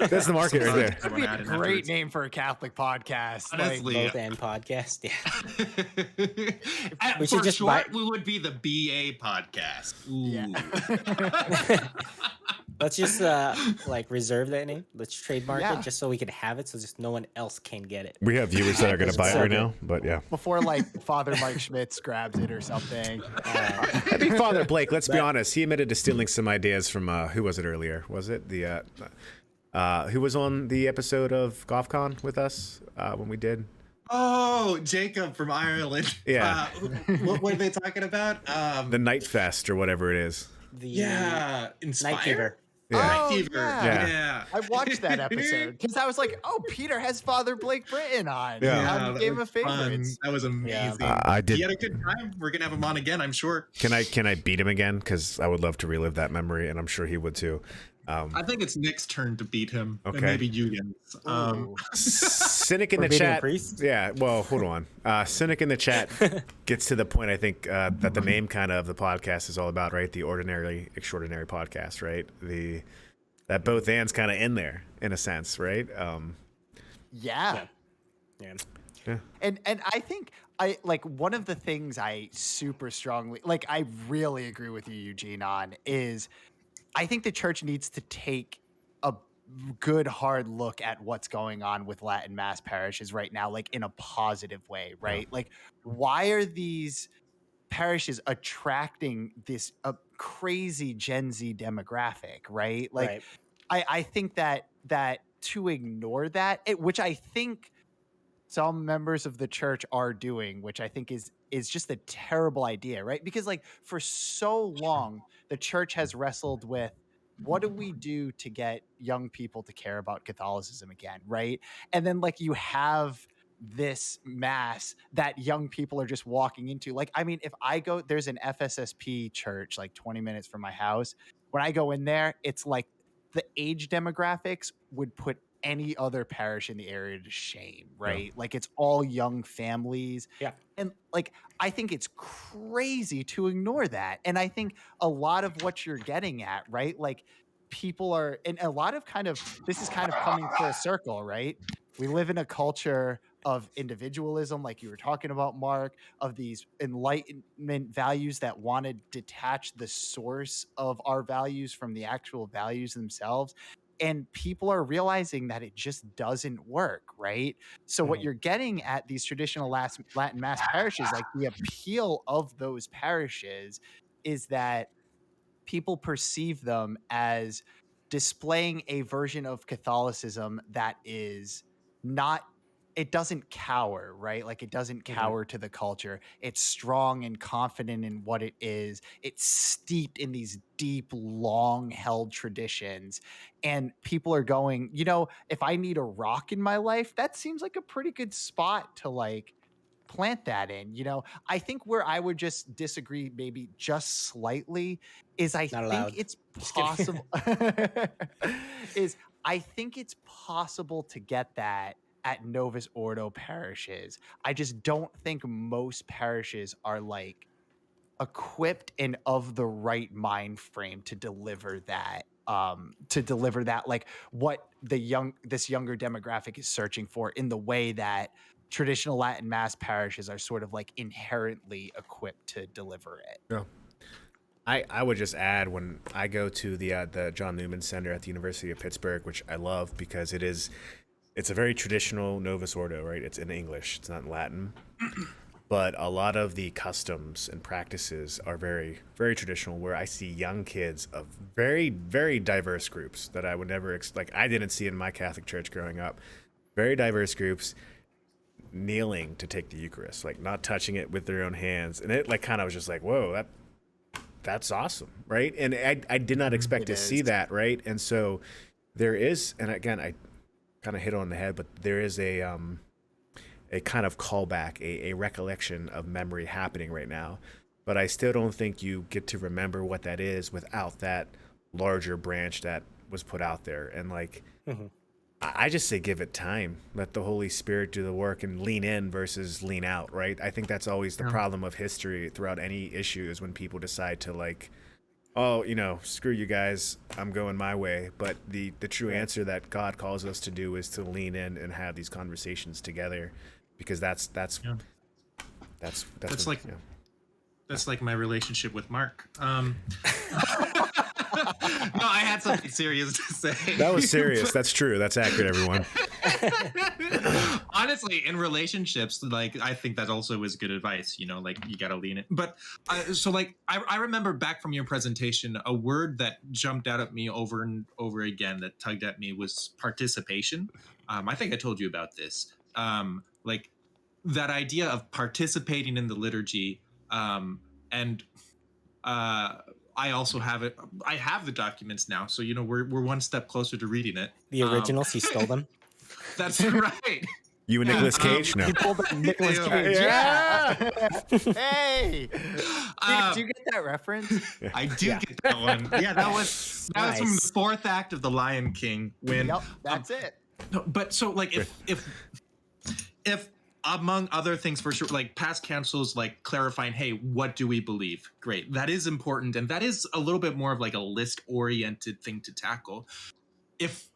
A: That's the market right there.
B: That'd be a great name for a Catholic podcast.
D: Honestly,
C: both and podcast. Yeah.
D: We should just we would be the BA podcast. Ooh.
C: Yeah. Let's just reserve that name. Let's trademark it just so we can have it, so just no one else can get it.
A: We have viewers that are going to buy it right now, but yeah.
B: Before Father Mike Schmitz grabs it or something.
A: I think Father Blake. Let's be honest. He admitted to stealing some ideas from who was it earlier? Was it the who was on the episode of GolfCon with us when we did?
D: Oh, Jacob from Ireland.
A: Yeah.
D: What were they talking about?
A: The Night Fest or whatever it is.
D: Inspire.
C: Night Fever.
A: Yeah.
B: Oh, yeah. I watched that episode because I was like, "Oh, Peter has Father Blake Britton on on Game of Favorites."
D: That was amazing.
A: I did.
D: He had a good time. We're gonna have him on again, I'm sure.
A: Can I beat him again? Because I would love to relive that memory, and I'm sure he would too.
D: I think it's Nick's turn to beat him.
A: Okay.
D: And maybe Eugen's.
A: Cynic in the chat. Yeah. Well, hold on. Cynic in the chat gets to the point. I think that the name kind of the podcast is all about, right? The Ordinarily Extraordinary podcast, right? That both and's kind of in there in a sense, right?
B: Yeah. And I think I one of the things I super strongly I really agree with you, Eugene, on is I think the church needs to take a good hard look at what's going on with Latin Mass parishes right now, in a positive way, right? Yeah. Why are these parishes attracting this crazy Gen Z demographic, right?
C: Right.
B: I think that to ignore that, which I think some members of the church are doing, which I think is just a terrible idea, right? Because for so long, the church has wrestled with what do we do to get young people to care about Catholicism again, right? And then you have this mass that young people are just walking into. If I go, there's an FSSP church 20 minutes from my house. When I go in there, it's the age demographics would put any other parish in the area to shame, right? Yeah. It's all young families.
C: Yeah.
B: And I think it's crazy to ignore that. And I think a lot of what you're getting at, right? people are, and a lot of this is kind of coming full circle, right? We live in a culture of individualism, like you were talking about, Mark, of these enlightenment values that want to detach the source of our values from the actual values themselves. And people are realizing that it just doesn't work, right? So what you're getting at these traditional Latin Mass parishes, like the appeal of those parishes is that people perceive them as displaying a version of Catholicism that is not, it doesn't cower, right? Like it doesn't cower to the culture. It's strong and confident in what it is. It's steeped in these deep, long held traditions. And people are going, if I need a rock in my life, that seems like a pretty good spot to like plant that in. I think where I would just disagree maybe just slightly is I
C: Not
B: think
C: allowed.
B: it's
C: Just kidding.
B: possible is I think it's possible to get that at Novus Ordo parishes. I just don't think most parishes are like equipped and of the right mind frame to deliver that like what this younger demographic is searching for in the way that traditional Latin Mass parishes are sort of like inherently equipped to deliver it.
A: Yeah. I would just add, when I go to the John Newman Center at the University of Pittsburgh, which I love because it's a very traditional Novus Ordo, right? It's in English, it's not in Latin. But a lot of the customs and practices are very, very traditional, where I see young kids of very, very diverse groups that I would never, I didn't see in my Catholic church growing up. Very diverse groups kneeling to take the Eucharist, like not touching it with their own hands. And it like kind of was just like, whoa, that's awesome, right? And I did not expect to see that, right? And so there is, and again, I kind of hit on the head, but there is a kind of callback, a recollection of memory happening right now. But I still don't think you get to remember what that is without that larger branch that was put out there. And like, I just say give it time. Let the Holy Spirit do the work and lean in versus lean out, right? I think that's always the problem of history throughout any issue, is when people decide to like, oh, screw you guys, I'm going my way. But the true answer that God calls us to do is to lean in and have these conversations together, because that's
D: like my relationship with Mark. No, I had something serious to say.
A: That was serious. That's true. That's accurate, everyone.
D: Honestly, in relationships, like I think that also is good advice. Like you got to lean it. But so like I remember back from your presentation, a word that jumped out at me over and over again that tugged at me was participation. I think I told you about this. Like that idea of participating in the liturgy, and I also have it. I have the documents now, so we're one step closer to reading it.
C: The originals, he stole them.
D: That's right.
A: You and Nicolas Cage? No.
B: You pulled up Nicolas Cage.
A: Yeah.
B: Hey, do you get that reference?
D: I do get that one. Yeah, that was
C: Nice.
D: from the fourth act of The Lion King. When
B: Yep, that's it.
D: no, but so like if among other things, for sure, like past councils, like clarifying, hey, what do we believe? Great, that is important, and that is a little bit more of like a list-oriented thing to tackle. If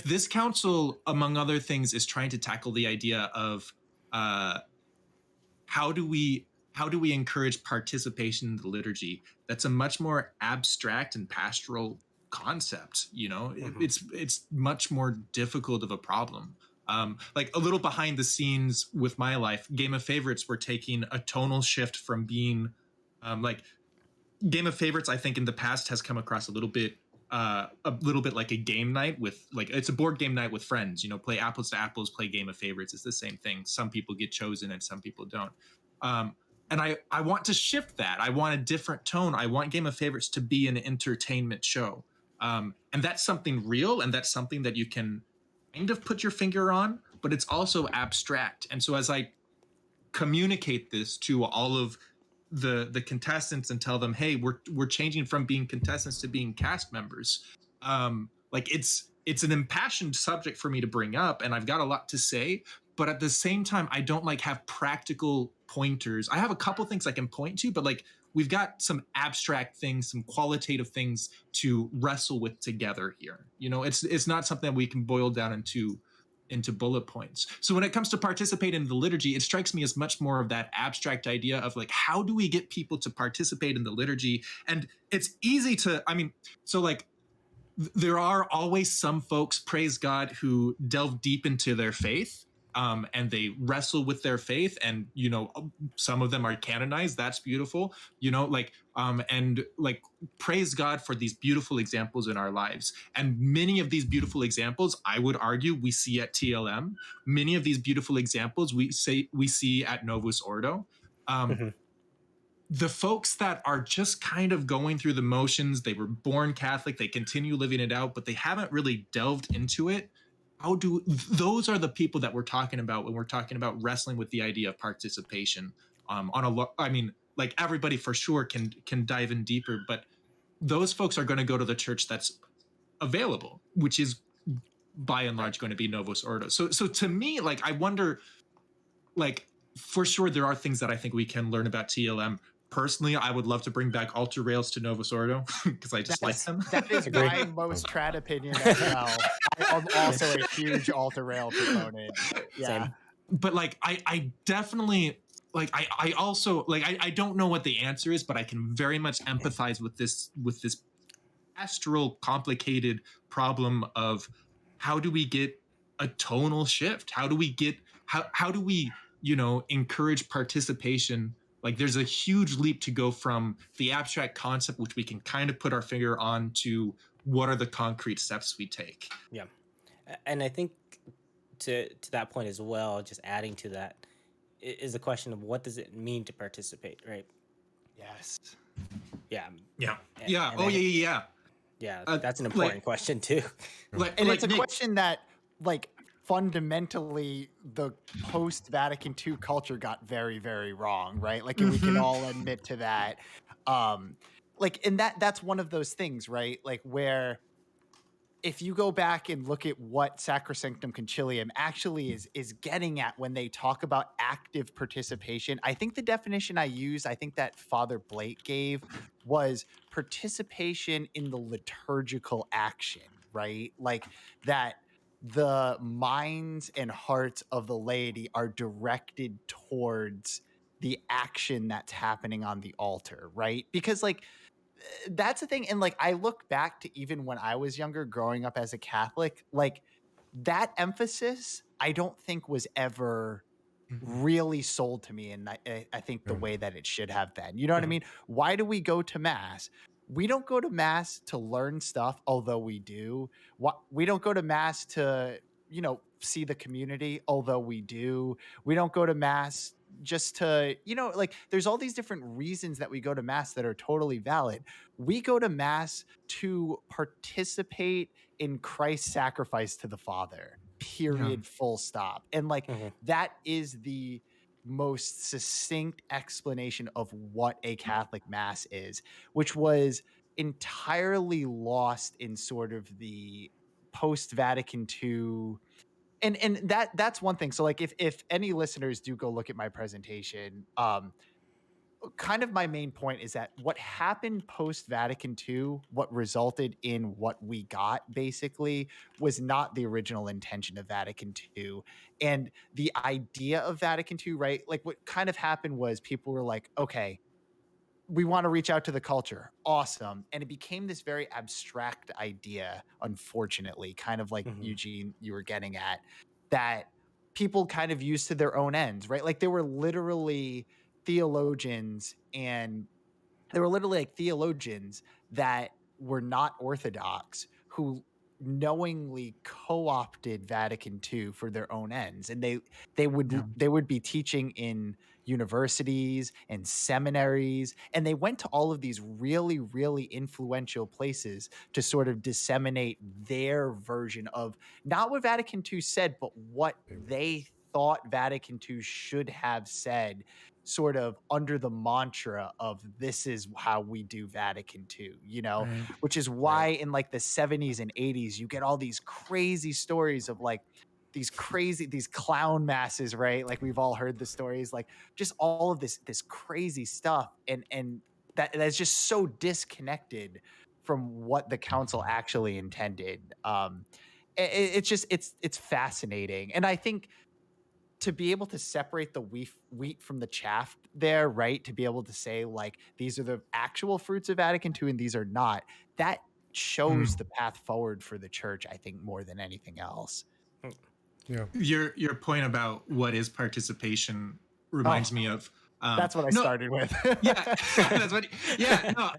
D: this council, among other things, is trying to tackle the idea of how do we encourage participation in the liturgy, that's a much more abstract and pastoral concept. It's much more difficult of a problem. Like a little behind the scenes with my life, Game of Favorites, we're taking a tonal shift from being like Game of Favorites, I think in the past has come across a little bit like a game night with, like, it's a board game night with friends, play apples to apples, play Game of Favorites. It's the same thing. Some people get chosen and some people don't. And I want to shift that. I want a different tone. I want Game of Favorites to be an entertainment show. And that's something real, and that's something that you can kind of put your finger on, but it's also abstract. And so as I communicate this to all of the contestants and tell them, hey, we're changing from being contestants to being cast members, like it's an impassioned subject for me to bring up, and I've got a lot to say, but at the same time, I don't like have practical pointers. I have a couple things I can point to, but like we've got some abstract things, some qualitative things to wrestle with together here. You know, it's not something that we can boil down into bullet points. So when it comes to participate in the liturgy, it strikes me as much more of that abstract idea of like, how do we get people to participate in the liturgy? And it's easy to, I mean, so like there are always some folks, praise God, who delve deep into their faith, and they wrestle with their faith, and you know, some of them are canonized. That's beautiful, you know, like and like praise God for these beautiful examples in our lives. And many of these beautiful examples, I would argue, we see at TLM. Many of these beautiful examples we see at Novus Ordo.
C: Mm-hmm.
D: The folks that are just kind of going through the motions, they were born Catholic, they continue living it out, but they haven't really delved into it. Those are the people that we're talking about when we're talking about wrestling with the idea of participation. I mean, like everybody for sure can dive in deeper, but those folks are going to go to the church that's available, which is by and large going to be Novus Ordo. So to me, like I wonder, like for sure there are things that I think we can learn about TLM. Personally, I would love to bring back altar rails to Novus Ordo because I just like them.
B: That is my most trad opinion as well. I'm also a huge altar rail proponent. Yeah.
C: Same.
D: But like I definitely like I also like I don't know what the answer is, but I can very much empathize with this pastoral complicated problem of how do we get a tonal shift? How do we you know, encourage participation? Like there's a huge leap to go from the abstract concept, which we can kind of put our finger on, to what are the concrete steps we take.
C: Yeah. And I think to that point as well, just adding to that is the question of what does it mean to participate, right?
B: Yes.
C: Yeah.
D: Yeah.
C: And,
D: Yeah.
C: and
D: Yeah.
C: Yeah, that's an important question too.
B: And it's a question that, like, fundamentally the post-Vatican II culture got very, very wrong, right? Like, we can all admit to that. Like, and that's one of those things, right? Like, where if you go back and look at what Sacrosanctum Concilium actually is getting at when they talk about active participation, I think the definition I think that Father Blake gave was participation in the liturgical action, right? Like that the minds and hearts of the laity are directed towards the action that's happening on the altar, right? Because like that's the thing. And like I look back to even when I was younger, growing up as a Catholic, like that emphasis I don't think was ever really sold to me, and I think the way that it should have been. You know what I mean? Why do we go to mass? We don't go to mass to learn stuff, although we do. We don't go to mass to, you know, see the community, although we do. We don't go to mass just to, you know, like there's all these different reasons that we go to mass that are totally valid. We go to mass to participate in Christ's sacrifice to the Father, period, full stop. And like that is the most succinct explanation of what a Catholic mass is, which was entirely lost in sort of the post-Vatican II. And that's one thing. So like if any listeners do go look at my presentation, kind of my main point is that what happened post Vatican II, what resulted in what we got basically, was not the original intention of Vatican II. And the idea of Vatican II, right? Like what kind of happened was people were like, okay, we want to reach out to the culture. Awesome. And it became this very abstract idea, unfortunately, kind of like Eugene, you were getting at, that people kind of used to their own ends, right? Like there were literally theologians that were not Orthodox who knowingly co-opted Vatican II for their own ends. And they would be teaching in universities and seminaries, and they went to all of these really, really influential places to sort of disseminate their version of not what Vatican II said, but what they thought Vatican II should have said, sort of under the mantra of this is how we do Vatican II, you know, which is why in like the 70s and 80s, you get all these crazy stories of like these clown masses, right? Like we've all heard the stories, like just all of this crazy stuff, and that's just so disconnected from what the council actually intended. It's just it's fascinating, and I think to be able to separate the wheat from the chaff there, right? To be able to say like these are the actual fruits of Vatican II and these are not. That shows the path forward for the church, I think, more than anything else.
A: Yeah.
D: Your point about what is participation reminds me of
B: that's what I started with.
D: Yeah, that's what. Yeah, no,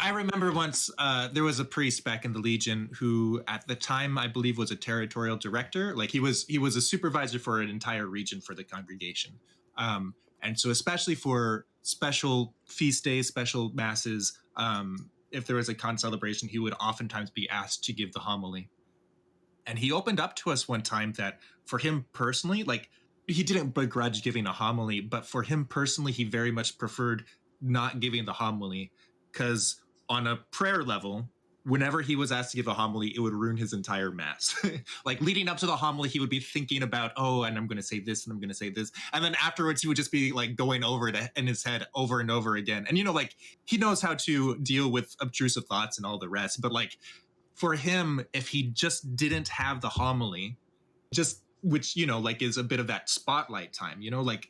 D: I remember once there was a priest back in the Legion who, at the time, I believe was a territorial director. Like he was a supervisor for an entire region for the congregation, and so especially for special feast days, special masses, if there was a con celebration, he would oftentimes be asked to give the homily. And he opened up to us one time that for him personally, like he didn't begrudge giving a homily, but for him personally, he very much preferred not giving the homily because on a prayer level, whenever he was asked to give a homily, it would ruin his entire mass. Like leading up to the homily, he would be thinking about, oh, and I'm going to say this and I'm going to say this. And then afterwards, he would just be like going over it in his head over and over again. And, like he knows how to deal with obtrusive thoughts and all the rest. But like for him, if he just didn't have the homily, which like is a bit of that spotlight time, like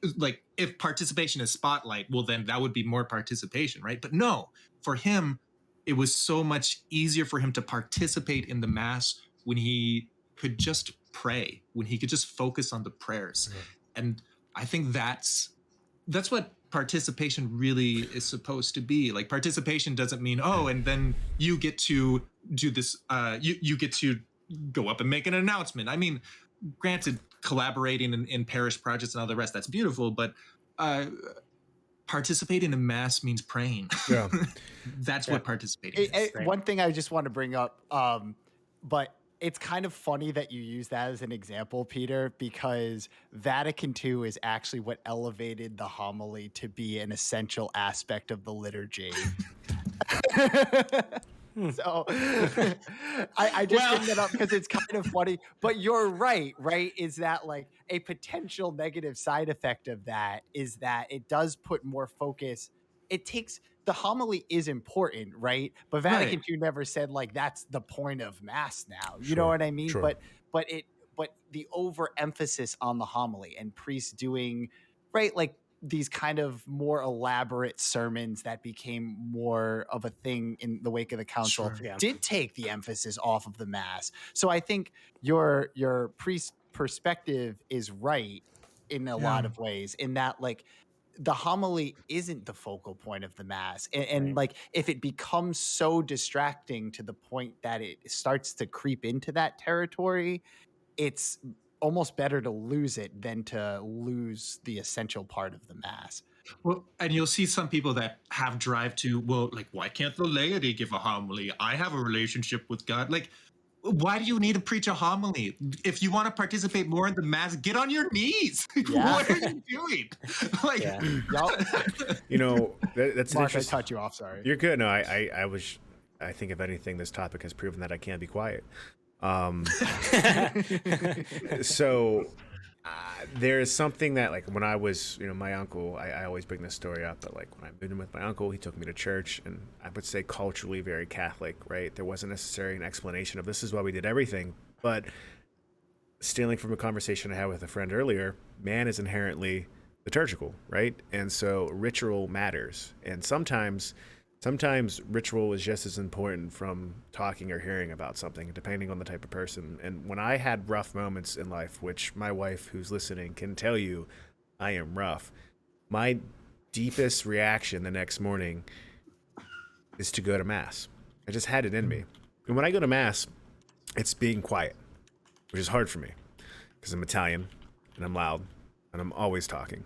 D: if participation is spotlight, well then that would be more participation, right? But no, for him it was so much easier for him to participate in the mass when he could just pray, when he could just focus on the prayers. And I think that's what participation really is supposed to be. Like participation doesn't mean, oh, and then you get to do this, you get to go up and make an announcement. I mean, granted, collaborating in parish projects and all the rest, that's beautiful, but participating in mass means praying.
A: Yeah.
D: That's what participating is.
B: Right? One thing I just want to bring up, but it's kind of funny that you use that as an example, Peter, because Vatican II is actually what elevated the homily to be an essential aspect of the liturgy. So I just bring that up because it's kind of funny, but you're right, is that like a potential negative side effect of that is that it does put more focus. It takes the homily is important, right? But Vatican II never said like that's the point of mass now. You know what I mean?
A: Sure.
B: But the overemphasis on the homily and priests doing like these kind of more elaborate sermons that became more of a thing in the wake of the council did take the emphasis off of the mass. So I think your priest perspective is right in a lot of ways, in that like the homily isn't the focal point of the mass. And like if it becomes so distracting to the point that it starts to creep into that territory, it's almost better to lose it than to lose the essential part of the mass.
D: Well, and you'll see some people that have drive to, well, like, why can't the laity give a homily? I have a relationship with God. Like, why do you need to preach a homily? If you want to participate more in the mass, get on your knees. What are you doing? Like,
A: that's
B: Mark, I cut you off. Sorry.
A: You're good. No, I think if anything, this topic has proven that I can be quiet. So there's something that like when I was, my uncle, I always bring this story up, but like when I moved in with my uncle, he took me to church, and I would say culturally very Catholic, right? There wasn't necessarily an explanation of this is why we did everything, but stealing from a conversation I had with a friend earlier, man is inherently liturgical, right? And so ritual matters. And sometimes ritual is just as important from talking or hearing about something, depending on the type of person. And when I had rough moments in life, which my wife who's listening can tell you I am rough, my deepest reaction the next morning is to go to mass. I just had it in me. And when I go to mass, it's being quiet, which is hard for me because I'm Italian and I'm loud and I'm always talking.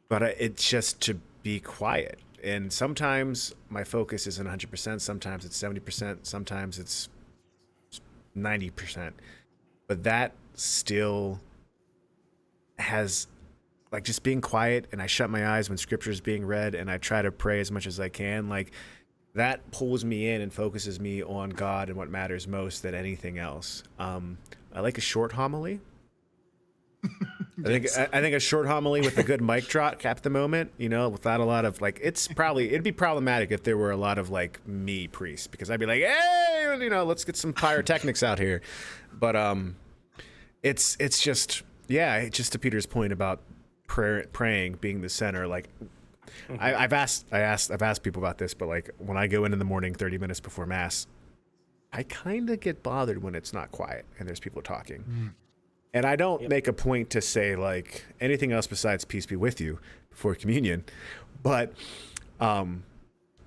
A: But it's just to be quiet. And sometimes my focus isn't 100%. Sometimes it's 70%. Sometimes it's 90%. But that still has, like, just being quiet, and I shut my eyes when scripture is being read, and I try to pray as much as I can. Like, that pulls me in and focuses me on God and what matters most than anything else. I like a short homily. I think a short homily with a good mic drop at the moment, without a lot of like, it'd be problematic if there were a lot of like me priests, because I'd be like, hey, let's get some pyrotechnics out here. But it's just, yeah, just to Peter's point about praying being the center. Like, I've asked people about this, but like when I go in the morning, 30 minutes before mass, I kind of get bothered when it's not quiet and there's people talking. And I don't make a point to say like anything else besides peace be with you before communion, but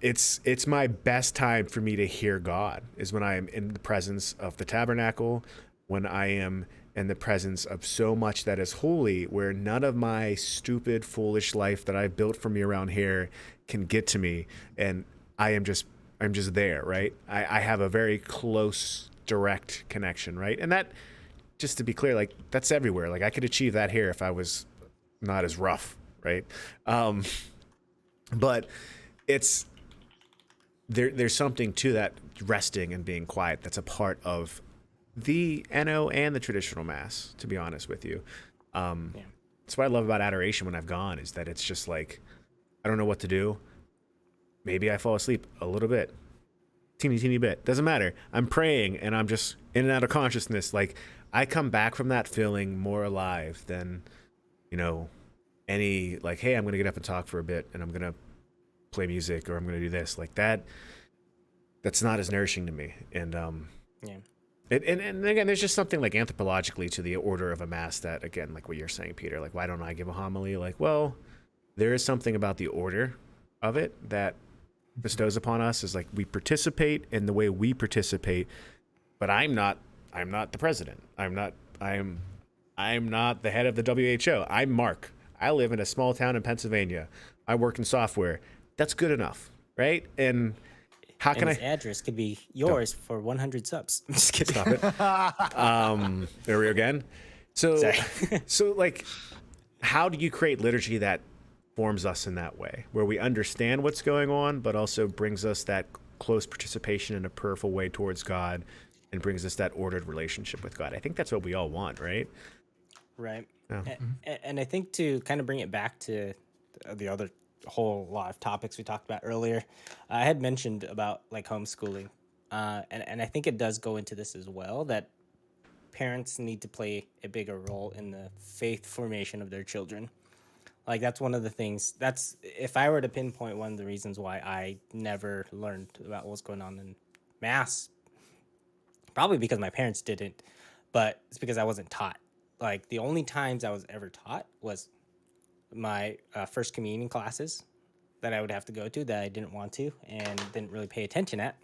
A: it's my best time for me to hear God is when I am in the presence of the tabernacle, when I am in the presence of so much that is holy, where none of my stupid, foolish life that I've built for me around here can get to me, and I'm just there, right? I have a very close, direct connection, right? And that, just to be clear, like that's everywhere. Like I could achieve that here if I was not as rough, right? But there's something to that resting and being quiet that's a part of the NO and the traditional mass, to be honest with you. That's what I love about adoration when I've gone, is that it's just like, I don't know what to do. Maybe I fall asleep a little bit, teeny bit, doesn't matter. I'm praying and I'm just in and out of consciousness. Like I come back from that feeling more alive than, any like, hey, I'm going to get up and talk for a bit and I'm going to play music or I'm going to do this like that. That's not as nourishing to me. And, And again, there's just something like anthropologically to the order of a mass that, again, like what you're saying, Peter, like, why don't I give a homily? Like, well, there is something about the order of it that bestows upon us, is like we participate in the way we participate, but I'm not the president. I'm not the head of the WHO. I'm Mark. I live in a small town in Pennsylvania. I work in software. That's good enough, right? And how can
C: his address could be yours for 100 subs. I'm just kidding.
A: Stop it. There we go again. So, so like, how do you create liturgy that forms us in that way, where we understand what's going on, but also brings us that close participation in a prayerful way towards God, and brings us that ordered relationship with God? I think that's what we all want, right?
C: Right.
A: Yeah.
C: And I think to kind of bring it back to the other whole lot of topics we talked about earlier, I had mentioned about like homeschooling, and I think it does go into this as well, that parents need to play a bigger role in the faith formation of their children. Like that's one of the things, that's, if I were to pinpoint one of the reasons why I never learned about what's going on in mass, probably because my parents didn't, but it's because I wasn't taught. Like the only times I was ever taught was my first communion classes that I would have to go to that I didn't want to and didn't really pay attention at,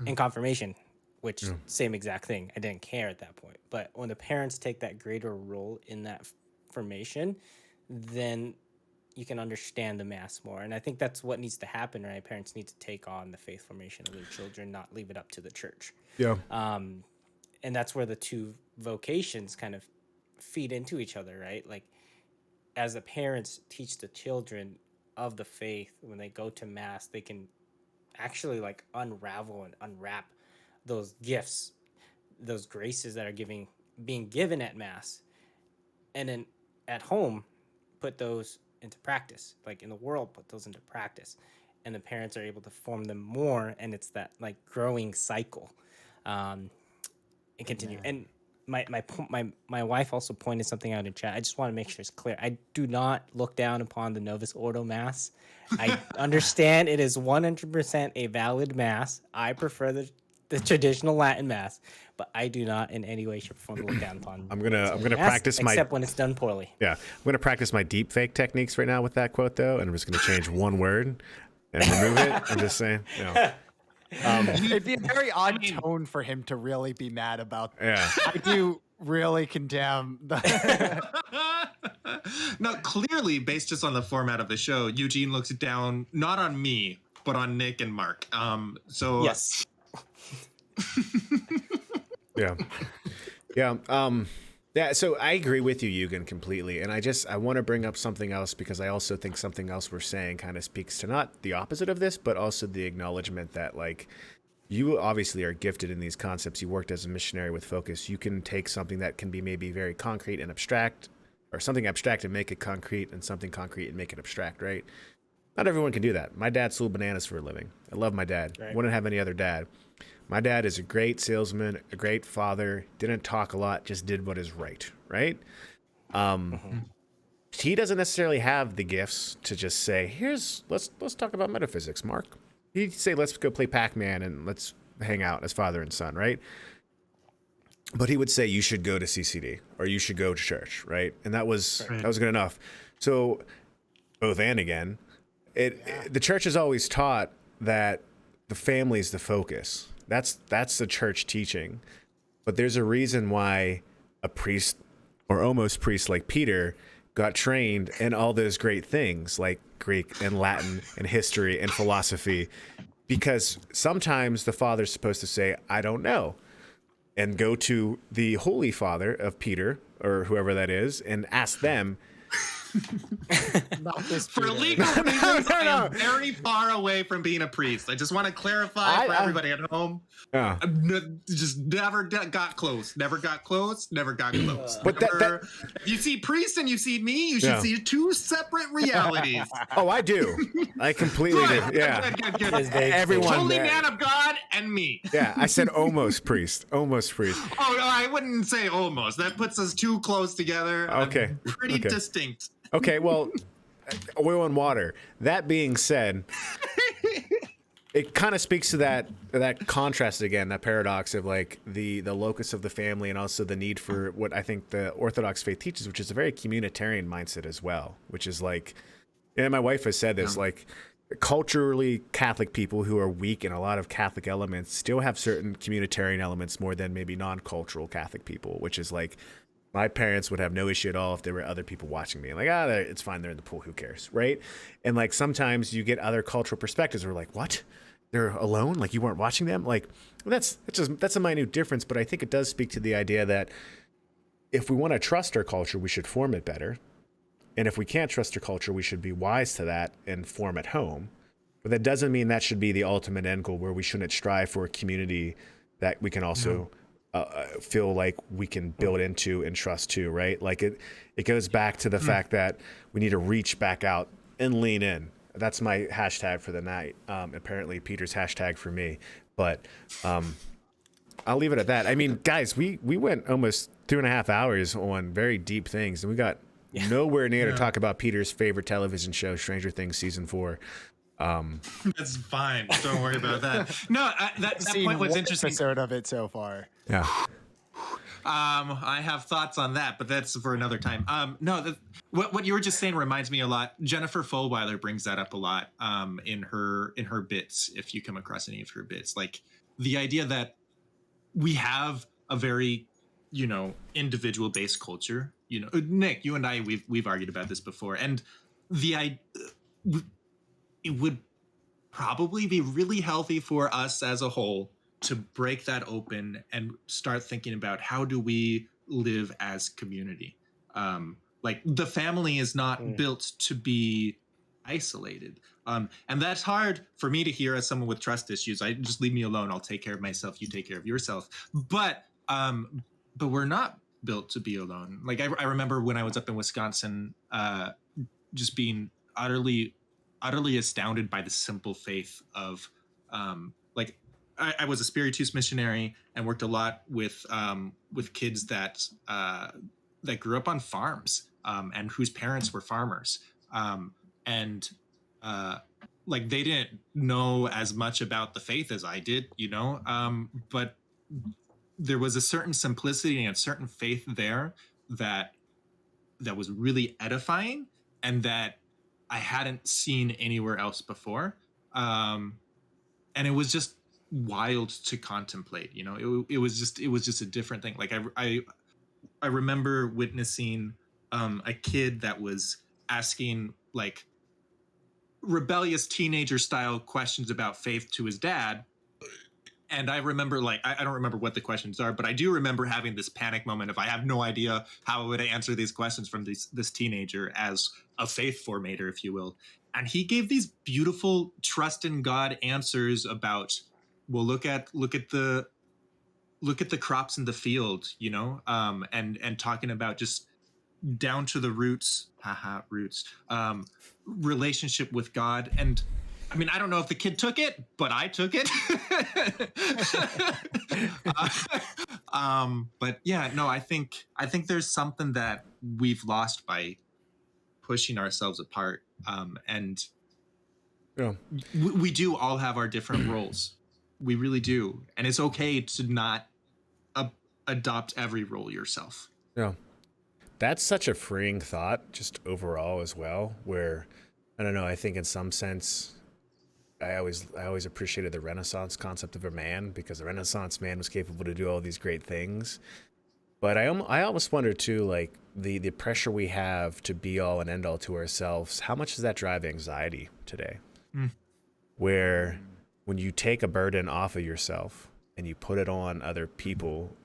C: and confirmation, which same exact thing. I didn't care at that point. But when the parents take that greater role in that formation, then you can understand the mass more. And I think that's what needs to happen, right? Parents need to take on the faith formation of their children, not leave it up to the church.
A: Yeah.
C: And that's where the two vocations kind of feed into each other, right? Like, as the parents teach the children of the faith, when they go to mass, they can actually like unravel and unwrap those gifts, those graces that are being given at mass, and then at home put those into practice, like in the world put those into practice, and the parents are able to form them more, and it's that like growing cycle, and continue. And my wife also pointed something out in chat. I just want to make sure it's clear. I do not look down upon the Novus Ordo Mass. I understand it is 100% a valid mass. I prefer the traditional Latin Mass, but I do not in any way, shape, or form look down upon.
A: I'm gonna
C: mass,
A: practice
C: except when it's done poorly.
A: Yeah, I'm gonna practice my deep fake techniques right now with that quote though, and I'm just gonna change one word and remove it. I'm just saying.
B: It'd be a very odd tone for him to really be mad about.
A: Yeah.
B: I do really condemn the.
D: Now, clearly, based just on the format of the show, Eugene looks down not on me, but on Nick and Mark. So
C: Yes.
A: Yeah. Yeah. So I agree with you, Eugen, completely. And I want to bring up something else, because I also think something else we're saying kind of speaks to not the opposite of this, but also the acknowledgement that like you obviously are gifted in these concepts. You worked as a missionary with focus. You can take something that can be maybe very concrete and abstract, or something abstract and make it concrete, and something concrete and make it abstract, right? Not everyone can do that. My dad sold bananas for a living. I love my dad.
C: Right.
A: Wouldn't have any other dad. My dad is a great salesman, a great father, didn't talk a lot, just did what is right, right? He doesn't necessarily have the gifts to just say, let's talk about metaphysics, Mark. He'd say, let's go play Pac-Man and let's hang out as father and son, right? But he would say, you should go to CCD or you should go to church, right? And that was good enough. So both and again, the church has always taught that the family is the focus. That's the church teaching. But there's a reason why a priest or almost priest like Peter got trained in all those great things like Greek and Latin and history and philosophy, because sometimes the father's supposed to say, I don't know, and go to the Holy Father of Peter or whoever that is and ask them.
B: Not this
D: For
B: Peter.
D: legal reasons, I am very far away from being a priest. I just want to clarify for everybody at home.
A: Yeah.
D: Just never got close. Never got close. Never got close.
A: But
D: if you see priest and you see me, you should see two separate realities.
A: Oh, I do. I completely do. Yeah.
D: Good.
A: Everyone.
D: Holy man of God and me.
A: Yeah, I said almost priest. Almost priest.
D: Oh, no, I wouldn't say almost. That puts us too close together.
A: Okay.
D: Pretty distinct.
A: Okay, well, oil and water. That being said, it kind of speaks to that contrast again, that paradox of like the locus of the family and also the need for what I think the Orthodox faith teaches, which is a very communitarian mindset as well, which is like, and my wife has said this, like culturally Catholic people who are weak in a lot of Catholic elements still have certain communitarian elements more than maybe non-cultural Catholic people, which is like, my parents would have no issue at all if there were other people watching me. Like, it's fine. They're in the pool. Who cares? Right. And like, sometimes you get other cultural perspectives where like, what? They're alone? Like you weren't watching them? Like that's a minute difference. But I think it does speak to the idea that if we want to trust our culture, we should form it better. And if we can't trust our culture, we should be wise to that and form at home. But that doesn't mean that should be the ultimate end goal, where we shouldn't strive for a community that we can also feel like we can build into and trust to, right? Like it goes back to the fact that we need to reach back out and lean in. That's my hashtag for the night. Apparently Peter's hashtag for me, but I'll leave it at that. I mean, guys, we went almost 2.5 hours on very deep things, and we got nowhere near to talk about Peter's favorite television show, Stranger Things season 4.
D: That's fine. Don't worry about that. No, that point was interesting.
B: Episode of it so far.
A: Yeah.
D: I have thoughts on that, but that's for another time. What you were just saying reminds me a lot. Jennifer Fulwiler brings that up a lot in her bits. If you come across any of her bits, like the idea that we have a very, individual based culture. Nick, you and I, we've argued about this before, and it would probably be really healthy for us as a whole to break that open and start thinking about how do we live as community. Like the family is not built to be isolated. And that's hard for me to hear as someone with trust issues. I just leave me alone. I'll take care of myself. You take care of yourself. But we're not built to be alone. Like I remember when I was up in Wisconsin, just being utterly astounded by the simple faith of I was a Spiritus missionary and worked a lot with kids that grew up on farms and whose parents were farmers, and they didn't know as much about the faith as I did, but there was a certain simplicity and a certain faith there that was really edifying and that I hadn't seen anywhere else before. And it was just wild to contemplate, it was just a different thing. Like I remember witnessing a kid that was asking like rebellious teenager style questions about faith to his dad. And I remember I don't remember what the questions are, but I do remember having this panic moment of I have no idea how I would answer these questions from this teenager as a faith formator, if you will. And he gave these beautiful trust in God answers about well, look at the crops in the field, you know, and talking about just down to the roots, roots, relationship with God. And I mean, I don't know if the kid took it, but I took it. But yeah, no, I think there's something that we've lost by pushing ourselves apart. And
A: Yeah.
D: we do all have our different roles. We really do. And it's okay to not adopt every role yourself.
A: Yeah. That's such a freeing thought, just overall as well, where, I don't know, I think in some sense, I always appreciated the Renaissance concept of a man, because the Renaissance man was capable to do all these great things. But I almost wonder too, like the pressure we have to be all and end all to ourselves, how much does that drive anxiety today? Where when you take a burden off of yourself and you put it on other people,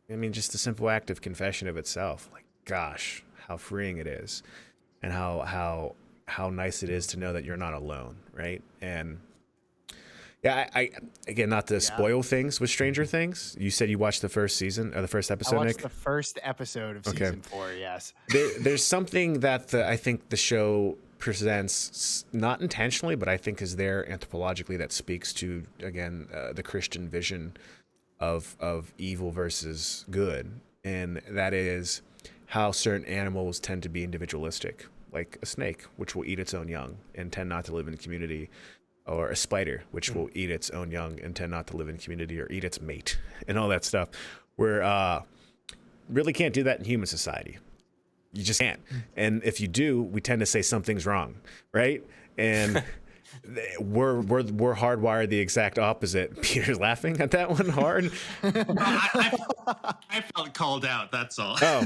A: I mean, just the simple act of confession of itself, like, gosh, how freeing it is, and how nice it is to know that you're not alone, right? And yeah, I again, not to spoil things with Stranger Things. You said you watched the first season or the first episode,
B: I watched
A: Nick?
B: the first episode of season 4. Yes.
A: There's something that I think the show presents, not intentionally, but I think is there anthropologically, that speaks to, again, the Christian vision of evil versus good, and that is how certain animals tend to be individualistic, like a snake, which will eat its own young and tend not to live in community, or a spider, which will eat its own young and tend not to live in community or eat its mate, and all that stuff. Where really can't do that in human society. You just can't. And if you do, we tend to say something's wrong, right? And we're hardwired the exact opposite. Peter's laughing at that one hard.
D: I felt called out. That's all.
A: Oh,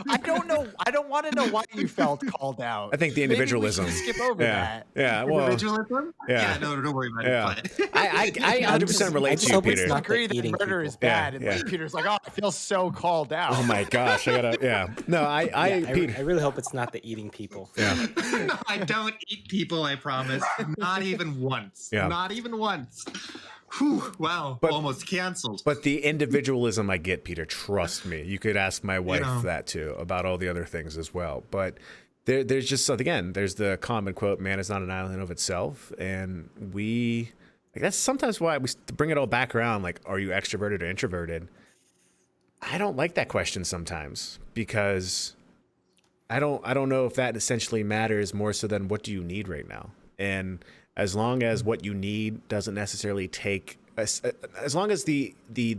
B: I don't know. I don't want to know why you felt called out.
A: I think the
B: Maybe we
A: individualism.
B: should skip over that.
A: Yeah. Well,
D: Individualism?
A: yeah.
D: No, don't worry about
A: yeah.
D: it. But
A: I 100% relate to you,
C: hope it's
A: Peter.
C: not
B: Agree that
C: eating
B: murder
C: people.
B: is bad, and
A: Yeah.
B: like Peter's like, oh, I feel so called out.
A: Oh my gosh, I gotta. Yeah. No,
C: I
A: Peter.
C: really hope it's not the eating people.
A: Yeah.
D: No, I don't eat people, I promise. Not even once.
A: Yeah.
D: Not even once. Whew, wow.
A: But-
D: almost canceled.
A: But the individualism I get, Peter, trust me. You could ask my wife
D: know.
A: that too, about all the other things as well. But there's just, again, there's the common quote, man is not an island of itself. And that's sometimes why we bring it all back around, like, are you extroverted or introverted? I don't like that question sometimes, because I don't know if that essentially matters more so than what do you need right now. And as long as what you need doesn't necessarily take, as long as the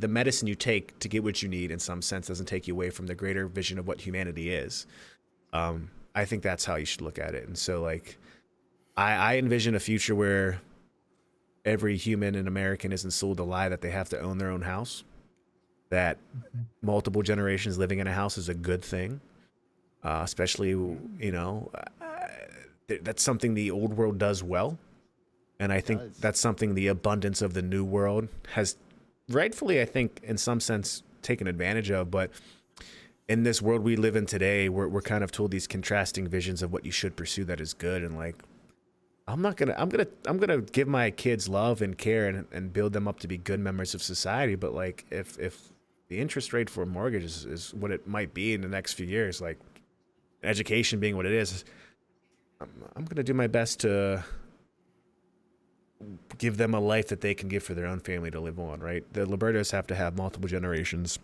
A: medicine you take to get what you need in some sense doesn't take you away from the greater vision of what humanity is, I think that's how you should look at it. And so, like, I envision a future where every human and American isn't sold the lie that they have to own their own house, that multiple generations living in a house is a good thing, especially, you know, that's something the old world does well. And I think that's something the abundance of the new world has rightfully, I think, in some sense, taken advantage of. But in this world we live in today, we're kind of told these contrasting visions of what you should pursue that is good. And like, I'm gonna give my kids love and care and build them up to be good members of society. But like, if the interest rate for a mortgage is what it might be in the next few years, like education being what it is, I'm gonna do my best to give them a life that they can give for their own family to live on, right? The Libertos have to have multiple generations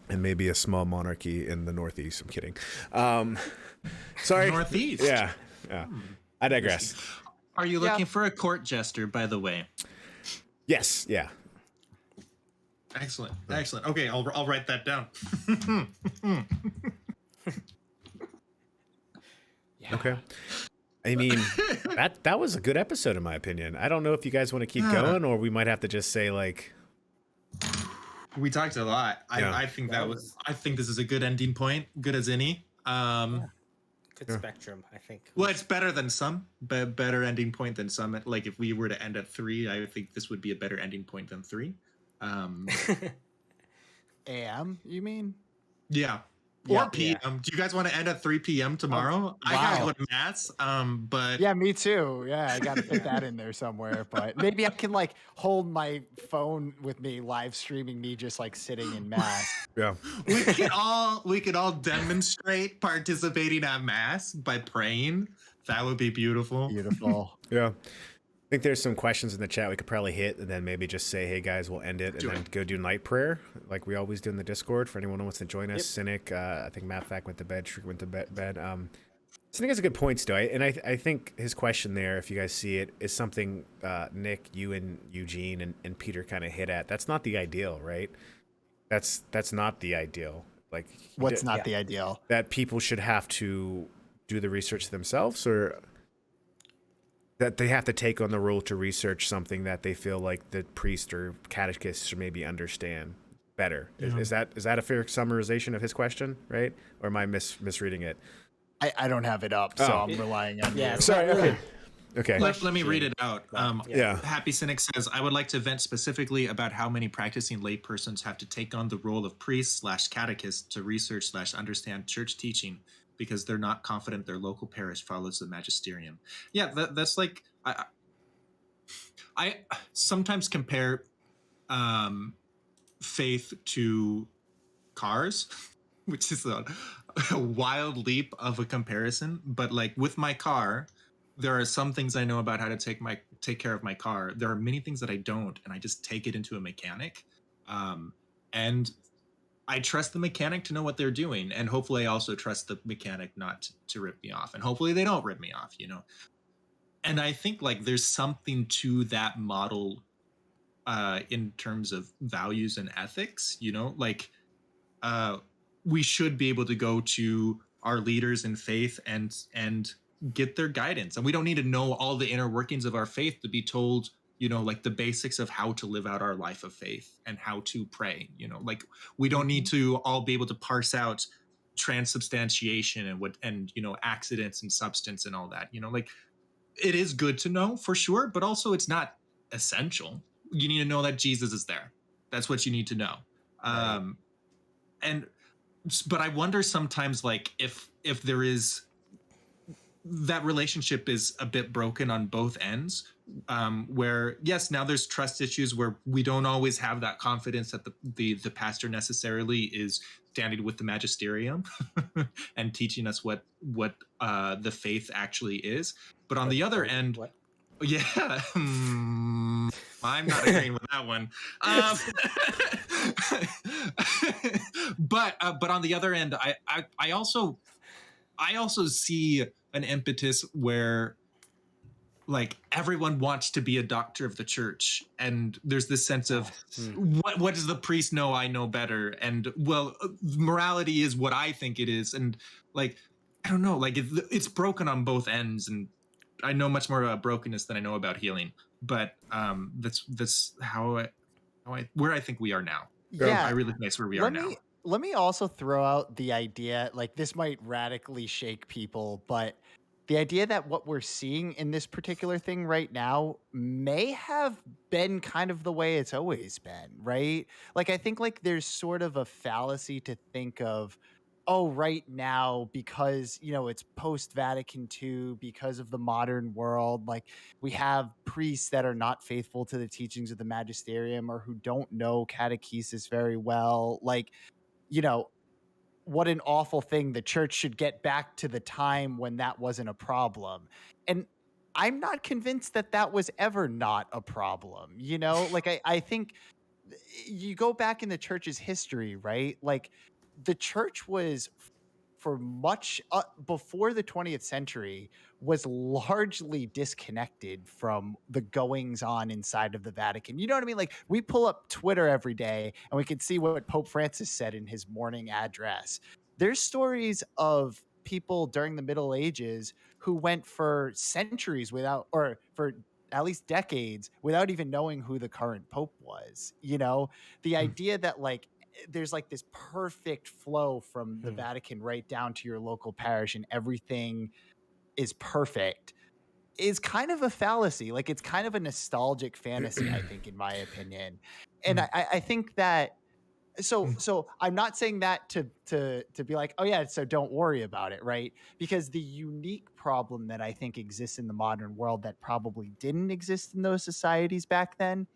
A: and maybe a small monarchy in the Northeast. I'm kidding. Sorry.
D: Northeast?
A: Yeah. I digress.
D: Are you looking for a court jester, by the way?
A: Yes. Yeah.
D: Excellent. Okay, I'll write that down.
A: Okay. I mean, that was a good episode in my opinion. I don't know if you guys want to keep going, or we might have to just say like,
D: we talked a lot.
A: Yeah.
D: I think I think this is a good ending point, good as any.
C: Good spectrum, I think.
D: Well, it's better than some, better ending point than some. Like if we were to end at 3, I think this would be a better ending point than 3.
B: AM, you mean?
D: Yeah. Or PM. Do you guys want to end at 3 p.m. tomorrow? I gotta go to mass. But
B: yeah, me too. Yeah, I gotta fit that in there somewhere. But maybe I can like hold my phone with me, live streaming me just like sitting in mass.
A: Yeah.
D: we could all demonstrate participating at mass by praying. That would be beautiful.
B: Beautiful.
A: Yeah. I think there's some questions in the chat we could probably hit, and then maybe just say, hey guys, we'll end it, and then go do night prayer like we always do in the Discord for anyone who wants to join us. Cynic, I think Matt Fack went to bed, Shriek went to bed. Cynic has a good point still, and I think his question there, if you guys see it, is something Nick, you and Eugene and Peter kind of hit at. That's not the ideal, right? That's not the ideal. Like,
B: what's not the ideal?
A: That people should have to do the research themselves, or that they have to take on the role to research something that they feel like the priest or catechist should maybe understand better. Yeah. Is that a fair summarization of his question, right? Or am I misreading it?
B: I don't have it up, so I'm relying on you.
A: Sorry. Okay.
D: Let me read it out. Happy Cynic says, I would like to vent specifically about how many practicing laypersons have to take on the role of priest/catechist to research/understand church teaching because they're not confident their local parish follows the magisterium. Yeah, that's like, I sometimes compare faith to cars, which is a wild leap of a comparison. But like with my car, there are some things I know about how to take care of my car. There are many things that I don't, and I just take it into a mechanic. And I trust the mechanic to know what they're doing. And hopefully I also trust the mechanic not to rip me off. And hopefully they don't rip me off, you know? And I think like there's something to that model in terms of values and ethics, you know? Like we should be able to go to our leaders in faith and get their guidance. And we don't need to know all the inner workings of our faith to be told, you know, like the basics of how to live out our life of faith and how to pray, you know, like we don't need to all be able to parse out transubstantiation and you know, accidents and substance and all that, you know, like it is good to know for sure, but also it's not essential. You need to know that Jesus is there. That's what you need to know. Right. But I wonder sometimes like if there is that relationship is a bit broken on both ends, where yes, now there's trust issues where we don't always have that confidence that the pastor necessarily is standing with the magisterium and teaching us what the faith actually is. But on the other end, yeah, I'm not agreeing with that one. But on the other end, I also see an impetus where like everyone wants to be a doctor of the church, and there's this sense of what does the priest know? I know better, and well, morality is what I think it is, and like I don't know, like it's broken on both ends, and I know much more about brokenness than I know about healing, but that's where I think we are now.
B: Yeah,
D: I really think that's where we are now.
B: Let me also throw out the idea, like this might radically shake people, but the idea that what we're seeing in this particular thing right now may have been kind of the way it's always been, right? Like, I think like there's sort of a fallacy to think of, oh, right now, because, you know, it's post-Vatican II, because of the modern world, like we have priests that are not faithful to the teachings of the magisterium or who don't know catechesis very well. Like, you know, what an awful thing. The church should get back to the time when that wasn't a problem. And I'm not convinced that that was ever not a problem. You know, like I think you go back in the church's history, right? Like the church was for much before the 20th century was largely disconnected from the goings on inside of the Vatican. You know what I mean? Like we pull up Twitter every day and we can see what Pope Francis said in his morning address. There's stories of people during the Middle Ages who went for centuries without, or for at least decades without even knowing who the current Pope was. You know, the idea that like, there's like this perfect flow from the Vatican right down to your local parish and everything is perfect is kind of a fallacy. Like it's kind of a nostalgic fantasy, I think, in my opinion. And I think that So I'm not saying that to be like, oh yeah, so don't worry about it, right? Because the unique problem that I think exists in the modern world that probably didn't exist in those societies back then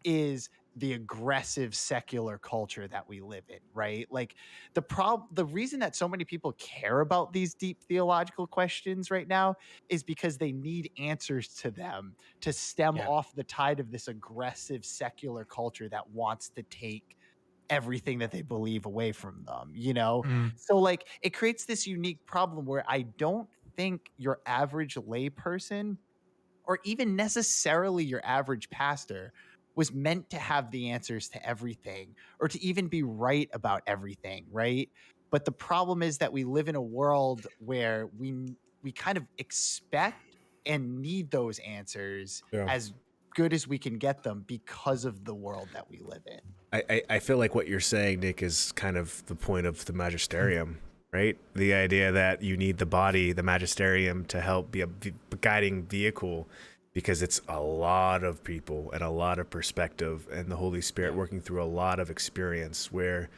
B: is the aggressive secular culture that we live in, right? Like the reason that so many people care about these deep theological questions right now is because they need answers to them to stem
C: Yeah.
B: off the tide of this aggressive secular culture that wants to take everything that they believe away from them, you know?
D: Mm.
B: So like it creates this unique problem where I don't think your average layperson or even necessarily your average pastor was meant to have the answers to everything or to even be right about everything, right? But the problem is that we live in a world where we kind of expect and need those answers
A: Yeah.
B: as good as we can get them because of the world that we live in.
A: I feel like what you're saying, Nick, is kind of the point of the magisterium, right? The idea that you need the body, the magisterium, to help be a guiding vehicle, because it's a lot of people and a lot of perspective and the Holy Spirit working through a lot of experience where,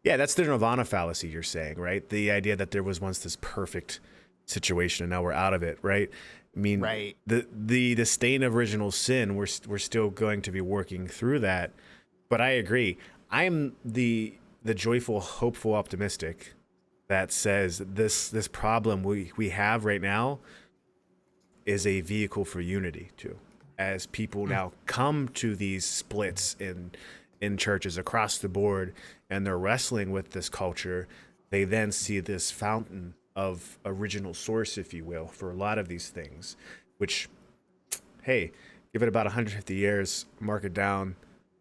A: yeah, that's the nirvana fallacy you're saying, right? The idea that there was once this perfect situation and now we're out of it, right? I mean,
B: Right.
A: the stain of original sin, we're still going to be working through that. But I agree. I'm the joyful, hopeful, optimistic that says this problem we have right now is a vehicle for unity too. As people now come to these splits in churches across the board and they're wrestling with this culture, they then see this fountain of original source, if you will, for a lot of these things, which, hey, give it about 150 years, mark it down,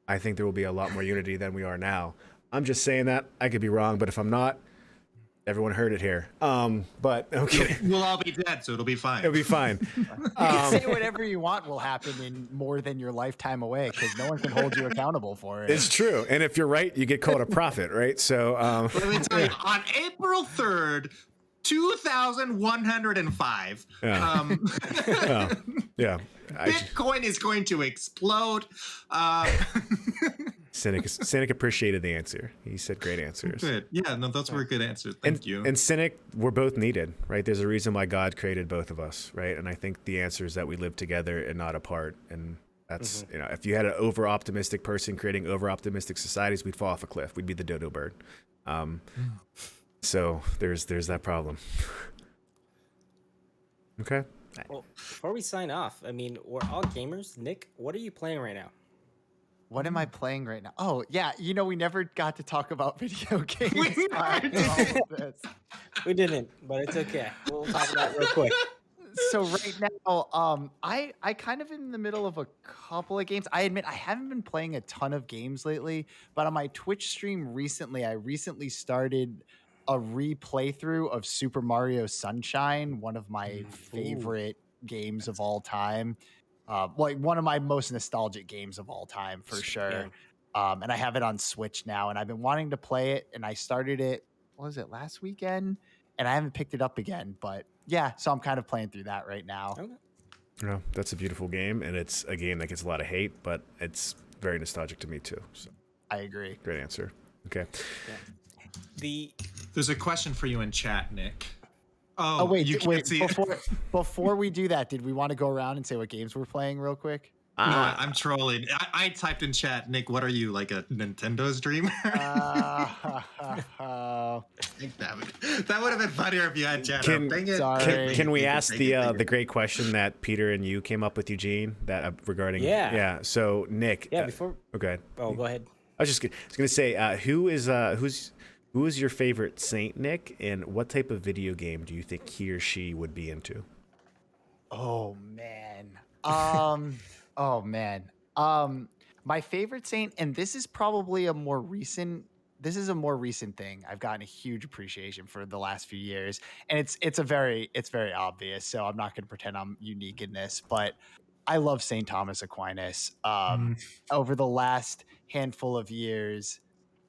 A: I think there will be a lot more unity than we are now. I'm just saying that. I could be wrong, but if I'm not, everyone heard it here. But okay,
D: We'll all be dead, so it'll be fine.
A: it'll be fine.
B: You can say whatever you want will happen in more than your lifetime away because no one can hold you accountable for it.
A: It's true, and if you're right, you get called a prophet, right? So,
D: Let me tell you, on April 3rd, 2105,
A: yeah.
D: Bitcoin is going to explode.
A: Cynic appreciated the answer. He said great answers.
D: Good. Yeah, no, those were good answers. Thank you.
A: And Cynic, we're both needed, right? There's a reason why God created both of us, right? And I think the answer is that we live together and not apart. And that's, if you had an over-optimistic person creating over-optimistic societies, we'd fall off a cliff. We'd be the dodo bird. So there's that problem. Okay.
C: Well, before we sign off, I mean, we're all gamers. Nick, what are you playing right now?
B: What am I playing right now? Oh, yeah. We never got to talk about video games.
C: We didn't, but it's okay. We'll talk about it real quick.
B: So right now, I kind of in the middle of a couple of games. I admit I haven't been playing a ton of games lately, but on my Twitch stream recently, I recently started a replaythrough of Super Mario Sunshine, one of my favorite games of all time. Like one of my most nostalgic games of all time for sure. Yeah. And I have it on Switch now, and I've been wanting to play it. And I started it, what was it, last weekend? And I haven't picked it up again. But yeah, so I'm kind of playing through that right now.
C: Okay.
A: No, that's a beautiful game, and it's a game that gets a lot of hate, but it's very nostalgic to me too. So
B: I agree.
A: great answer. Okay.
C: Yeah.
D: There's a question for you in chat, Nick.
B: Oh wait,
D: you can't see it.
B: Before we do that, did we want to go around and say what games we're playing real quick?
D: No, I'm trolling. I typed in chat, Nick, what are you, like a Nintendo streamer? That would have been funnier if you had chat.
A: Can we ask the great question that Peter and you came up with, Eugene, that regarding? Yeah. So Nick.
C: Yeah. Before.
A: Okay.
C: Oh, go ahead.
A: I was gonna say, who is your favorite saint, Nick, and what type of video game do you think he or she would be into?
B: Oh man. My favorite saint, and this is probably a more recent thing. I've gotten a huge appreciation for the last few years, and it's very obvious. So I'm not going to pretend I'm unique in this, but I love Saint Thomas Aquinas. Over the last handful of years,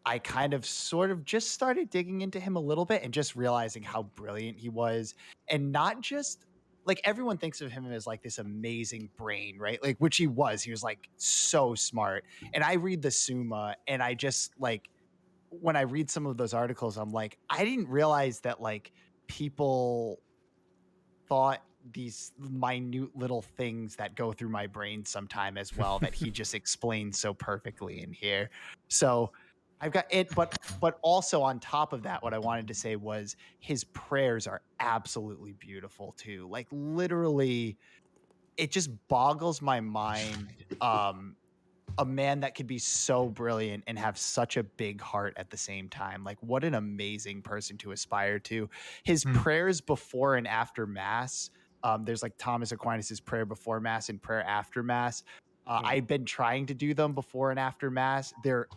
B: I kind of sort of just started digging into him a little bit and just realizing how brilliant he was, and not just like everyone thinks of him as like this amazing brain, right? Like, which he was like so smart. And I read the Summa and I just like, when I read some of those articles, I'm like, I didn't realize that like people thought these minute little things that go through my brain sometime as well that he just explains so perfectly in here. So I've got it, but also on top of that, what I wanted to say was his prayers are absolutely beautiful too. Like literally, it just boggles my mind. A man that could be so brilliant and have such a big heart at the same time. Like, what an amazing person to aspire to. His prayers before and after Mass. There's like Thomas Aquinas's prayer before Mass and prayer after Mass. I've been trying to do them before and after Mass. They're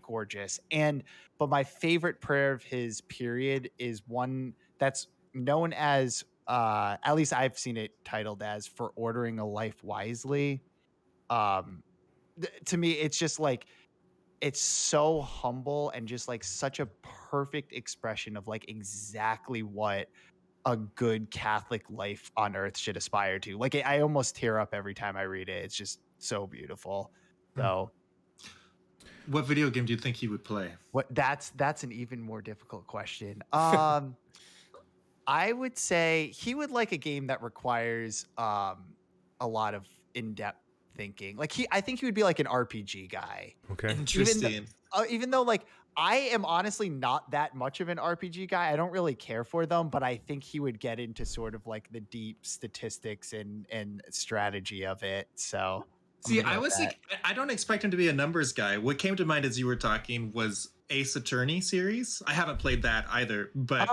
B: gorgeous. But my favorite prayer of his period is one that's known as, at least I've seen it titled as, "For Ordering a Life Wisely." To me, it's just like, it's so humble and just like such a perfect expression of like exactly what a good Catholic life on earth should aspire to. Like I almost tear up every time I read it. It's just so beautiful. So
D: what video game do you think he would play?
B: That's an even more difficult question. I would say he would like a game that requires a lot of in-depth thinking. Like I think he would be like an RPG guy.
A: Okay.
D: Interesting.
B: Even though like I am honestly not that much of an RPG guy. I don't really care for them, but I think he would get into sort of like the deep statistics and strategy of it. So
D: see, I was like, I don't expect him to be a numbers guy. What came to mind as you were talking was Ace Attorney series. I haven't played that either, but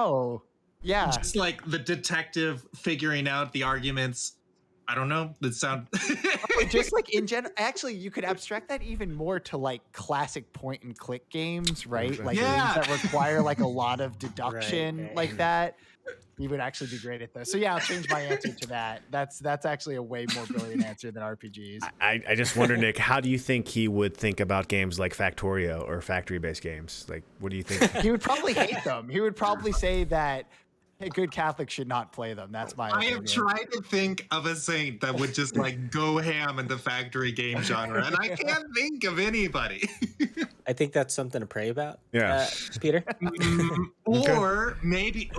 B: yeah,
D: just like the detective figuring out the arguments. I don't know. That sound
B: just like in general. Actually, you could abstract that even more to like classic point and click games, right? Like games that require like a lot of deduction, like that. He would actually be great at those. So yeah, I'll change my answer to that. That's actually a way more brilliant answer than RPGs.
A: I just wonder, Nick, how do you think he would think about games like Factorio or factory-based games? Like, what do you think?
B: He would probably hate them. He would probably say that a good Catholic should not play them. That's my opinion.
D: I am trying to think of a saint that would just like go ham in the factory game genre, and I can't think of anybody.
C: I think that's something to pray about.
A: Yeah.
C: Peter?
D: Or maybe,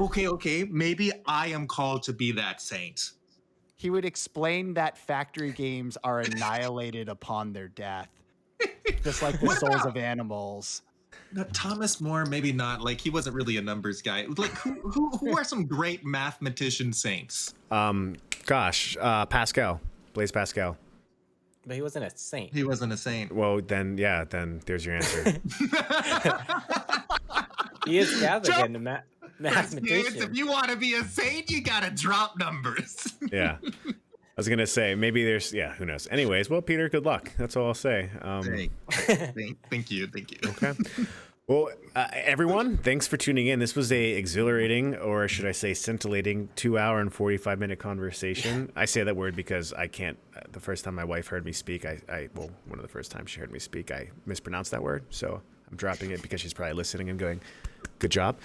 D: maybe I am called to be that saint.
B: He would explain that factory games are annihilated upon their death, just like the souls of animals.
D: No, Thomas More, maybe not. Like he wasn't really a numbers guy. Like who are some great mathematician saints?
A: Blaise Pascal.
C: But he wasn't a saint.
D: He wasn't a saint.
A: Well, then there's your answer.
C: He is Catholic and a mathematician.
D: If you want to be a saint, you gotta drop numbers.
A: Yeah. I was going to say, maybe there's, who knows. Anyways, well, Peter, good luck. That's all I'll say.
D: Thank you.
A: Okay. Well, everyone, thanks for tuning in. This was a exhilarating, or should I say scintillating, 2-hour and 45-minute conversation. I say that word because I can't, the first time my wife heard me speak, one of the first times she heard me speak, I mispronounced that word. So I'm dropping it because she's probably listening and going, good job.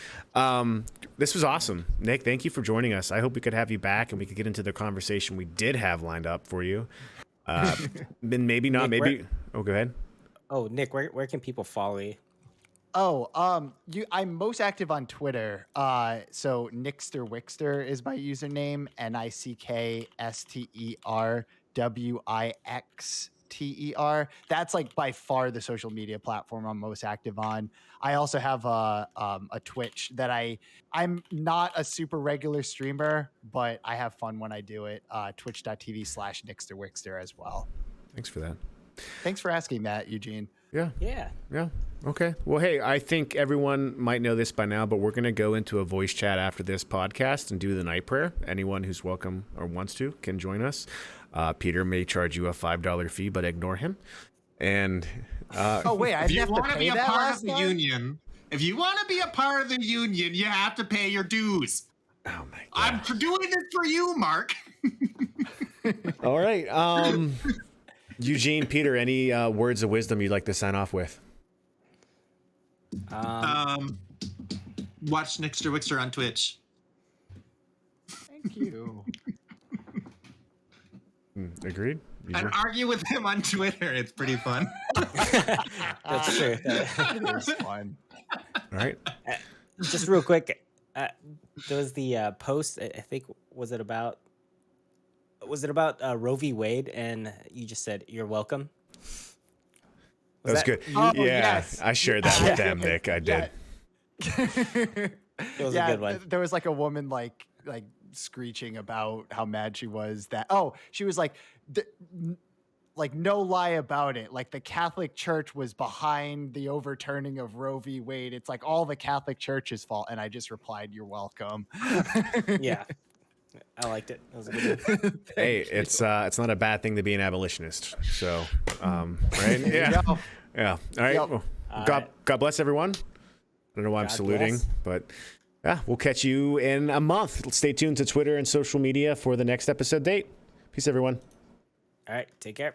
A: This was awesome. Nick, thank you for joining us. I hope we could have you back and we could get into the conversation we did have lined up for you. Then maybe not.
C: Nick,
A: go ahead.
C: Oh, Nick, where can people follow you?
B: I'm most active on Twitter. So Nickster Wixter is my username, NicksterWixter. That's like by far the social media platform I'm most active on. I also have a Twitch that I'm not a super regular streamer, but I have fun when I do it. Twitch.tv/NicksterWixter as well.
A: Thanks for that.
B: Thanks for asking that, Eugene.
A: Yeah. Okay. Well, hey, I think everyone might know this by now, but we're going to go into a voice chat after this podcast and do the night prayer. Anyone who's welcome or wants to can join us. Peter may charge you a $5 fee, but ignore him. And
B: wait, I
D: if you
B: have to
D: want to
B: pay
D: be a
B: that
D: part of
B: last
D: the
B: time?
D: union, you have to pay your dues.
A: Oh my God.
D: I'm doing this for you, Mark.
A: All right. Eugene, Peter, any words of wisdom you'd like to sign off with?
D: Watch Nickster Wixter on Twitch.
B: Thank you.
A: Agreed.
D: And argue with him on Twitter. It's pretty fun.
C: That's true.
B: It is fun.
A: All right.
C: Just real quick, there was the post. I think was it about Roe v. Wade, and you just said you're welcome.
A: That was good.
B: Oh,
A: yeah,
B: yes.
A: I shared that with them, Nick. I did.
C: It was a good one.
B: There was like a woman like screeching about how mad she was that she was like no lie about it, like the Catholic Church was behind the overturning of Roe v. Wade. It's like all the Catholic Church's fault. And I just replied, you're welcome.
C: Yeah, I liked it. That was a good one.
A: Hey, it's not a bad thing to be an abolitionist. So, right? Yeah.
B: Go.
A: Yeah. All right.
B: Yep.
A: Well,
C: All
A: God,
C: right.
A: God bless everyone. I don't know why I'm
C: God
A: saluting,
C: bless.
A: but yeah, we'll catch you in a month. Stay tuned to Twitter and social media for the next episode date. Peace, everyone.
C: All right, take care.